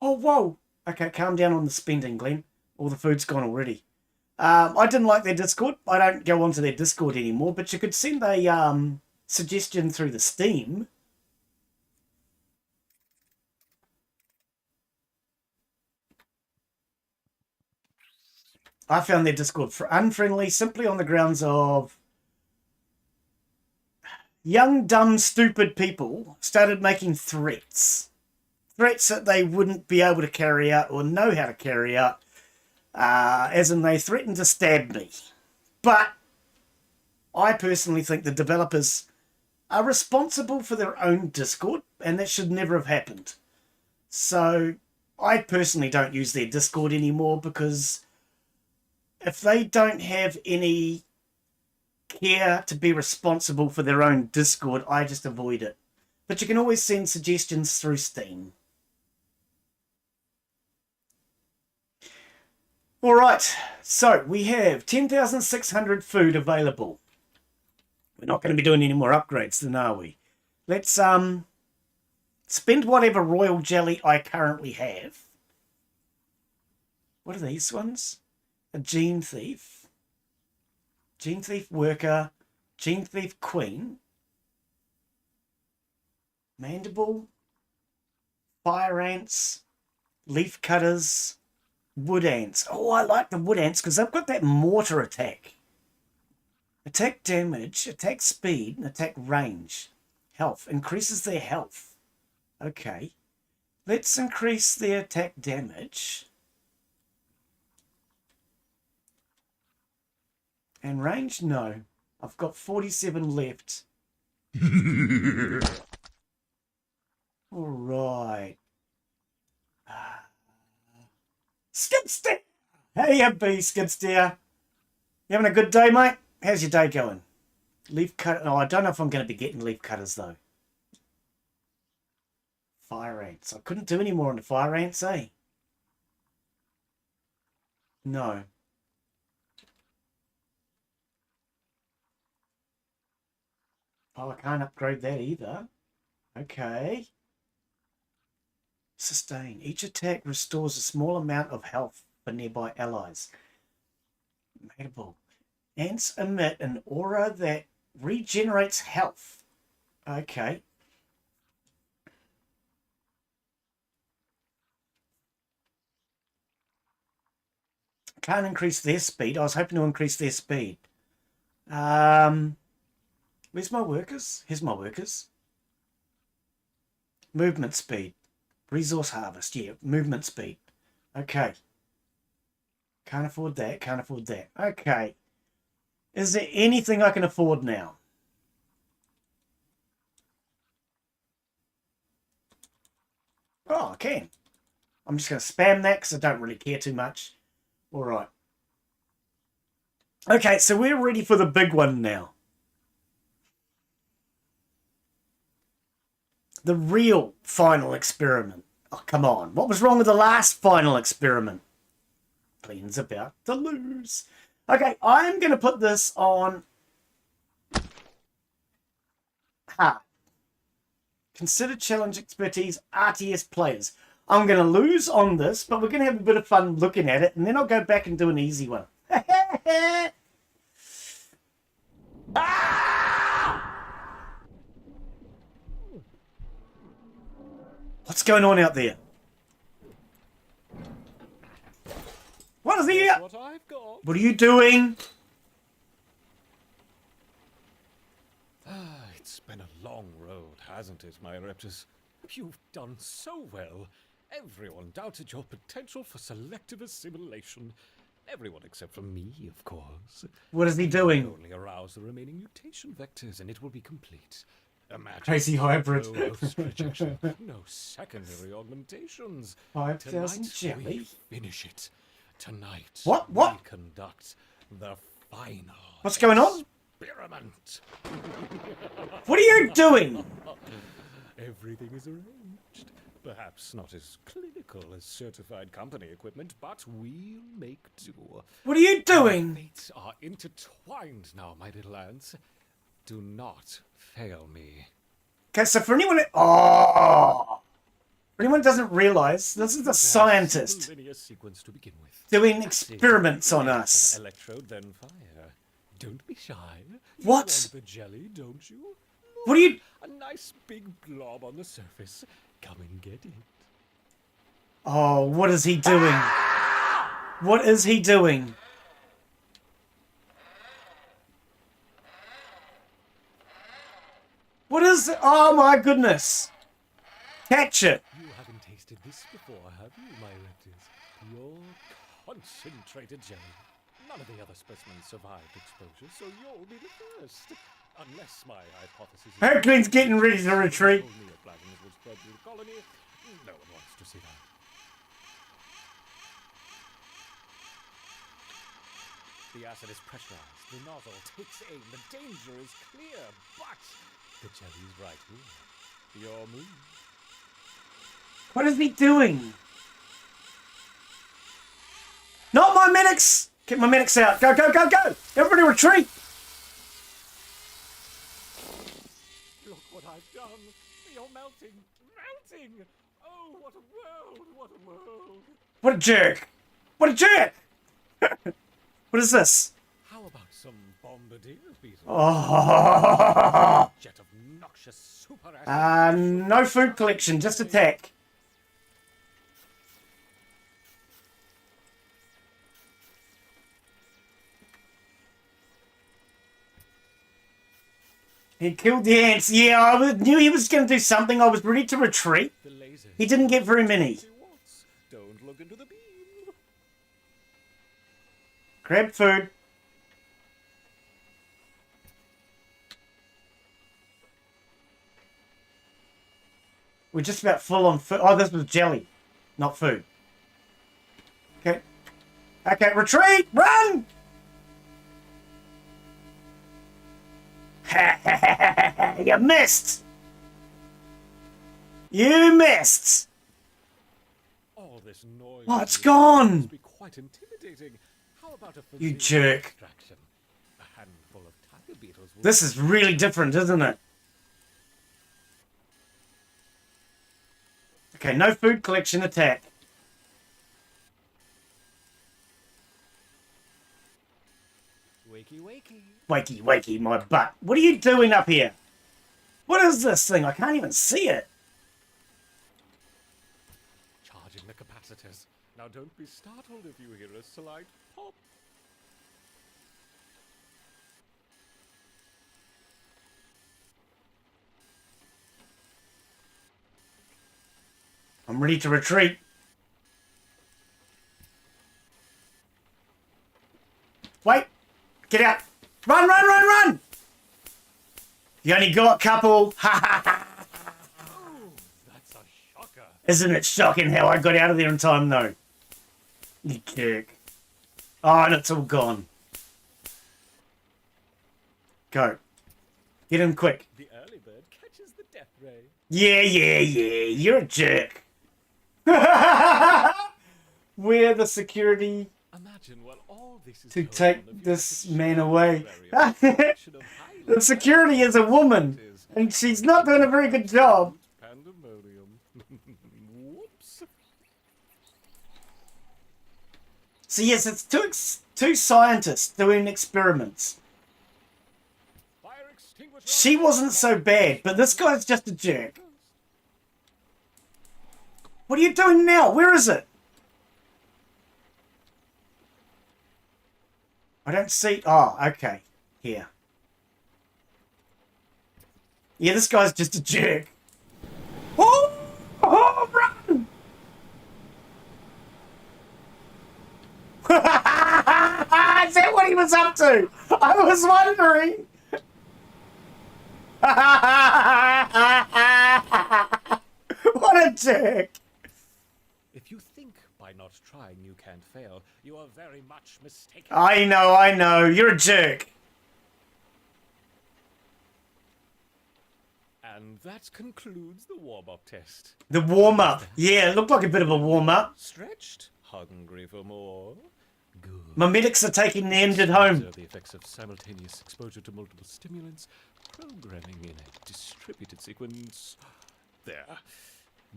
whoa. Okay, calm down on the spending, Glenn. All the food's gone already. I didn't like their Discord. I don't go onto their Discord anymore, but you could send a suggestion through the Steam. I found their Discord unfriendly simply on the grounds of young, dumb, stupid people started making threats. Threats that they wouldn't be able to carry out or know how to carry out. As in they threatened to stab me. But I personally think the developers are responsible for their own Discord, and that should never have happened. So I personally don't use their Discord anymore, because if they don't have any care to be responsible for their own Discord, I just avoid it. But you can always send suggestions through Steam. Alright, so we have 10,600 food available. We're not going to be doing any more upgrades then, are we? Let's spend whatever royal jelly I currently have. What are these ones? A gene thief. Gene thief worker. Gene thief queen. Mandible. Fire ants. Leaf cutters. Wood ants. Oh, I like the wood ants because they've got that mortar attack. Attack damage, attack speed, and attack range. Health. Increases their health. Okay. Let's increase their attack damage. And range? No. I've got 47 left. Alright. Skidsteer! How you be, Skidsteer? You having a good day, mate? How's your day going? Leaf cut. Oh, I don't know if I'm going to be getting leaf cutters, though. Fire ants. I couldn't do any more on the fire ants, eh? No. Oh, I can't upgrade that either. Okay. Sustain. Each attack restores a small amount of health for nearby allies. Mateable. Ants emit an aura that regenerates health. Okay. Can't increase their speed. I was hoping to increase their speed. Where's my workers? Here's my workers. Movement speed. Resource harvest. Yeah, movement speed. Okay. Can't afford that. Can't afford that. Okay. Is there anything I can afford now? Oh, I can. I'm just going to spam that because I don't really care too much. All right. Okay, so we're ready for the big one now. The real final experiment. Oh, come on. What was wrong with the last final experiment? Glenn's about to lose. Okay, I'm going to put this on hard. Consider challenge expertise RTS players. I'm going to lose on this, but we're going to have a bit of fun looking at it, and then I'll go back and do an easy one. What's going on out there? What is he? What are you doing? It's been a long road, hasn't it, my Reptus? You've done so well. Everyone doubted your potential for selective assimilation. Everyone except for me, of course. What is he doing? Only arouse the remaining mutation vectors and it will be complete. Imagine Crazy hybrid. no host rejection, no secondary augmentations. 5,000 Tonight jelly. we finish it. Tonight What? we conduct the final What's going on? experiment. What are you doing? Everything is arranged. Perhaps not as clinical as certified company equipment, but we'll make do. What are you Our doing? fates are intertwined now, my little ants. Do not fail me. Okay, so for anyone... Oh! For anyone who doesn't realize, this is a scientist Linear sequence to begin with. doing experiments on us. Electrode, then fire. Don't be shy. You What? want the jelly, don't you? What are you... A nice big blob on the surface. Come and get it. Oh, what is he doing? What is he doing? What is it? Oh my goodness. Catch it. You haven't tasted this before, have you, my reptiles? Pure, concentrated jelly. None of the other specimens survived exposure, so you'll be the first. Unless my hypothesis is... Hercules getting ready to retreat. Neoplasms would spread through the colony. No one wants to see that. The acid is pressurized. The nozzle takes aim. The danger is clear, but the jelly's right here. Your move. What is he doing? Not my medics! Get my medics out. Go, go, go, go! Everybody retreat! Look what I've done. You're melting. Melting! Oh, what a world! What a world! What a jerk! What a jerk! What is this? How about some bombardier beetles? Oh, Jet of noxious super acid. no food collection, just attack. He killed the ants. Yeah, knew he was going to do something. I was ready to retreat. The laser. He didn't get very many. Don't look into the beam. Grab food. We're just about full on food. Oh, this was jelly, not food. Okay. Okay, retreat! Run! You missed! You missed! All this noise. Oh, it's gone! Must be quite intimidating. How about a You physical jerk. distraction? A handful of tiger beetles will... This is really different, isn't it? Okay, no food collection attack. Wakey, wakey. Wakey, wakey, my butt. What are you doing up here? What is this thing? I can't even see it. Charging the capacitors. Now don't be startled if you hear a slight pop. I'm ready to retreat. Wait! Get out! Run, run, run, run! You only got a couple. Ha ha ha! Oh, that's a shocker. Isn't it shocking how I got out of there in time, though? You jerk. Oh, and it's all gone. Go. Get in quick. The early bird catches the death ray. Yeah, yeah, yeah. You're a jerk. We're the security Imagine what all this is to going on take if you this had to man share away. a very collection of highly The security is a woman, and she's not doing a very good job. pandemonium. Whoops. So yes, it's two scientists doing experiments. Fire extinguisher. She wasn't so bad, but this guy's just a jerk. What are you doing now? Where is it? I don't see... Oh, okay. Here. Yeah, this guy's just a jerk. Oh! Oh, run! Is that what he was up to? I was wondering. What a jerk. If you think by not trying you can't fail, you are very much mistaken. I know. You're a jerk. And that concludes the warm-up test. The warm-up. Yeah, it looked like a bit of a warm-up. Stretched? Hungry for more? Good. My medics are taking the injured home. Observe the effects of simultaneous exposure to multiple stimulants, programming in a distributed sequence. There.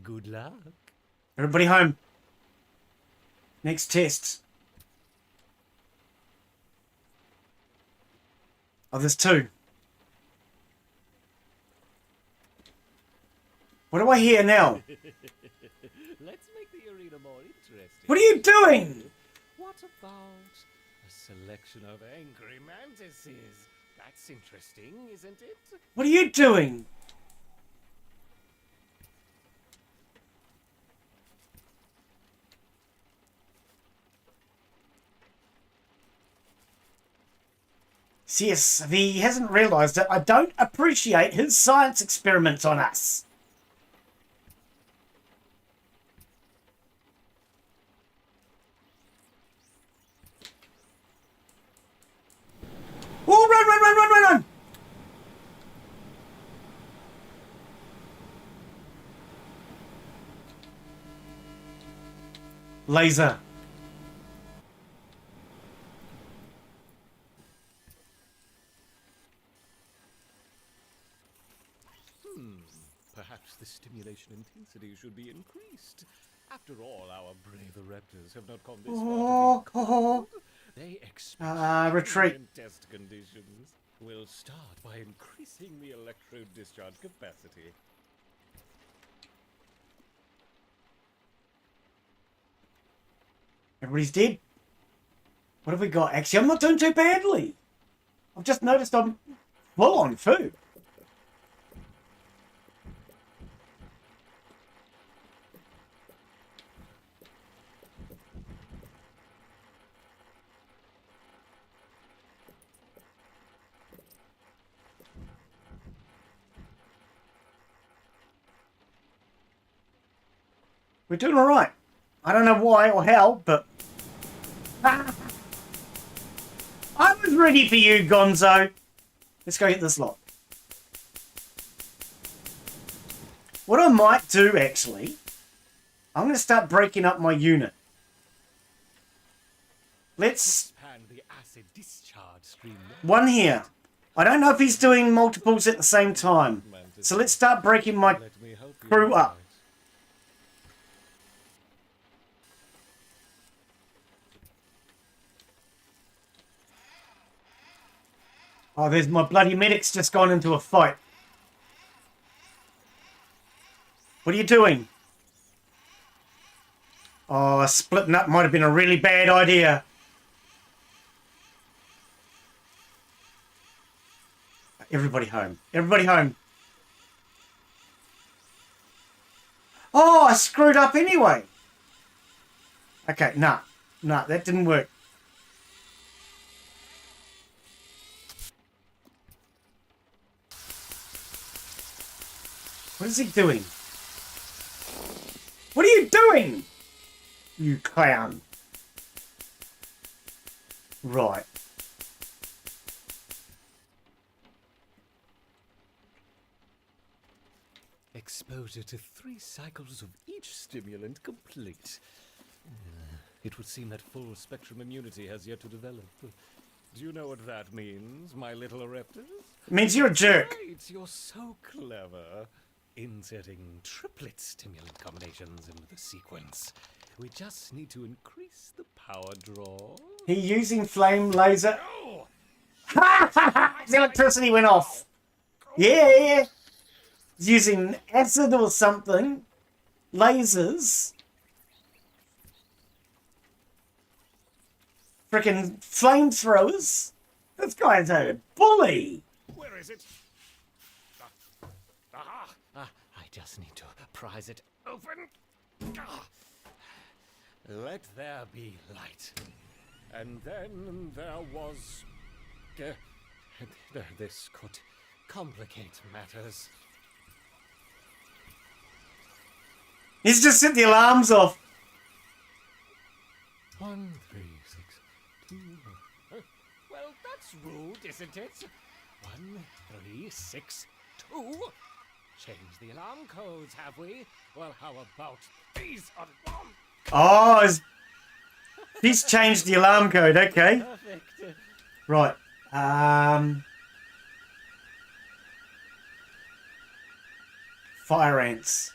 Good luck. Everybody home. Next test. Oh, there's two. What do I hear now? Let's make the arena more interesting. What are you doing? What about a selection of angry mantises? That's interesting, isn't it? What are you doing? Yes, if he hasn't realised it, I don't appreciate his science experiments on us. Oh, run! Laser. Perhaps the stimulation intensity should be increased. After all, our brave raptors have not come this far to be cold. They expect retreat. test conditions. We'll start by increasing the electrode discharge capacity. Everybody's dead. What have we got? Actually, I'm not doing too badly. I've just noticed I'm full on food. We're doing all right. I don't know why or how, but... I was ready for you, Gonzo. Let's go get this lot. What I might do, actually, I'm going to start breaking up my unit. Let's... Expand the acid discharge stream. One here. I don't know if he's doing multiples at the same time. So let's start breaking my Let me help you crew with up. that. Oh, there's my bloody medic's just gone into a fight. What are you doing? Oh, splitting up might have been a really bad idea. Everybody home. Everybody home. Oh, I screwed up anyway. Okay, nah, that didn't work. What is he doing? What are you doing? You clown. Right. Exposure to 3 cycles of each stimulant complete. It would seem that full spectrum immunity has yet to develop. Do you know what that means, my little raptors? It means you're a jerk. Right, you're so clever. Inserting triplet stimulant combinations into the sequence. We just need to increase the power draw. He using flame laser. Oh! His electricity went off. Yeah. He's using acid or something. Lasers. Frickin' flamethrowers. This guy's a bully. Where is it? Aha! I just need to prise it open. Let there be light. And then there was... this could complicate matters. He's just set the alarms off. 1, 3, 6, 2... well, that's rude, isn't it? 1, 3, 6, 2... Change the alarm codes, have we? Well, how about these alarm... Oh, he's changed the alarm code. Okay. Perfect. Right. Fire ants.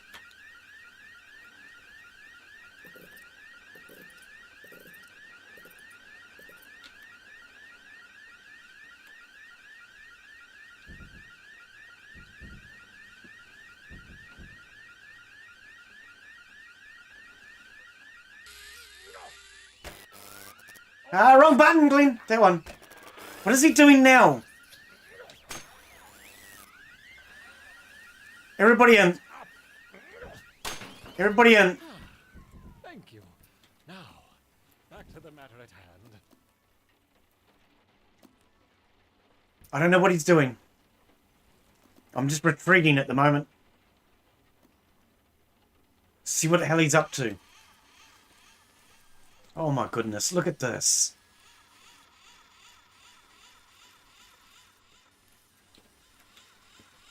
Wrong button, Glenn. That one. What is he doing now? Everybody in. Everybody in. Thank you. Now, back to the matter at hand. I don't know what he's doing. I'm just retreating at the moment. See what the hell he's up to. Oh my goodness, look at this.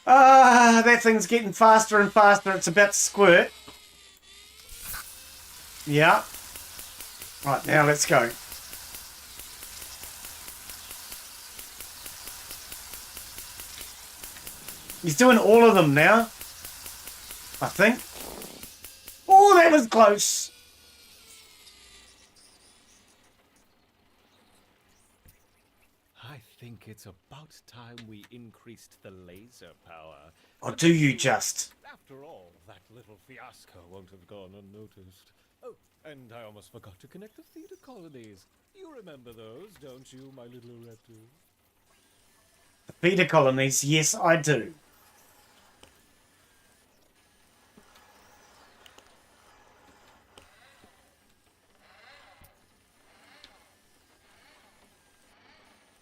Ah, that thing's getting faster and faster. It's about to squirt. Yeah. Right, now let's go. He's doing all of them now. I think. Oh, that was close. I think it's about time we increased the laser power. Or do you just? After all, that little fiasco won't have gone unnoticed. Oh, and I almost forgot to connect the theater colonies. You remember those, don't you, my little raptor? The beta colonies, yes, I do.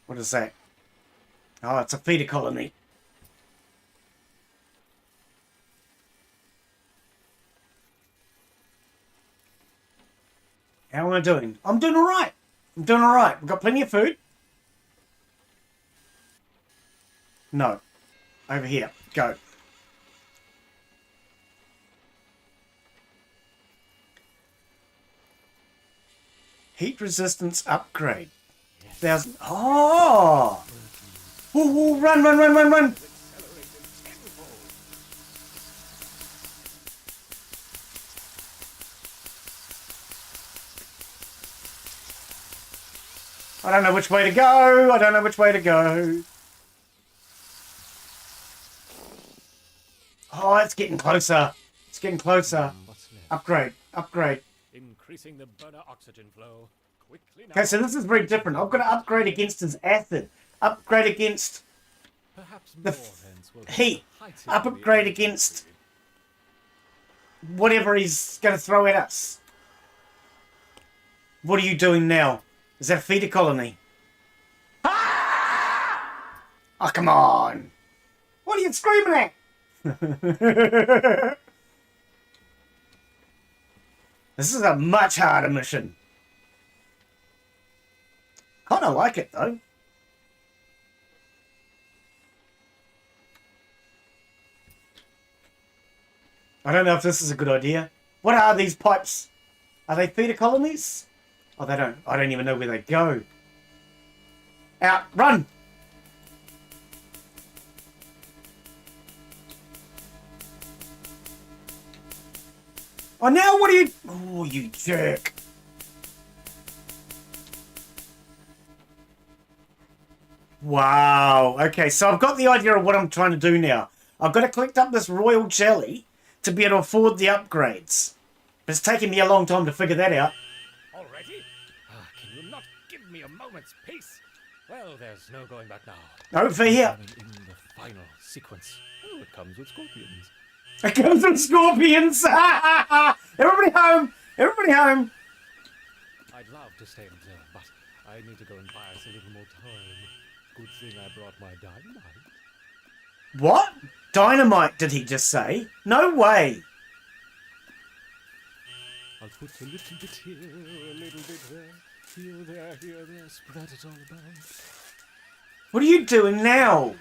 What is that? Oh, it's a feeder colony. How am I doing? I'm doing all right. I'm doing all right. We've got plenty of food. No. Over here. Go. Heat resistance upgrade. 1,000. Oh! Ooh, ooh, run, run, run, run, run! I don't know which way to go. I don't know which way to go. Oh, it's getting closer. It's getting closer. Upgrade. Upgrade. Increasing the burner oxygen flow. Quickly now. Okay, so this is very different. I've got to upgrade against his acid. Upgrade against Perhaps the more vents will heat. heighten the Upgrade against whatever he's going to throw at us. What are you doing now? Is that a feeder colony? Ah! Oh, come on. What are you screaming at? This is a much harder mission. Kind of like it, though. I don't know if this is a good idea. What are these pipes? Are they feeder colonies? Oh, they don't. I don't even know where they go. Out. Run! Oh, now what are you... Oh, you jerk. Wow. Okay, so I've got the idea of what I'm trying to do now. I've got to collect up this royal jelly to be able to afford the upgrades. But it's taken me a long time to figure that out. Already? Can you not give me a moment's peace? Well, there's no going back now. Over here. In the final sequence. Oh, it comes with scorpions. It comes with scorpions. Everybody home. Everybody home. I'd love to stay and observe, but I need to go and buy us a little more time. Good thing I brought my dynamite. What? Dynamite, did he just say? No way. I'll put a little bit here, a little bit there. Here, there, spread it all about. What are you doing now?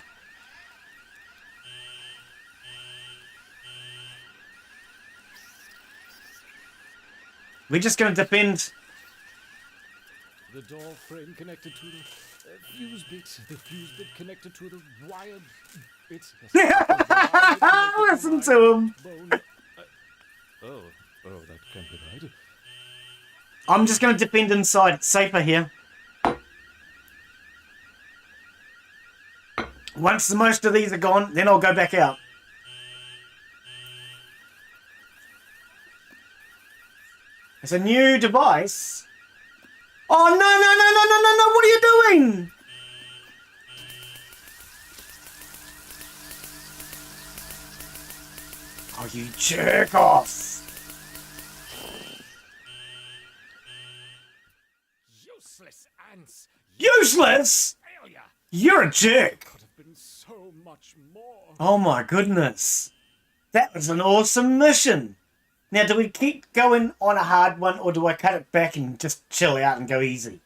We're just going to defend. The door frame connected to the fuse bit. The fuse bit connected to the wire bit. Listen to him. Oh, that can't be right. I'm just going to defend inside. It's safer here. Once the most of these are gone, then I'll go back out. It's a new device. Oh, no. What are you doing? Oh, you jerk off. Useless ants. Useless? Failure. You're a jerk. Could have been so much more. Oh my goodness. That was an awesome mission. Now, do we keep going on a hard one, or do I cut it back and just chill out and go easy?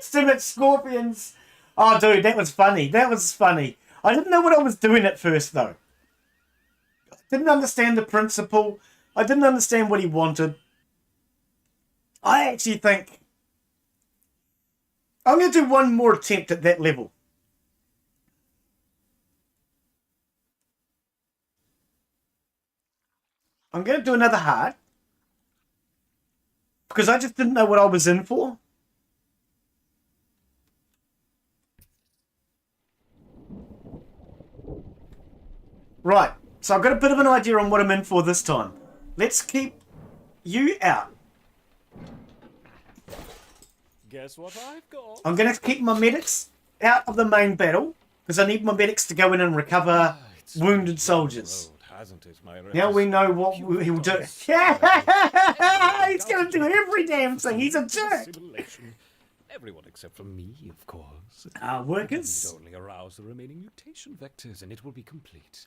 Stupid scorpions. Oh, dude, that was funny. That was funny. I didn't know what I was doing at first, though. I didn't understand the principle. I didn't understand what he wanted. I actually think I'm going to do one more attempt at that level. I'm going to do another hard. Because I just didn't know what I was in for. Right. So I've got a bit of an idea on what I'm in for this time. Let's keep you out. Guess what I've got? I'm going to keep my medics out of the main battle. Because I need my medics to go in and recover wounded soldiers. Now we know what he'll do. He's going to do every damn thing. He's a jerk. Everyone except for me, of course. Workers. It only arouse the remaining mutation vectors, and it will be complete.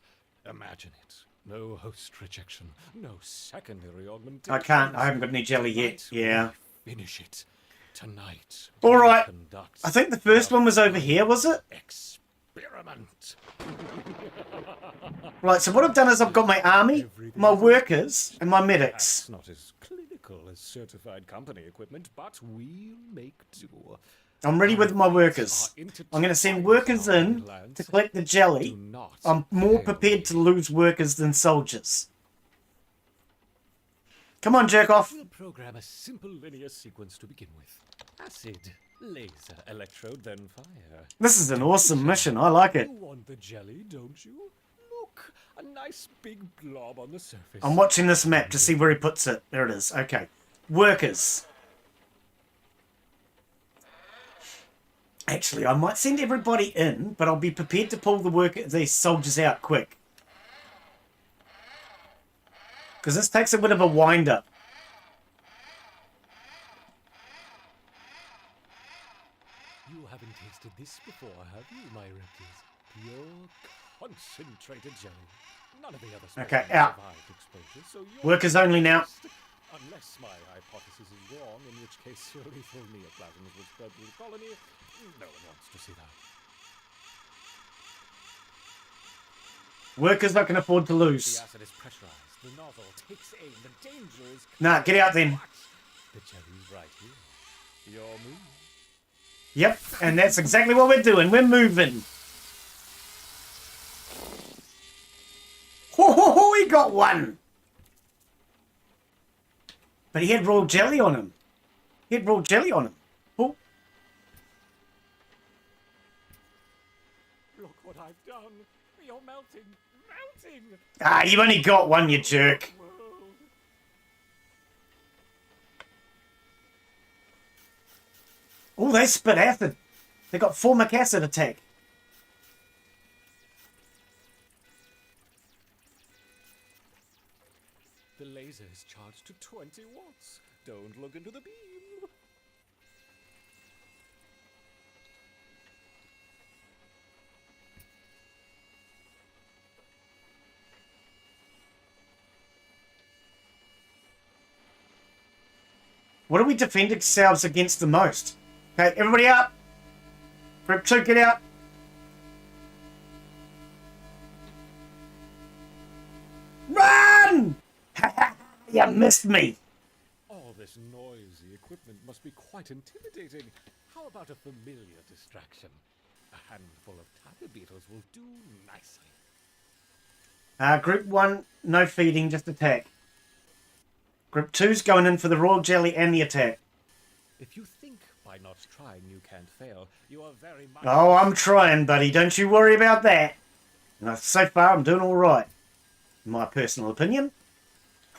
Imagine it. No host rejection. No secondary augmentation. I can't. I haven't got any jelly yet. Yeah. Finish it tonight. All right. I think the first one was over here, was it? Experiment. Right, so what I've done is I've got my army, my workers, and my medics. That's not as clinical as certified company equipment, but we'll make do. I'm ready with my workers. I'm going to send workers in to collect the jelly. I'm more prepared to lose workers than soldiers. Come on, jerk off. We'll program a simple linear sequence to begin with. Acid, laser, electrode, then fire. This is an awesome mission. I like it. You want the jelly, don't you? Look, a nice big blob on the surface. I'm watching this map to see where he puts it. There it is. Okay. Workers. Actually, I might send everybody in, but I'll be prepared to pull these soldiers out quick. Because this takes a bit of a wind-up. You haven't tasted this before, have you, my reptiles? Pure, concentrated jelly. None of the other Okay, specimens out. survived exposure, so you're Workers only now. unless my hypothesis is wrong, in which case your lethal neoplasms will spread through the colony. No one wants to see that. Workers not going to afford to The lose. acid is pressurized. The nozzle takes aim. The danger is... Nah, get out then. The jelly's right here. Your move. Yep, and that's exactly what we're doing. We're moving. Ho, he got one. But he had raw jelly on him. Oh. Look what I've done. You're melting. Melting. Ah, you've only got one, you jerk. Oh, they spit acid. They got formic acid attack. The laser is charged to 20 watts. Don't look into the beam. What do we defend ourselves against the most? Okay, everybody out. Group 2, get out. Run! You missed me. All this noisy equipment must be quite intimidating. How about a familiar distraction? A handful of tiger beetles will do nicely. Group 1, no feeding, just attack. Group 2's going in for the royal jelly and the attack. If you think by not trying you can't fail, you are very much... Oh, I'm trying, buddy. Don't you worry about that. No, so far, I'm doing all right. In my personal opinion.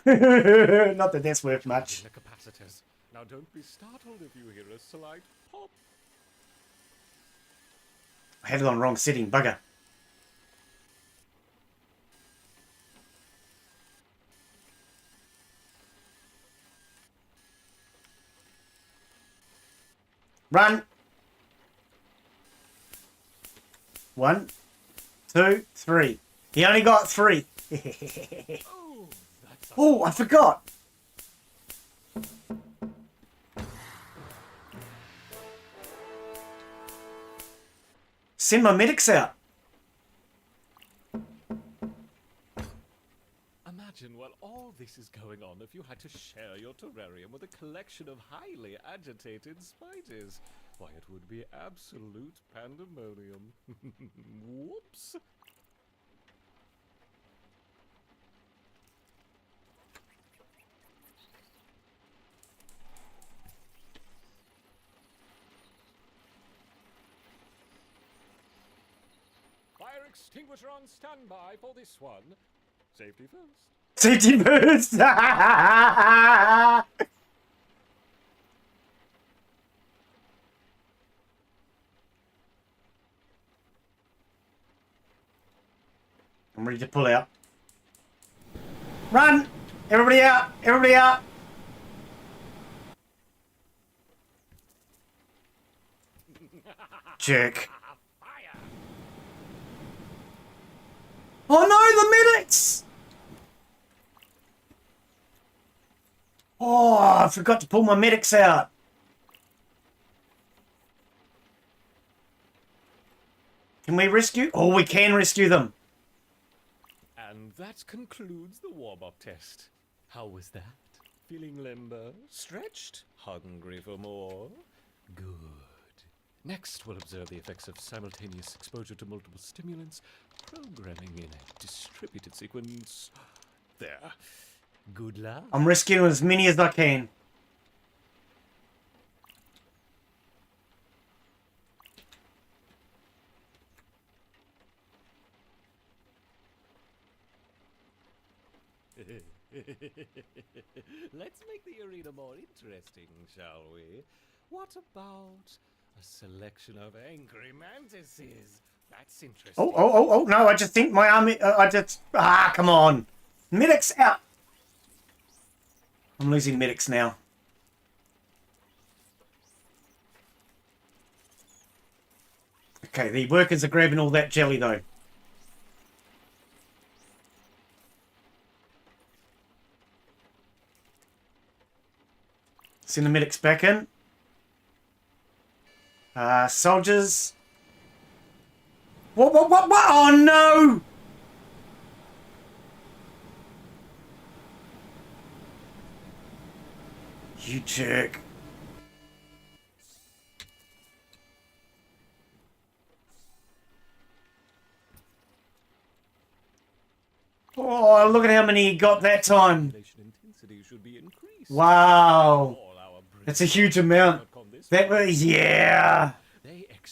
Not that that's worth much. The capacitors. Now don't be startled if you hear a slight pop. I had it on wrong setting, bugger. Run! 1, 2, 3. He only got 3. Oh, that's Oh, I forgot. Send my medics out. Imagine while all this is going on if you had to share your terrarium with a collection of highly agitated spiders. Why, it would be absolute pandemonium. Whoops. Fire extinguisher on standby for this one. Safety first. Safety first. I'm ready to pull out. Run! Everybody out! Everybody out! Jerk. Oh no, the medics! Oh, I forgot to pull my medics out. Can we rescue? Oh, we can rescue them. And that concludes the warm-up test. How was that? Feeling limber? Stretched? Hungry for more? Good. Next, we'll observe the effects of simultaneous exposure to multiple stimulants, programming in a distributed sequence. There. Good luck. I'm rescuing as many as I can. Let's make the arena more interesting, shall we? What about a selection of angry mantises? That's interesting. Oh, no, I just think my army, come on. Medics out. I'm losing medics now. Okay, the workers are grabbing all that jelly though. Send the medics back in. Soldiers. What? Oh no! You jerk. Oh, look at how many he got that time. Intensity should be increased. Wow. That's a huge amount. That was, yeah.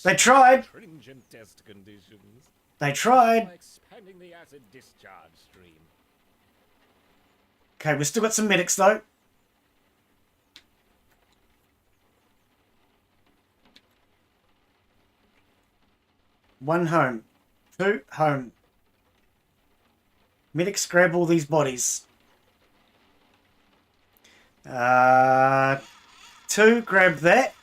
They tried. Stringent test conditions. They tried. By expanding the acid discharge stream. Okay, we've still got some medics though. One home. 2 home. Medics grab all these bodies. 2 grab that.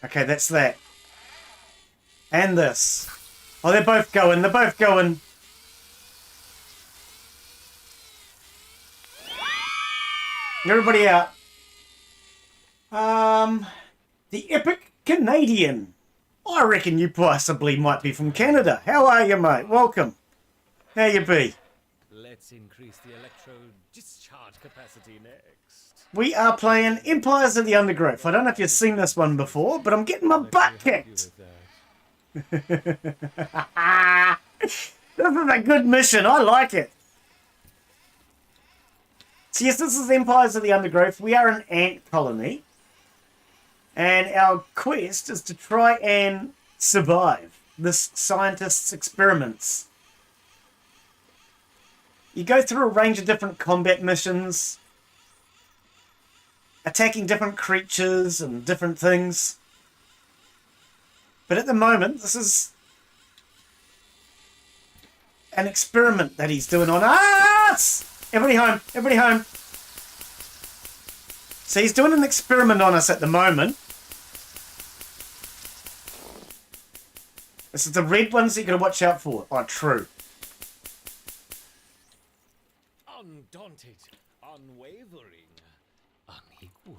Okay, that's that. And this. Oh, they're both going. They're both going. Everybody out. The Epic Canadian. I reckon you possibly might be from Canada. How are you, mate? Welcome. How you be? Let's increase the electrode discharge capacity next. We are playing Empires of the Undergrowth. I don't know if you've seen this one before, but I'm getting my butt kicked. This is a good mission. I like it. So yes, this is Empires of the Undergrowth. We are an ant colony. And our quest is to try and survive this scientist's experiments. You go through a range of different combat missions, attacking different creatures and different things. But at the moment, this is an experiment that he's doing on us! Everybody home, everybody home. So he's doing an experiment on us at the moment. This is the red ones that you've got to watch out for. Oh, true. Undaunted, unwavering, unequaled.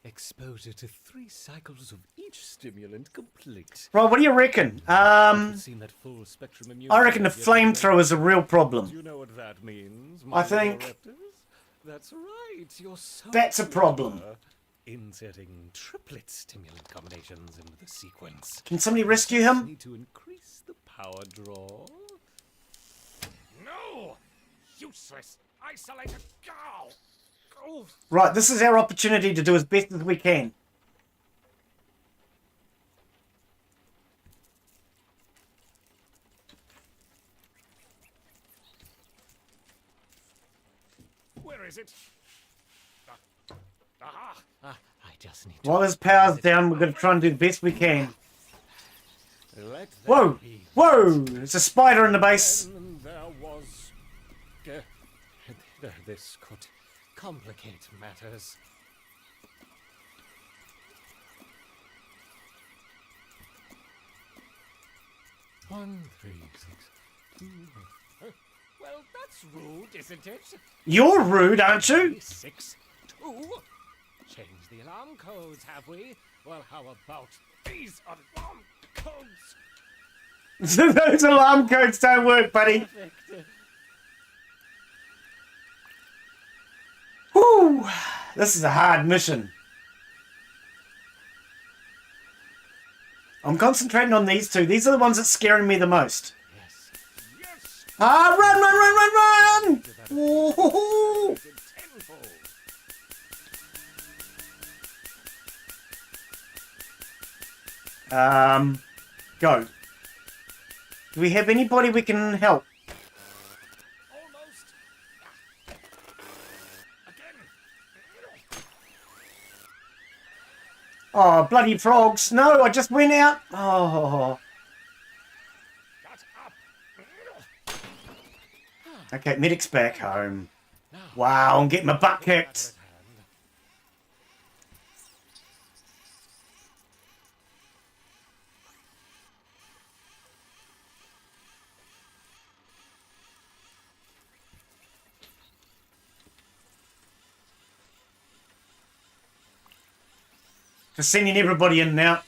Exposure to 3 cycles of each stimulant complete. Right, what do you reckon? I reckon the flamethrower is a real problem. Do you know what that means? I think that's right. You're so that's a problem. Inserting triplet stimulant combinations into the sequence. Can somebody rescue him? Need to increase the power draw. No! Useless! Isolated! Go! Go! Right, this is our opportunity to do as best as we can. Where is it? I just need While his power's down, we're going to try and do the best we can. Whoa! Whoa! There's a spider in the base. There was... this could complicate matters. One, 3, 6, 2... Well, that's rude, isn't it? You're rude, aren't you? 6, 2... Change the alarm codes, have we? Well, how about these alarm codes? Those alarm codes don't work, buddy. Whew. This is a hard mission. I'm concentrating on these two. These are the ones that's scaring me the most. Yes. Yes. Ah, run, run, run, run, run! Woo-hoo-hoo. Go. Do we have anybody we can help? Almost. Again. Oh, bloody frogs. No, I just went out. Oh. Got up. Okay, medic's back home. Wow, I'm getting my butt kicked. Just sending everybody in now.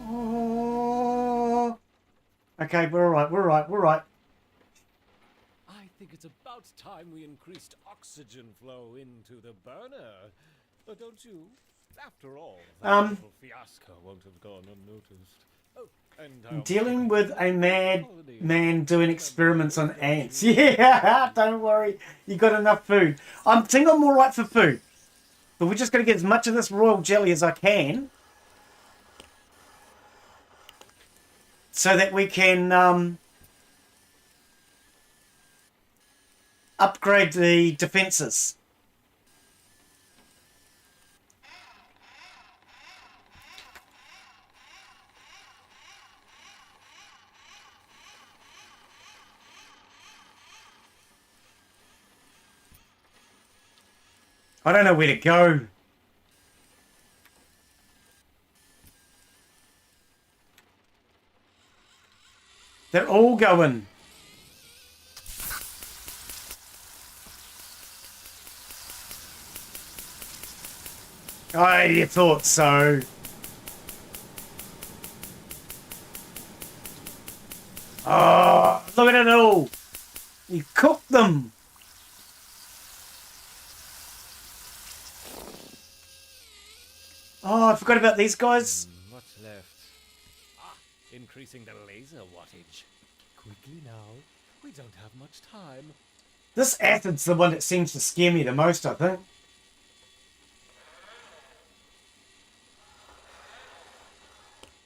Oh. Okay, we're all right, we're all right, we're all right. I think it's about time we increased oxygen flow into the burner. Don't you? After all, that little fiasco won't have gone unnoticed. Oh, and Dealing with a mad man doing experiments on ants. Yeah, don't worry. You got enough food. I think I'm all right for food. But we're just going to get as much of this royal jelly as I can. So that we can upgrade the defenses. I don't know where to go. They're all going. I thought so. Oh, look at it all. You cooked them. Oh, I forgot about these guys. What's left? Ah, increasing the laser wattage. Quickly now. We don't have much time. This acid's the one that seems to scare me the most, I think.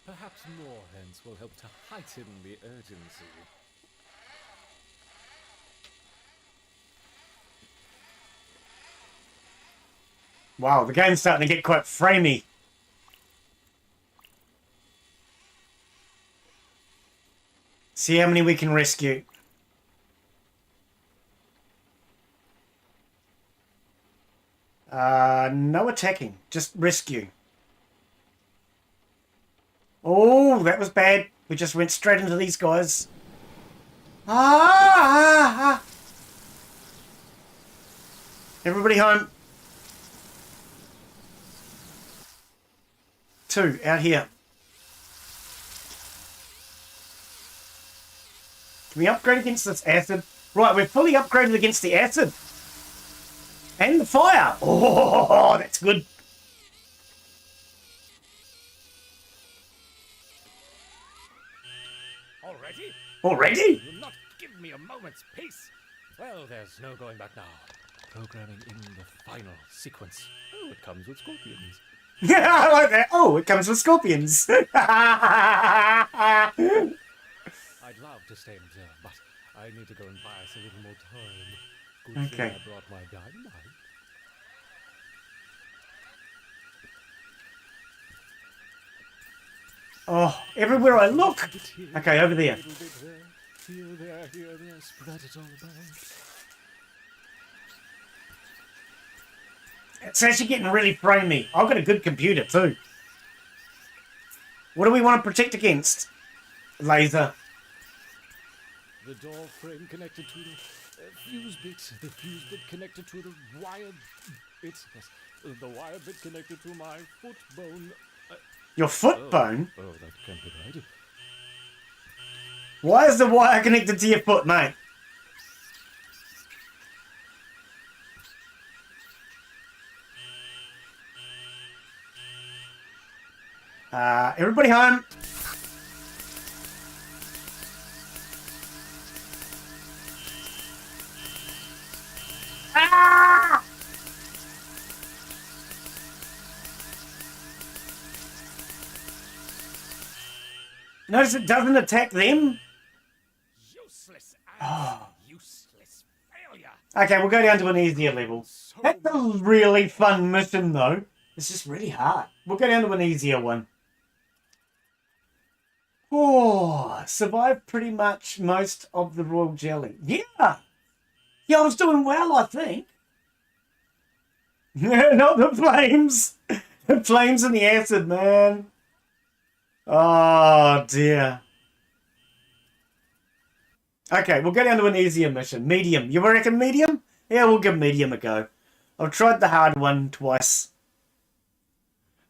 Perhaps more hens will help to heighten the urgency. Wow, the game's starting to get quite framey. See how many we can rescue. No attacking, just rescue. Oh, that was bad. We just went straight into these guys. Everybody home. 2 out here. Can we upgrade against this acid? Right, we're fully upgraded against the acid. And the fire. Oh, that's good. Already? Already? You'll not give me a moment's peace. Well, there's no going back now. Programming in the final sequence. Oh, it comes with scorpions. Yeah, I like that. Oh, it comes with scorpions. I'd love to stay and observe, but I need to go and buy us a little more time. Good thing Okay. I brought my dynamite. Oh, everywhere I look. Okay, over there. Little bit there, here, there, spread it all about. It's actually getting really framey. I've got a good computer too. What do we want to protect against? Laser. The door frame connected to the fuse bit. The fuse bit connected to the wire bit. Yes, the wire bit connected to my foot bone. Your foot bone? Oh, that can't be right. Why is the wire connected to your foot, mate? Everybody home. Ah! Notice it doesn't attack them. Useless and useless failure. Okay, we'll go down to an easier level. That's a really fun mission, though. It's just really hard. We'll go down to an easier one. Oh, survived pretty much most of the royal jelly. Yeah. Yeah, I was doing well, I think. Not the flames. The flames and the acid, man. Oh, dear. Okay, we'll go down to an easier mission. Medium. You reckon medium? Yeah, we'll give medium a go. I've tried the hard one twice.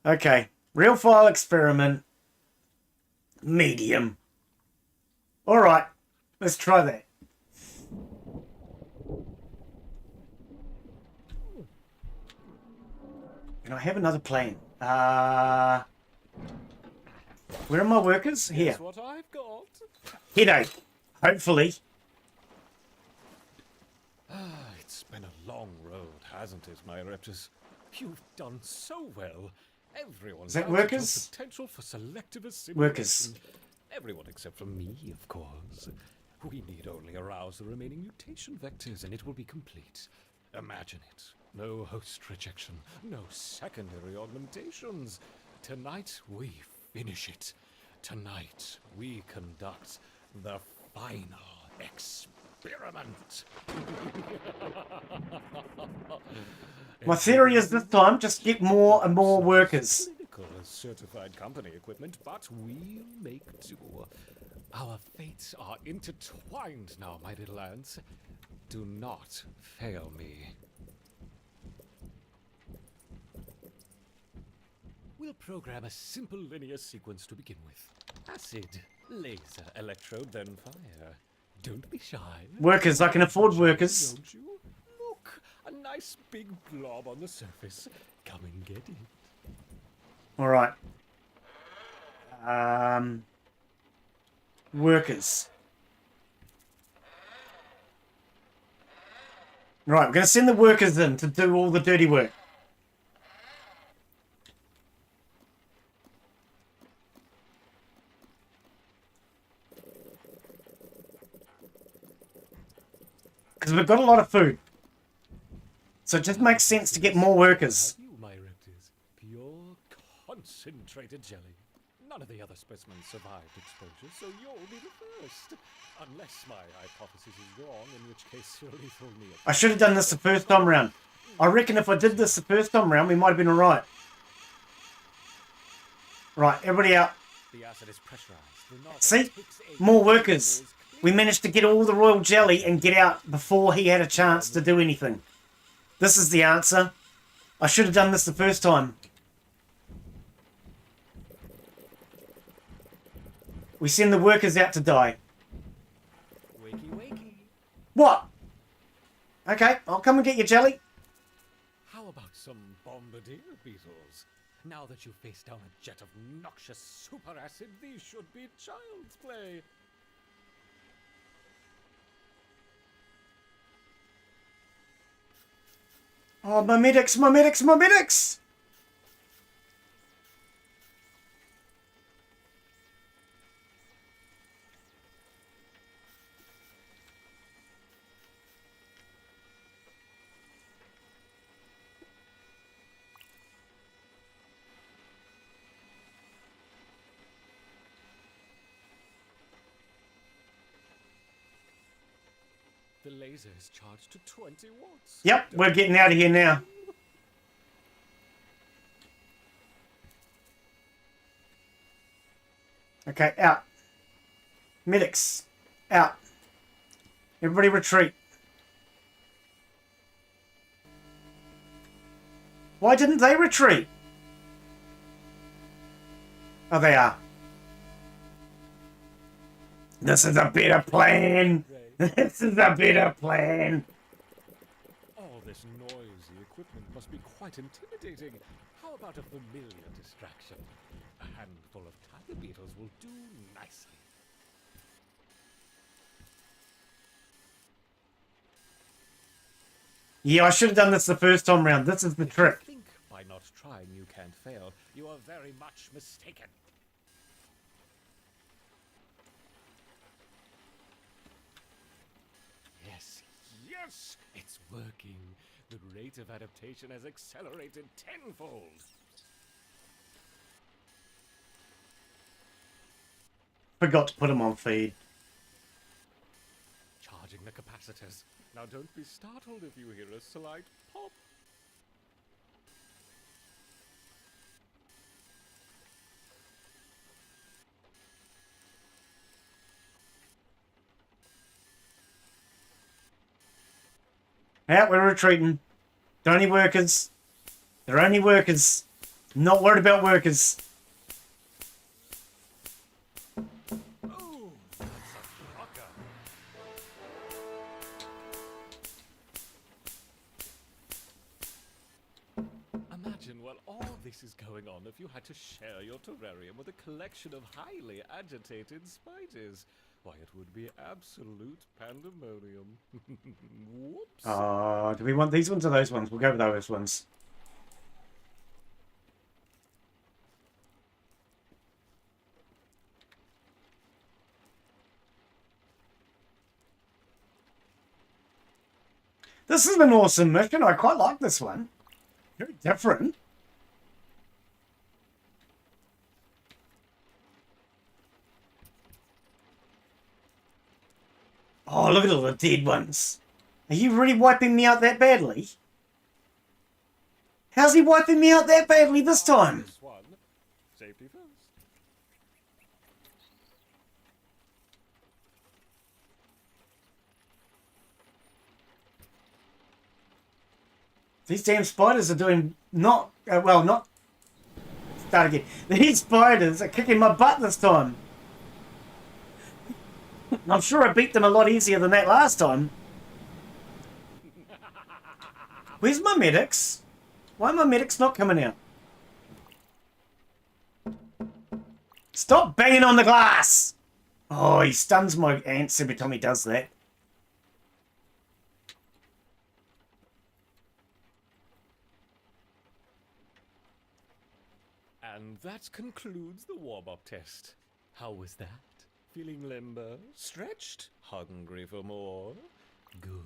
Okay. Real file experiment. Medium. Alright. Let's try that. And I have another plan. Where are my workers? Here. That's what I've got. Headache. Hopefully. It's been a long road, hasn't it, my Raptors? You've done so well. Everyone Is that doubted your workers? potential for selective assimilation. Workers. Everyone except for me, of course. We need only arouse the remaining mutation vectors, and it will be complete. Imagine it. No host rejection, no secondary augmentations. Tonight, we finish it. Tonight, we conduct the final experiment. experiment. My theory is this time, just get more and more workers. Clinical as certified company equipment, but we'll make do. Our fates are intertwined now, my little ants. Do not fail me. We'll program a simple linear sequence to begin with. Acid, laser, electrode, then fire. Don't be shy. Workers, I can afford workers. Don't you? Look, a nice big blob on the surface. Come and get it. Alright. Workers. Right, we're going to send the workers in to do all the dirty work. Because we've got a lot of food. So it just makes sense to get more workers. Have you, my reptiles? Pure concentrated jelly. None of the other specimens survived exposure, so you'll be the first. Unless my hypothesis is wrong, in which case you'll lethal me. I should have done this the first time round. I reckon if I did this the first time round, we might have been alright. Right, everybody out. The acid is pressurized. See? More workers. We managed to get all the royal jelly and get out before he had a chance to do anything. This is the answer. I should have done this the first time. We send the workers out to die. Wakey, wakey. What? Okay, I'll come and get your jelly. How about some bombardier beetles? Now that you've faced down a jet of noxious super acid, these should be child's play. Oh, my medics, my medics, my medics! The laser is charged to 20 watts. Yep, we're getting out of here now. Okay, out. Medics, out. Everybody retreat. Why didn't they retreat? Oh, they are. This is a better plan. This is a better plan. All this noisy equipment must be quite intimidating. How about a familiar distraction? A handful of tiger beetles will do nicely. Yeah, I should have done this the first time round. This is the trick. If you think by not trying you can't fail, you are very much mistaken. Yes, yes, it's working. The rate of adaptation has accelerated tenfold. Forgot to put them on feed. Charging the capacitors. Now don't be startled if you hear a slight pop. Yeah, we're retreating. They're only workers. They're only workers. Not worried about workers. Oh, that's a shocker. Imagine while all this is going on if you had to share your terrarium with a collection of highly agitated spiders. Why, it would be absolute pandemonium. Whoops. Do we want these ones or those ones? We'll go with those ones. This is an awesome mission. I quite like this one. Very different. Oh, look at all the dead ones. Are you really wiping me out that badly? How's he wiping me out that badly this time? This one. Safety first. These damn spiders are doing not... well, not... Start again. These spiders are kicking my butt this time. I'm sure I beat them a lot easier than that last time. Where's my medics? Why are my medics not coming out? Stop banging on the glass! Oh, he stuns my ants every time he does that. And that concludes the warm-up test. How was that? Feeling limber? Stretched? Hungry for more? Good.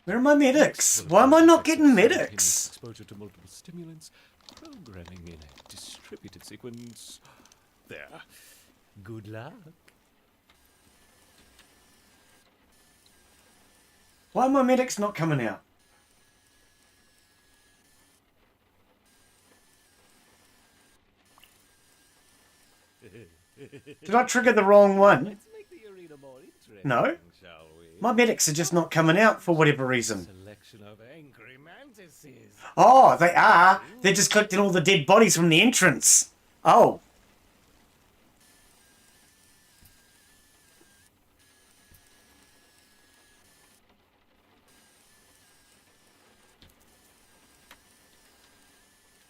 Where are my medics? Why am I not getting medics? Exposure to multiple stimulants, programming in a distributed sequence. There. Good luck. Why are my medics not coming out? Did I trigger the wrong one? Let's make the arena more interesting, No. shall we? My medics are just not coming out for whatever reason. Selection of angry mantises. Oh, they are. They're just collecting all the dead bodies from the entrance. Oh.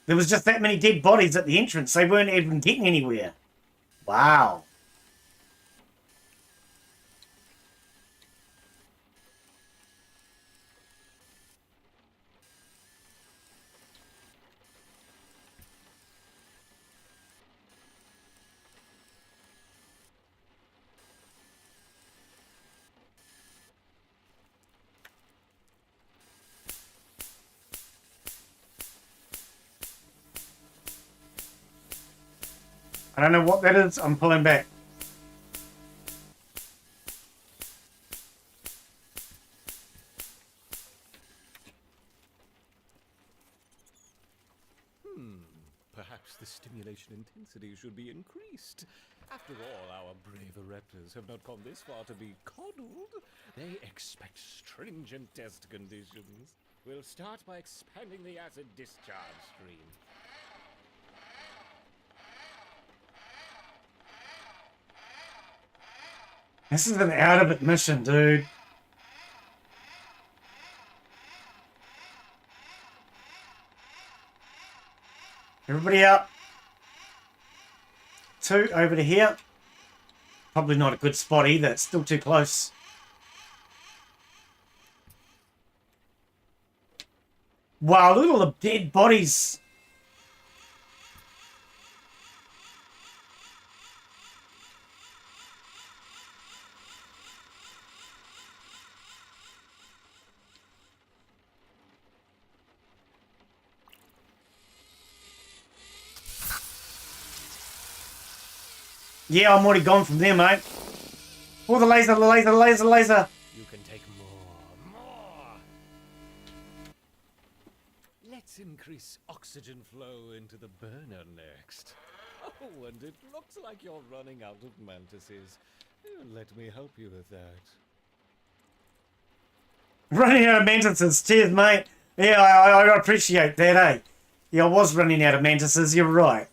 There was just that many dead bodies at the entrance. They weren't even getting anywhere. Wow. I don't know what that is. I'm pulling back. Perhaps the stimulation intensity should be increased. After all, our brave raptors have not come this far to be coddled. They expect stringent test conditions. We'll start by expanding the acid discharge stream. This is an out of it mission, dude. Everybody up. 2 over to here. Probably not a good spot either. It's still too close. Wow, look at all the dead bodies. Yeah, I'm already gone from there, mate. Oh, the laser, the laser, the laser, the laser. You can take more. Let's increase oxygen flow into the burner next. Oh, and it looks like you're running out of mantises. Let me help you with that. Running out of mantises. Cheers, mate. Yeah, I appreciate that, eh? Yeah, I was running out of mantises. You're right.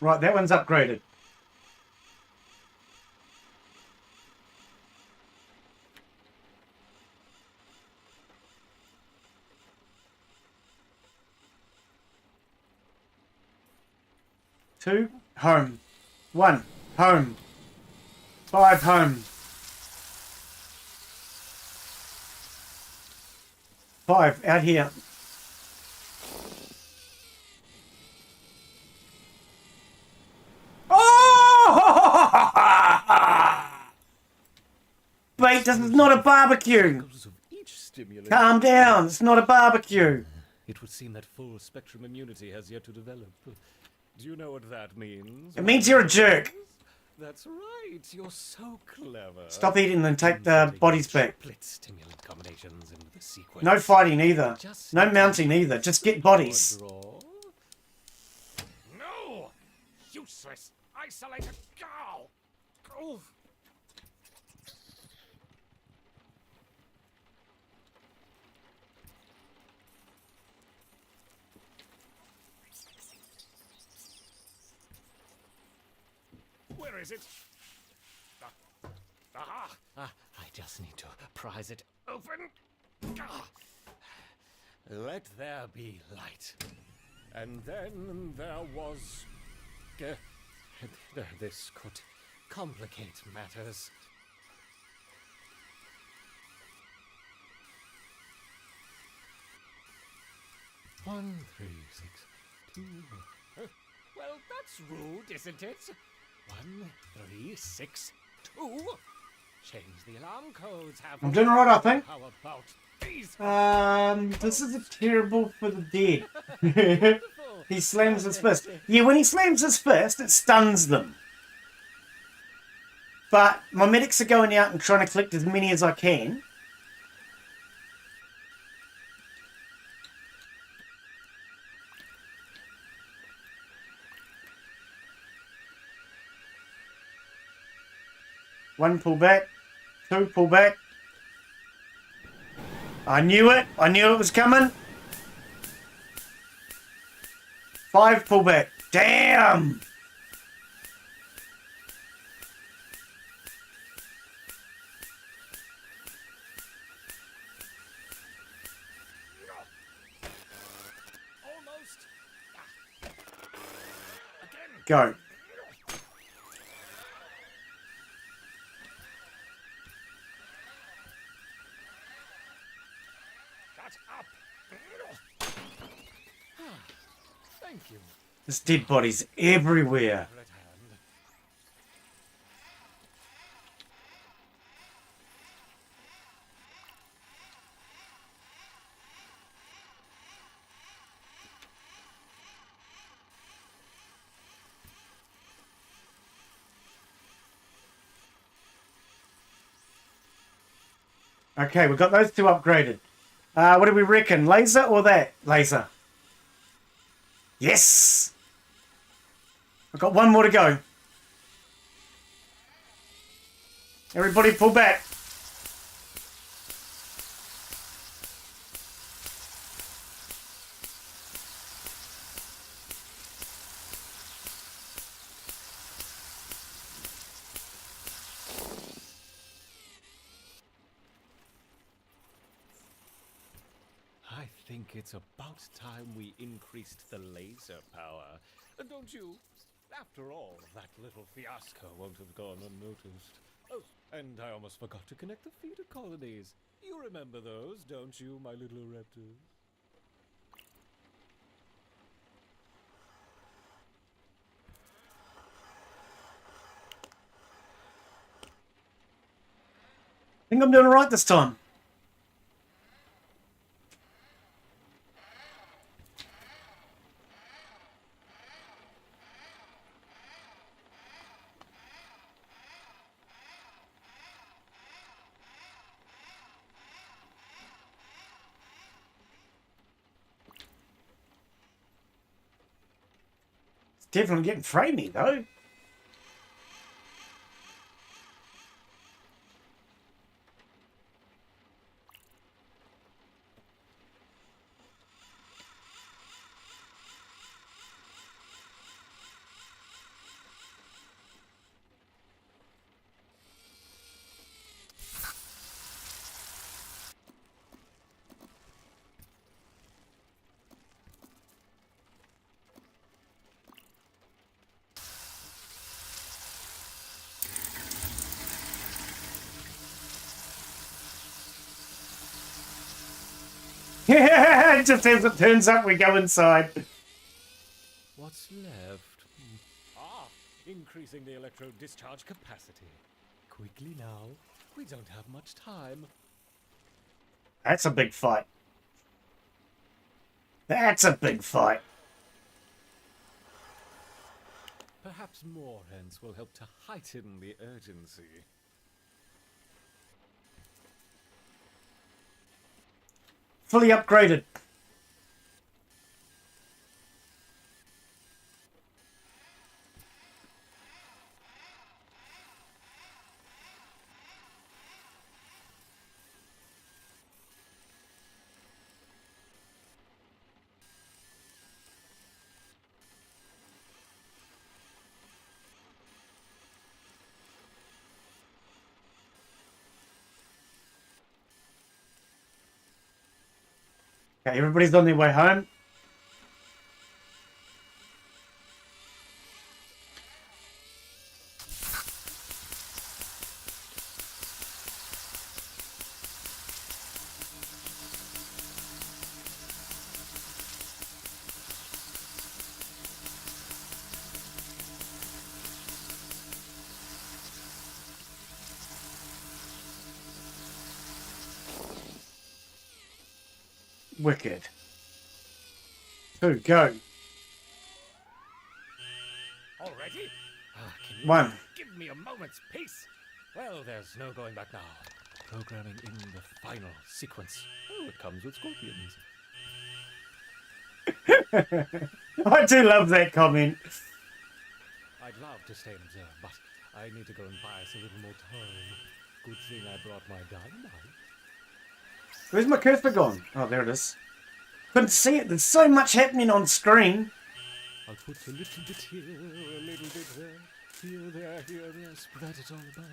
Right, that one's upgraded. Two, home. 1, home. 5, home. 5, out here. this is not a barbecue. of each stimulant. Calm down. It's not a barbecue. It would seem that full spectrum immunity has yet to develop. Do you know what that means? It means you're a jerk. That's right. You're so clever. Stop eating and take the bodies back. Split stimulant combinations into the sequence. No fighting either. Just No mounting either. Just get bodies. draw. No! Useless! Isolated! Go! Oh. Where is it? Aha! I just need to prise it open. Let there be light. And then there was... this could complicate matters. One, 3, 6, 2... well, that's rude, isn't it? 1, 3, 6, 2. Change the alarm codes. I'm doing alright, I think. How about these? This is terrible for the dead. He slams his fist. Yeah, when he slams his fist, it stuns them. But my medics are going out and trying to collect as many as I can. One pull back, 2 pull back. I knew it. I knew it was coming. 5 pull back. Damn! Almost. Again. Go. Thank you. There's dead bodies everywhere. Right hand. Okay, we've got those 2 upgraded. What do we reckon? Laser or that? Laser. Yes! I've got 1 more to go. Everybody pull back. I think it's about time we increased the laser power. Don't you? After all, that little fiasco won't have gone unnoticed. Oh, and I almost forgot to connect the feeder colonies. You remember those, don't you, my little raptors? I think I'm doing alright this time. Definitely getting framey though. Just as it turns up, we go inside. What's left? Ah, increasing the electrode discharge capacity. quickly now. We don't have much time. That's a big fight. That's a big fight. Perhaps more hens will help to heighten the urgency. Fully upgraded. Okay, everybody's on their way home. Wicked. 2, go. Already? Can you 1. give me a moment's peace? Well, there's no going back now. Programming in the final sequence. Oh, it comes with scorpions. I do love that comment. I'd love to stay and observe, but I need to go and buy us a little more time. Good thing I brought my dynamite. Where's my cursor gone? Oh, there it is. Couldn't see it. There's so much happening on screen. I'll put a little bit here, a little bit there, here, there, spread it all about.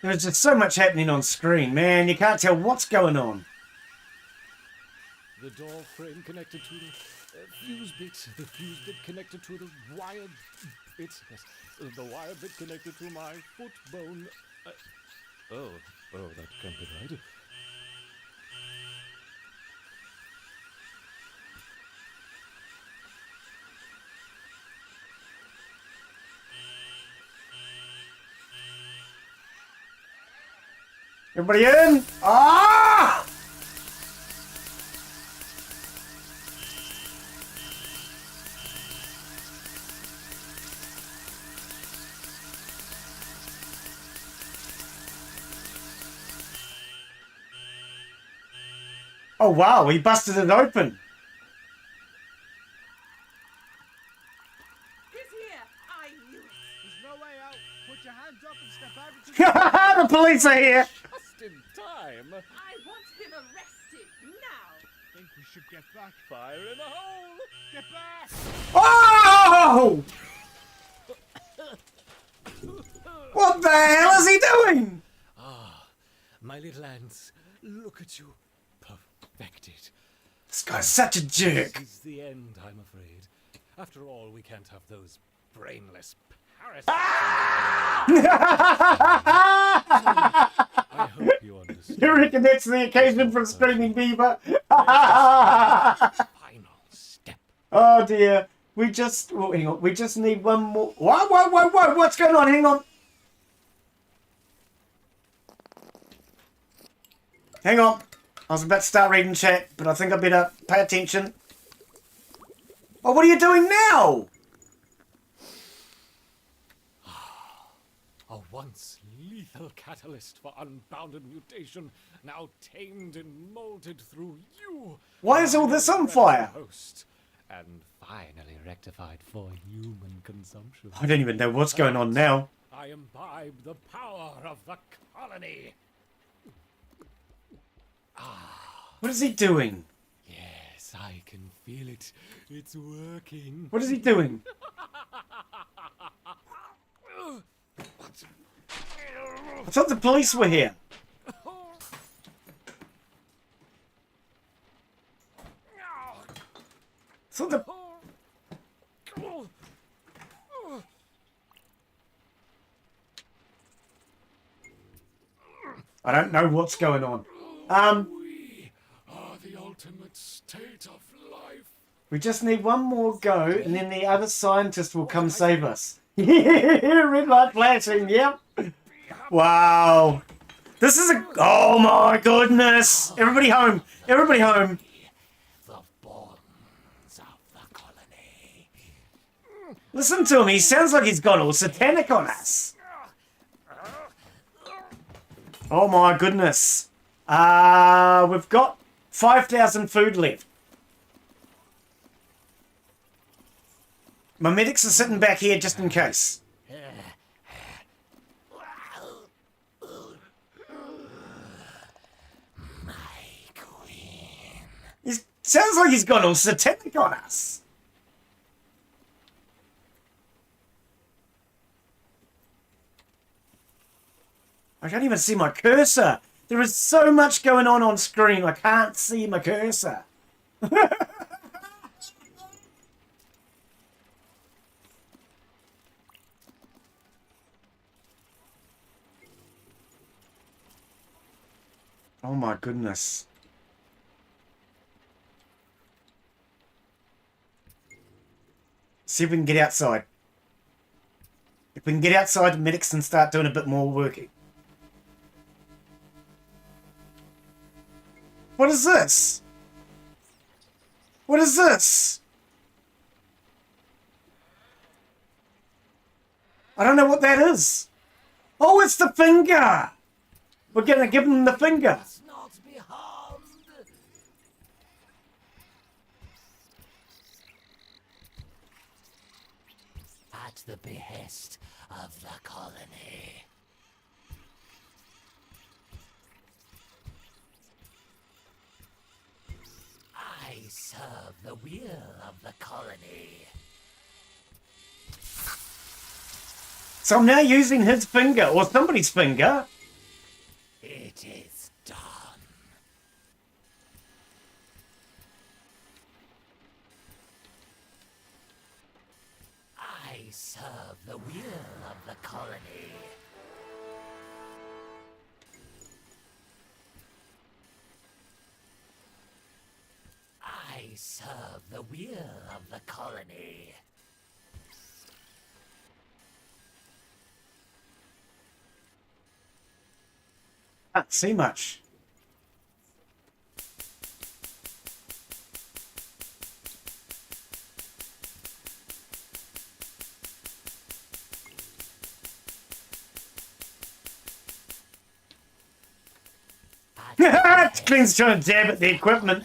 There's just so much happening on screen, man. You can't tell what's going on. The door frame connected to the fuse bit, the fuse bit connected to the wire bit, yes, the wire bit connected to my foot bone. Oh, that can't be right. Everybody in? Ah! Oh wow, he busted it open. He's here. I knew it. There's no way out. Put your hands up and step out into The police are here. Just in time. I want him arrested now. I think we should get back. Fire in the hole. Get back! Oh! What the hell is he doing? My little ants, look at you. Perfected. This guy's such a jerk. This is the end, I'm afraid. After all, we can't have those brainless parasites. I hope you understand. You reckon that's the occasion for Screaming Beaver? Final step. Oh dear. We just... Oh, hang on. We just need one more... Whoa. What's going on? Hang on. Hang on. I was about to start reading chat, but I think I better pay attention. Oh, what are you doing now? A once lethal catalyst for unbounded mutation, now tamed and molded through you. Why is all this on fire? Host, and finally rectified for human consumption. I don't even know what's going on now. I imbibe the power of the colony. What is he doing? Yes, I can feel it. It's working. What is he doing? I thought the police were here. I thought the... I don't know what's going on. We are the ultimate state of life. We just need one more go, and then the other scientist will come save us. Red light flashing, yep. Wow. This is a... Oh my goodness. Everybody home. Everybody home. The bonds of the colony. Listen to him. He sounds like he's gone all satanic on us. Oh my goodness. We've got 5,000 food left. My medics are sitting back here just in case. My queen. He sounds like he's gone all satanic on us. I can't even see my cursor. There is so much going on screen. I can't see my cursor. Oh my goodness. See if we can get outside. If we can get outside, the medics can start doing a bit more working. What is this? What is this? I don't know what that is. Oh, it's the finger. We're going to give them the finger. Must not be harmed. At the behest of the colony. I serve the will of the colony. So I'm now using his finger, or somebody's finger. It is done. I serve the will of the colony. I serve the will of the colony. Can't see much. Clint's trying to dab at the equipment.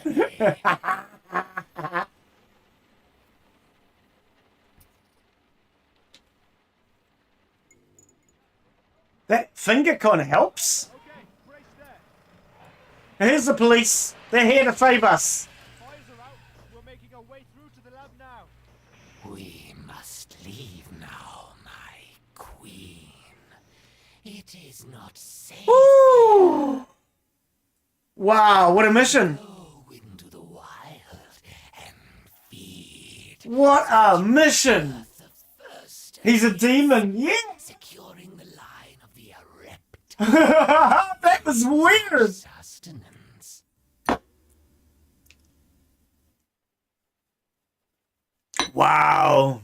That finger kind of helps. Okay, brace there. Here's the police. They're here to save us. Fires are out. We're making our way through to the lab now. We must leave now, my queen. It is not safe. Ooh. Wow, what a mission. Go into the wild and feed. What a mission. The first He's a demon, yeah. securing the line of the erect That was weird. sustenance. Wow.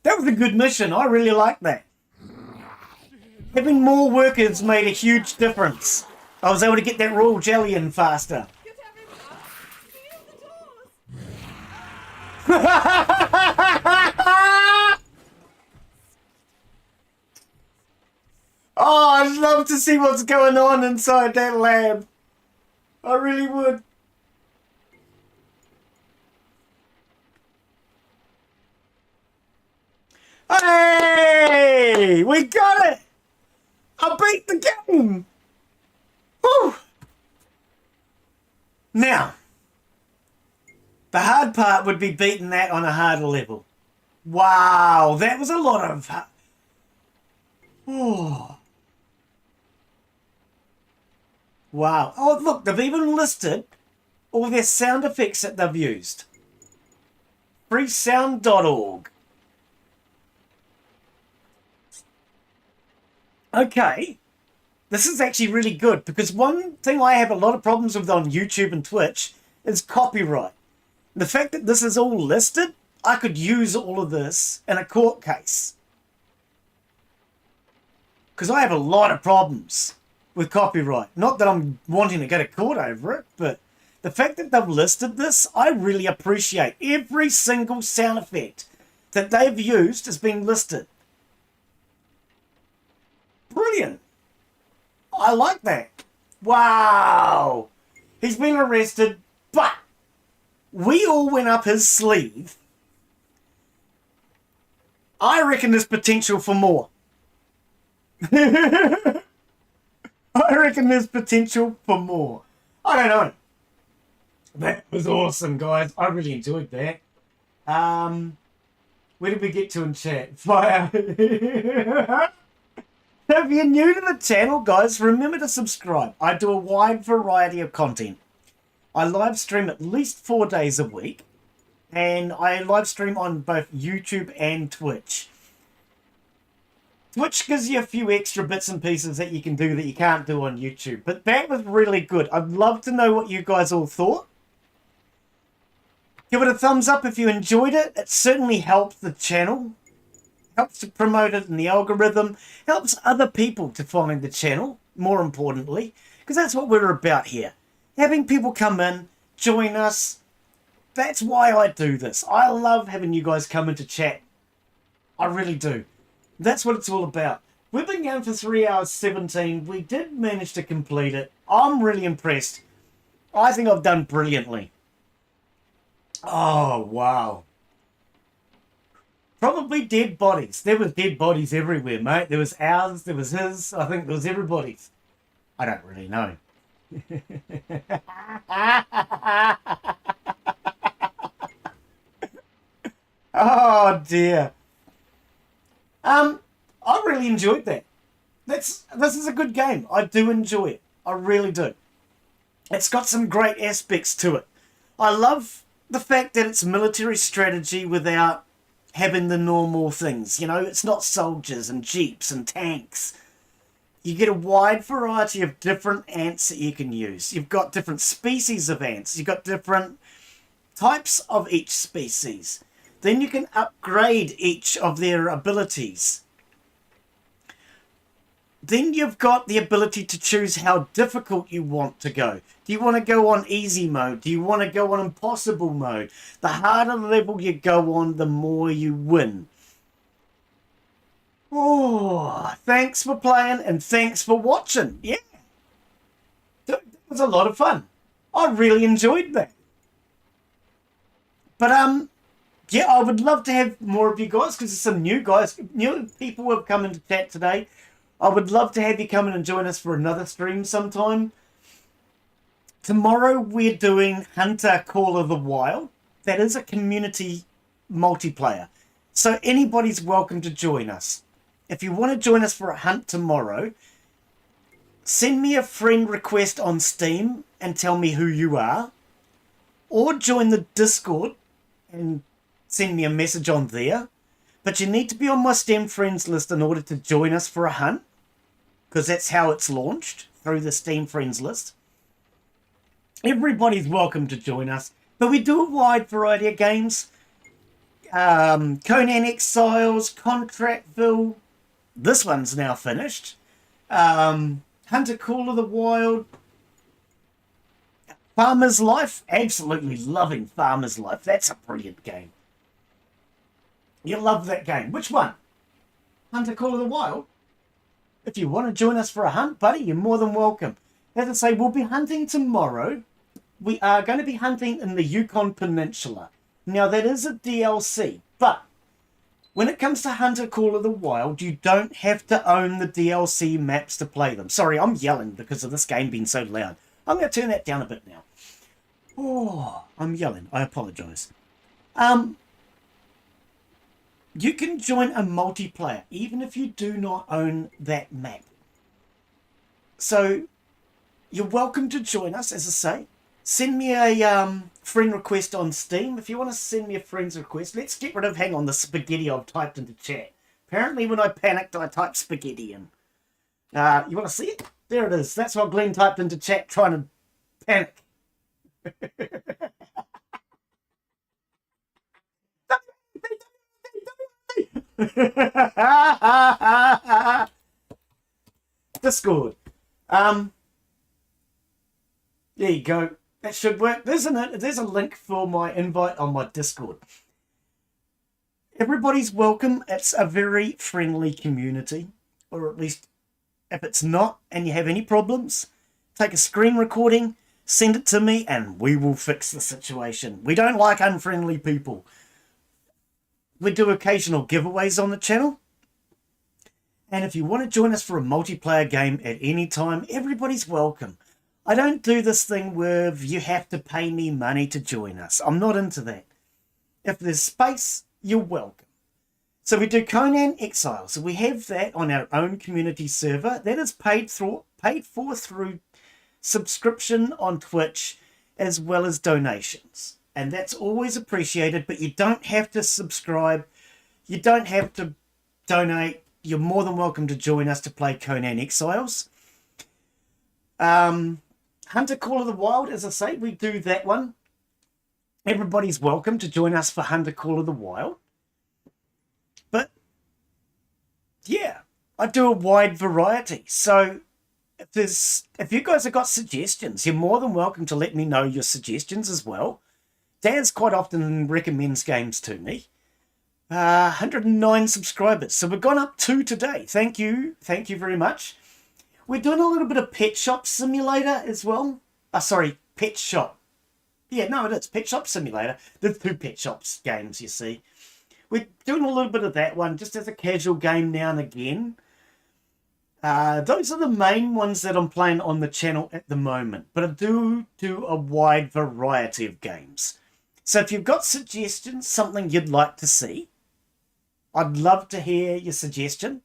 That was a good mission. I really like that. Having more workers made a huge difference. I was able to get that royal jelly in faster. Get everyone up. Seal the doors. Oh, I'd love to see what's going on inside that lab. I really would. Hey! We got it! I beat the game! Whew. Now, the hard part would be beating that on a harder level. Wow, that was a lot of... Oh. Wow. Oh, look, they've even listed all their sound effects that they've used. freesound.org. Okay. This is actually really good because one thing I have a lot of problems with on YouTube and Twitch is copyright. The fact that this is all listed, I could use all of this in a court case. Because I have a lot of problems with copyright. Not that I'm wanting to go to court over it, but the fact that they've listed this, I really appreciate. Every single sound effect that they've used has been listed. Brilliant. I like that. Wow. He's been arrested, but we all went up his sleeve. I reckon there's potential for more. I reckon there's potential for more. I don't know. That was awesome, guys. I really enjoyed that. Where did we get to in chat? Fire. If you're new to the channel, guys, remember to subscribe. I do a wide variety of content. I live stream at least 4 days a week. And I live stream on both YouTube and Twitch. Twitch gives you a few extra bits and pieces that you can do that you can't do on YouTube. But that was really good. I'd love to know what you guys all thought. Give it a thumbs up if you enjoyed it. It certainly helps the channel. Helps to promote it in the algorithm. Helps other people to find the channel, more importantly. Because that's what we're about here. Having people come in, join us. That's why I do this. I love having you guys come into chat. I really do. That's what it's all about. We've been going for 3 hours 17. We did manage to complete it. I'm really impressed. I think I've done brilliantly. Oh, wow. Probably dead bodies. There was dead bodies everywhere, mate. There was ours, there was his. I think there was everybody's. I don't really know. Oh, dear. I really enjoyed that. This is a good game. I do enjoy it. I really do. It's got some great aspects to it. I love the fact that it's military strategy without having the normal things. You know, it's not soldiers and jeeps and tanks. You get a wide variety of different ants that you can use. You've got different species of ants. You've got different types of each species. Then you can upgrade each of their abilities. Then you've got the ability to choose how difficult you want to go. Do you want to go on easy mode? Do you want to go on impossible mode? The harder level you go on, the more you win. Oh, thanks for playing and thanks for watching. Yeah. It was a lot of fun. I really enjoyed that. But, yeah, I would love to have more of you guys because there's some new guys, new people who have come into chat today. I would love to have you come in and join us for another stream sometime. Tomorrow we're doing Hunter Call of the Wild. That is a community multiplayer. So anybody's welcome to join us. If you want to join us for a hunt tomorrow, send me a friend request on Steam and tell me who you are. Or join the Discord and send me a message on there. But you need to be on my Steam friends list in order to join us for a hunt. Because that's how it's launched, through the Steam friends list. Everybody's welcome to join us. But we do a wide variety of games. Conan Exiles, Contractville. This one's now finished. Hunter Call of the Wild. Farmer's Life. Absolutely loving Farmer's Life. That's a brilliant game. You'll love that game. Which one? Hunter Call of the Wild? If you want to join us for a hunt, buddy, you're more than welcome. As I say, we'll be hunting tomorrow. We are going to be hunting in the Yukon Peninsula. Now, that is a DLC, but when it comes to Hunter Call of the Wild, you don't have to own the DLC maps to play them. Sorry, I'm yelling because of this game being so loud. I'm going to turn that down a bit now. Oh, I'm yelling. I apologise. You can join a multiplayer, even if you do not own that map. So, you're welcome to join us, as I say. Send me a friend request on Steam. If you want to send me a friend's request, let's get rid of, hang on, the spaghetti I've typed into chat. Apparently, when I panicked, I typed spaghetti in. You want to see it? There it is. That's what Glenn typed into chat, trying to panic. Discord. There you go. That should work, isn't it? There's a link for my invite on my Discord. Everybody's welcome. It's a very friendly community, or at least if it's not and you have any problems, take a screen recording, send it to me, and we will fix the situation. We don't like unfriendly people. We do occasional giveaways on the channel. And if you want to join us for a multiplayer game at any time, everybody's welcome. I don't do this thing where you have to pay me money to join us. I'm not into that. If there's space, you're welcome. So we do Conan Exiles. So we have that on our own community server. That is paid for through subscription on Twitch as well as donations. And that's always appreciated, but you don't have to subscribe. You don't have to donate. You're more than welcome to join us to play Conan Exiles. Hunter Call of the Wild, as I say, we do that one. Everybody's welcome to join us for Hunter Call of the Wild. But, yeah, I do a wide variety. So, if you guys have got suggestions, you're more than welcome to let me know your suggestions as well. Daz quite often recommends games to me. 109 subscribers. So we've gone up 2 today. Thank you. Thank you very much. We're doing a little bit of Pet Shop Simulator as well. Sorry, Pet Shop. Yeah, no, it is. Pet Shop Simulator. There's 2 Pet Shops games, you see. We're doing a little bit of that one just as a casual game now and again. Those are the main ones that I'm playing on the channel at the moment. But I do a wide variety of games. So if you've got suggestions, something you'd like to see, I'd love to hear your suggestion.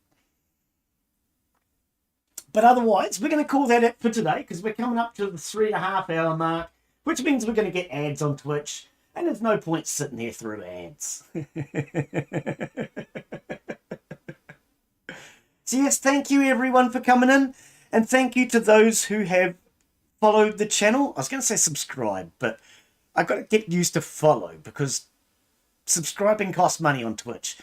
But otherwise, we're going to call that it for today because we're coming up to the 3.5 hour mark, which means we're going to get ads on Twitch. And there's no point sitting there through ads. So yes, thank you everyone for coming in. And thank you to those who have followed the channel. I was going to say subscribe, but I've got to get used to follow because subscribing costs money on Twitch.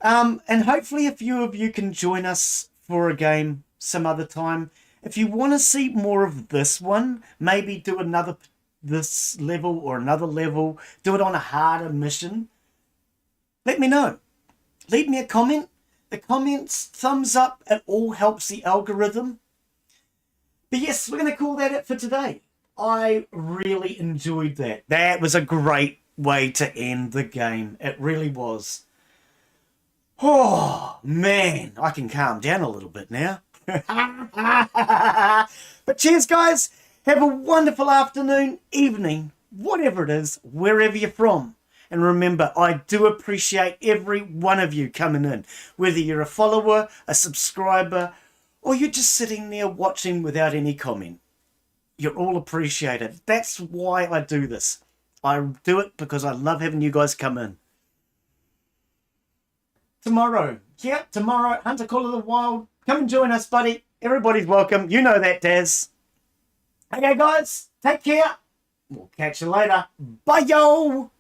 And hopefully a few of you can join us for a game some other time. If you want to see more of this one, maybe do this level or another level, do it on a harder mission, let me know. Leave me a comment. The comments, thumbs up, it all helps the algorithm. But yes, we're going to call that it for today. I really enjoyed that. That was a great way to end the game. It really was. Oh, man, I can calm down a little bit now. But cheers, guys. Have a wonderful afternoon, evening, whatever it is, wherever you're from. And remember, I do appreciate every one of you coming in, whether you're a follower, a subscriber, or you're just sitting there watching without any comment. You're all appreciated. That's why I do this. I do it because I love having you guys come in. Tomorrow, Hunter Call of the Wild. Come and join us, buddy. Everybody's welcome. You know that, Daz. Okay, guys, take care. We'll catch you later. Bye, yo.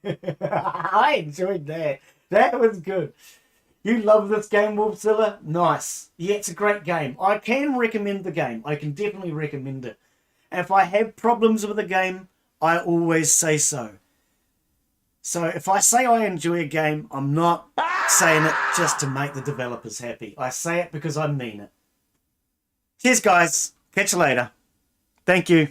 I enjoyed that. That was good. You love this game, Wolfzilla? Nice. Yeah, it's a great game. I can recommend the game. I can definitely recommend it. And if I have problems with the game, I always say so. So if I say I enjoy a game, I'm not saying it just to make the developers happy. I say it because I mean it. Cheers, guys. Catch you later. Thank you.